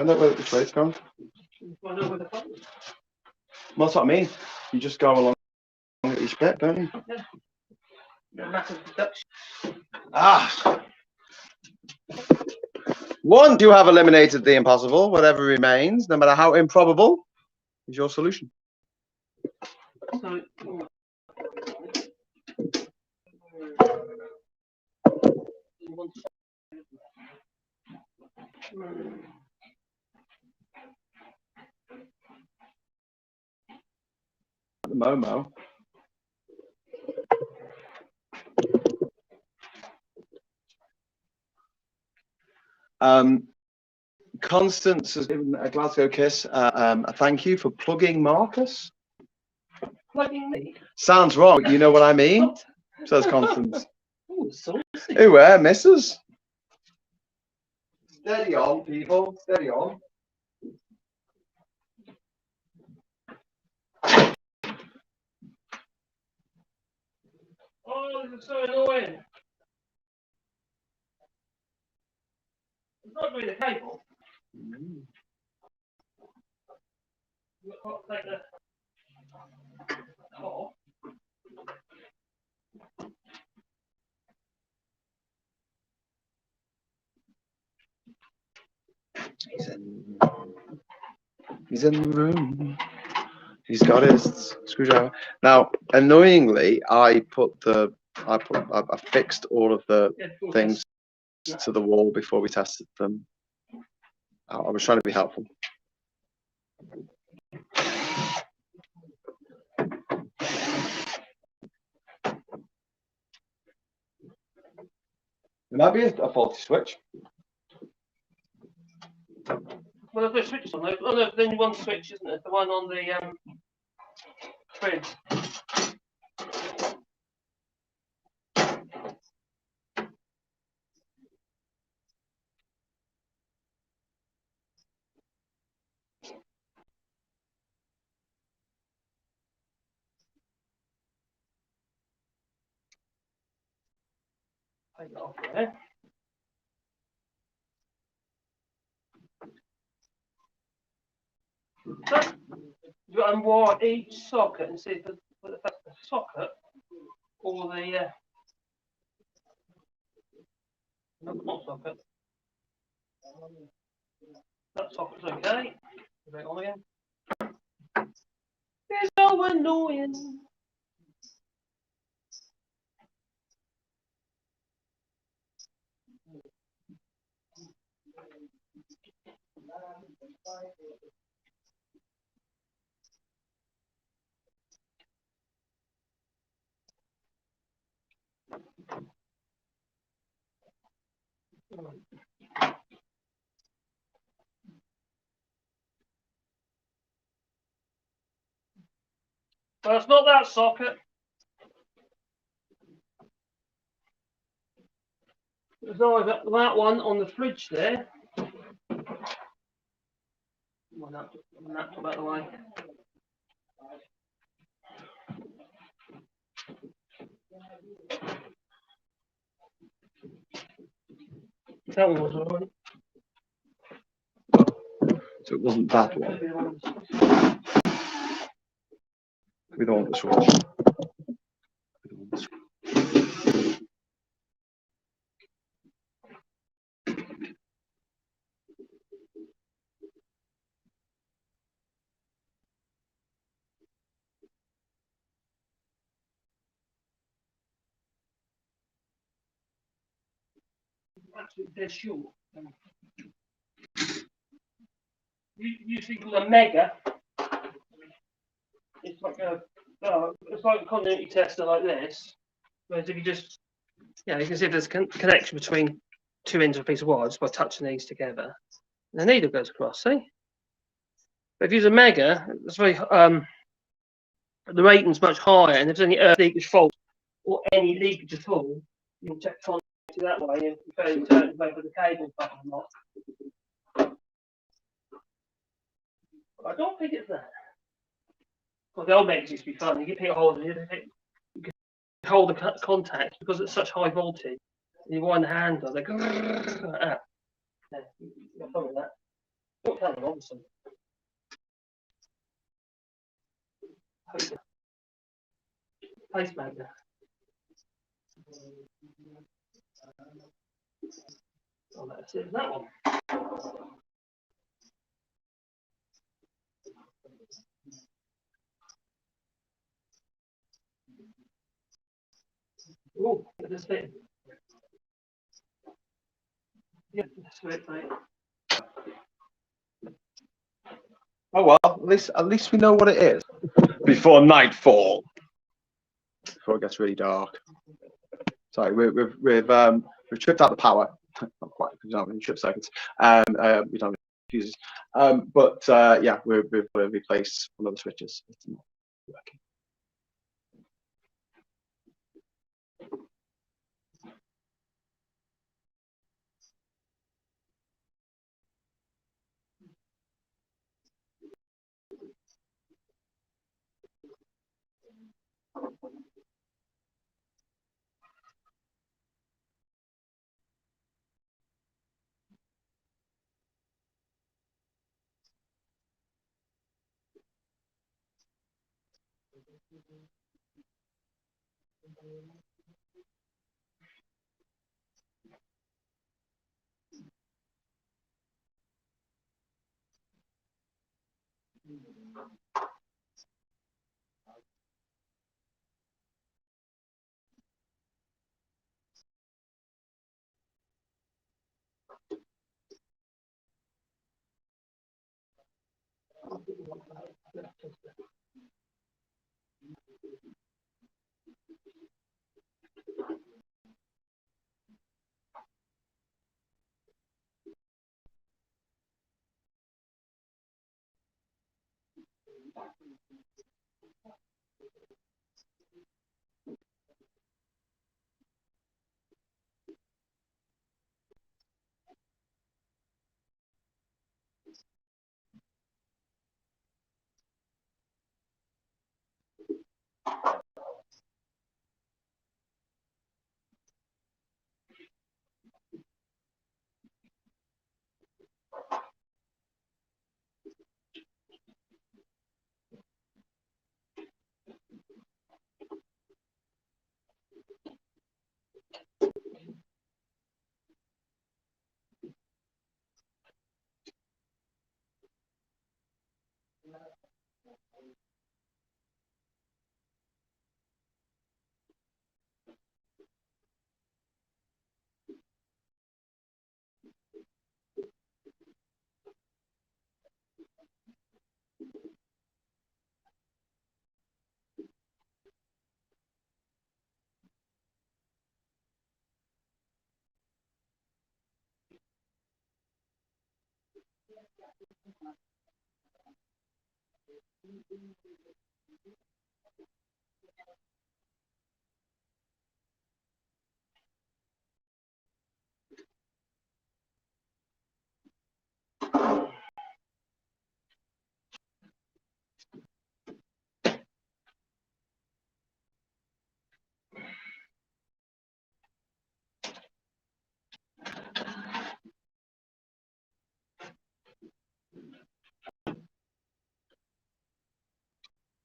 know where the trade's going. I know where the phone is. Well, that's what I mean. You just go along at each bit, don't you? Yeah. Massive deduction. Ah. Once you have eliminated the impossible, whatever remains, no matter how improbable, is your solution. So, The Momo. Constance has given a Glasgow kiss. A thank you for plugging Marcus. plugging me. Sounds wrong. You know what I mean? Says Constance. Oh, saucy. Who misses? Steady on, people. Steady on. Oh, this is so annoying. It's not really the cable. Take the off. He's in the room. He's got his screwdriver. Now, annoyingly, I fixed all of the things to the wall before we tested them. I was trying to be helpful. It might be a faulty switch. Well, there's no switches on those. Oh, no, there's only one switch, isn't it? The one on the fridge. Take it off there. So, you got to unwire each socket and see if whether that's the socket or the not socket. That socket's okay. Put it on again. It's so annoying. Well, it's not that socket. There's either that one on the fridge there. Laptop out of the way. That one was alright. So it wasn't that one. We don't want the switch. We don't want the switch. Absolutely dead short. You think of a mega, it's like it's like a continuity tester like this. Whereas if you just, you can see if there's a connection between two ends of a piece of wire just by touching these together. And the needle goes across, see? But if you use a mega, it's very the rating's much higher, and if there's any earth leakage fault or any leakage at all, you can check continuity that way and fairly certain whether the cable's back or not. I don't think it's that. Well, the old megas used to be fun. You can pick a hold of it, you can hold the contact because it's such high voltage. You wind the handle, they go like that. Yeah, you got fun with that. What kind of obviously? Pacemaker. Oh, that's it. That one. Oh, this bit. Yeah, that's it, mate. Oh well, at least we know what it is before nightfall. Before it gets really dark. Sorry, we've tripped out the power. Not quite, because we don't have any trip circuits. We don't have fuses. But yeah, we've replaced one of the switches. It's not working.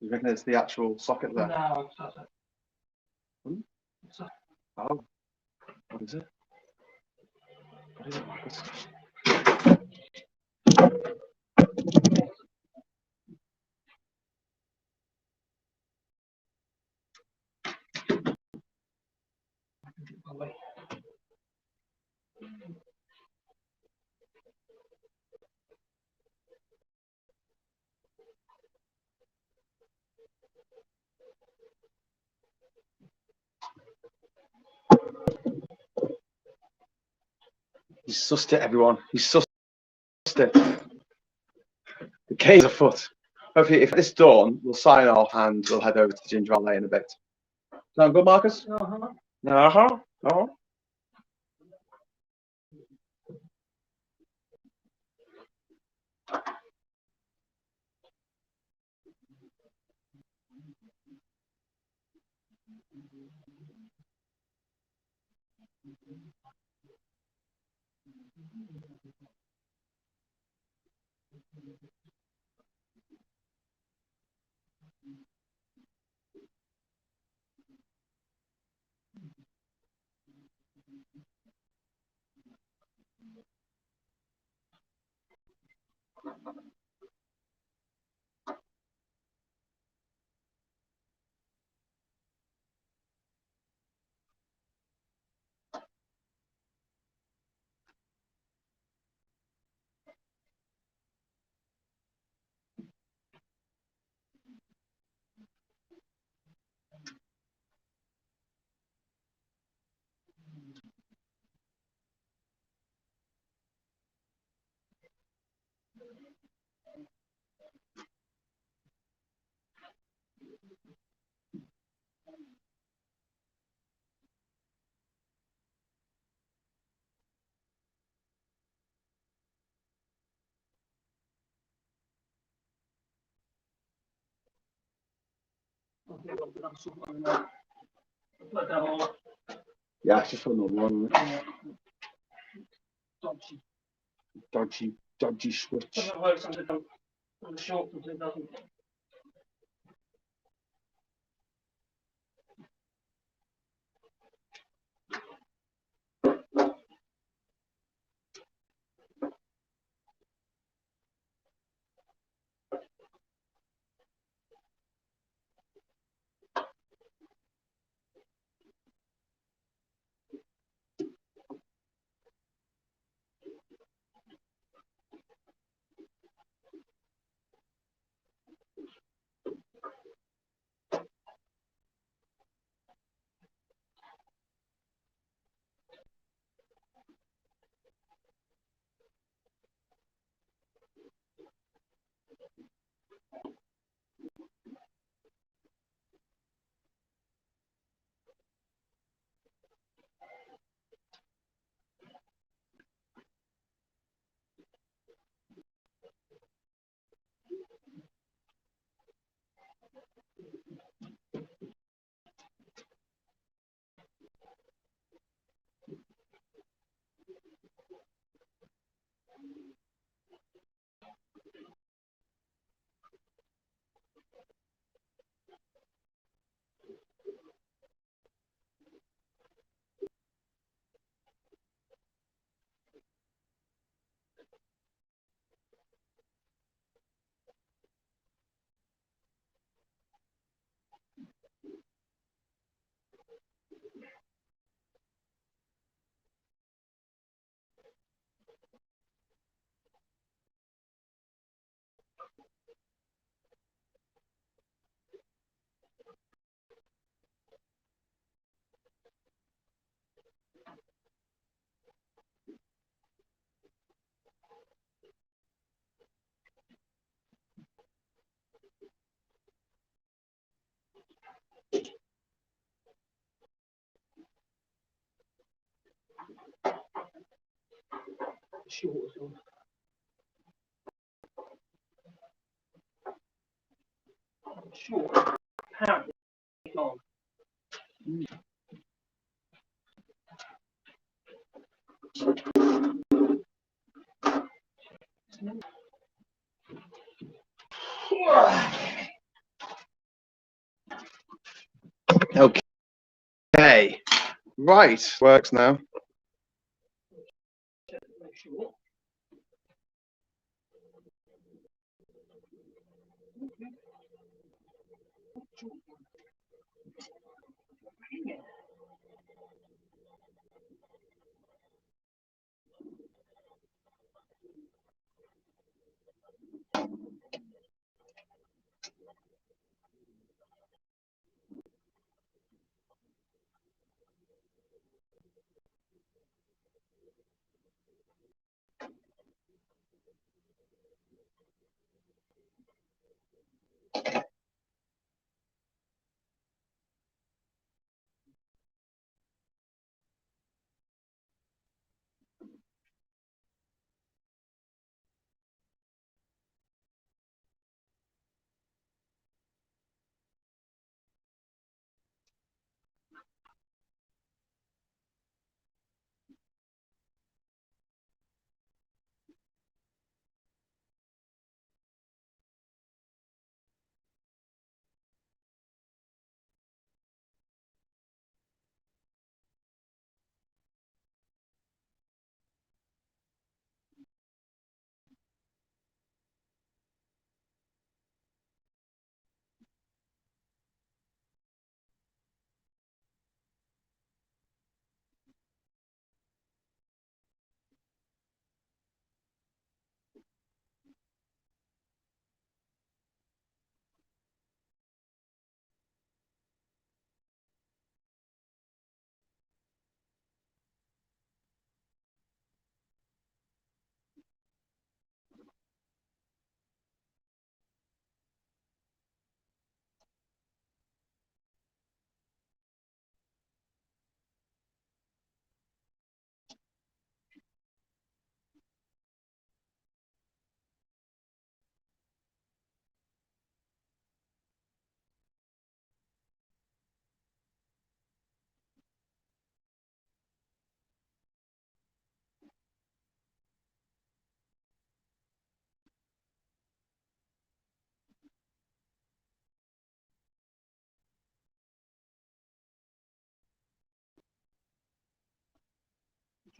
You reckon it's the actual socket there? No, it's not. Hmm? It's not. Oh, what is it? What is it, Marcus? Away. He's sussed it, everyone. He's sussed it. The K's afoot. Hopefully, if it's done, we'll sign off and we'll head over to the Ginger Valley in a bit. Sound good, Marcus? Uh-huh. Uh-huh. Uh-huh. Yeah, it's just another one. Dodgy switch. Doesn't work on the short ones, it doesn't. Short. Short. Apparently gone. Okay. Right. Works now. Short.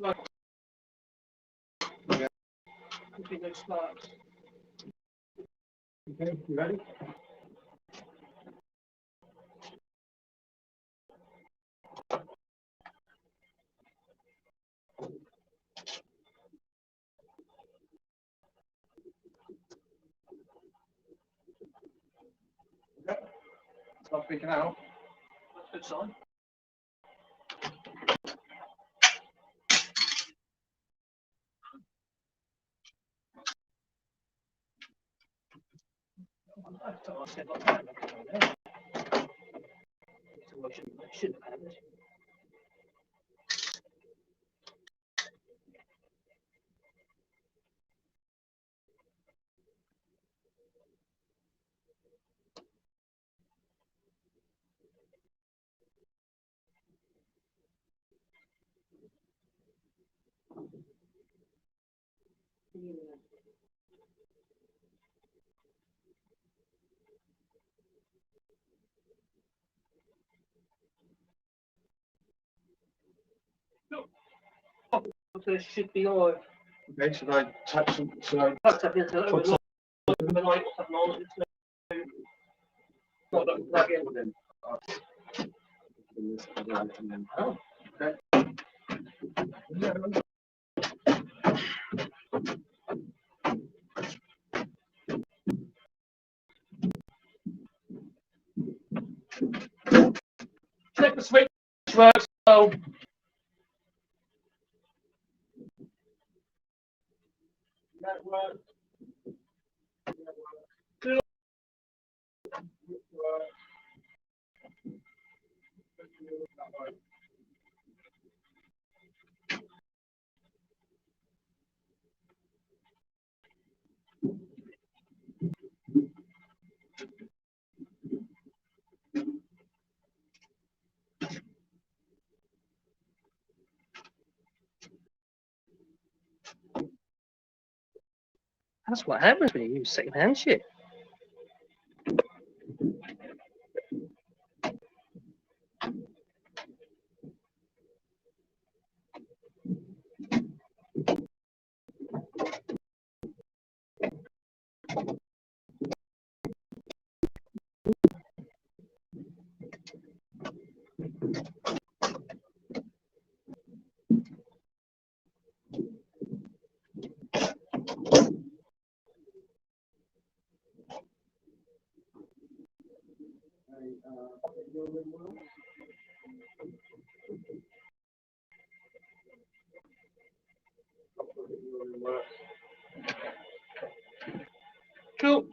Right. Yeah. Could be no sparks. Okay, you ready? Okay. Stop freaking out. That's a good sign. Shouldn't have had it. So it should be live. Okay, should I touch some? Should I That's up into put some the light or something on. Not that plug in. in? Oh, okay. Check the switch works well. That works. That's what happens when you use second-hand shit. Cool.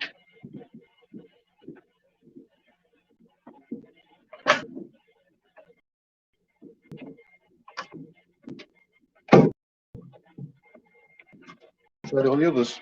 Where are all the others?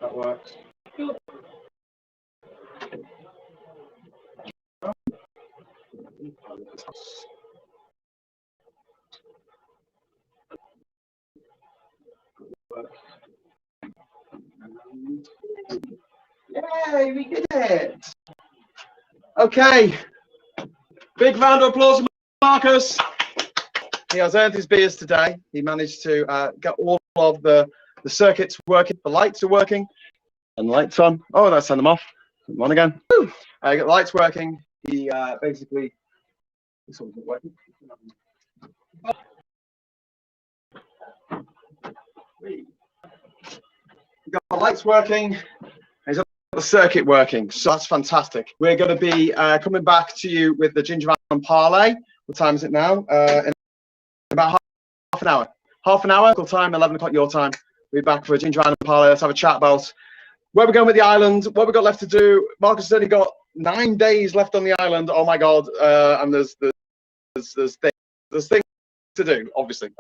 That works. Cool. Yay, we did it! Okay, big round of applause for Marcus. He has earned his beers today. He managed to get all of the circuits working. The lights are working, and the lights on. Oh, let's send them off. Put them on again. Got the lights working. He basically. This one's not working. He got the lights working. He's got the circuit working, so that's fantastic. We're going to be coming back to you with the JinjaVision parlay. What time is it now? In about half an hour. Half an hour, local time, 11 o'clock your time. We're back for a JinjaVision parlay. Let's have a chat about where we're going with the island, what we've got left to do. Marcus has only got 9 days left on the island. Oh my God! And there's things to do, obviously.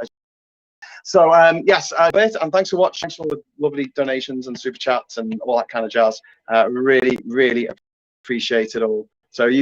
So yes, and thanks for watching. Thanks for all the lovely donations and super chats and all that kind of jazz. Really, really appreciate it all. So you.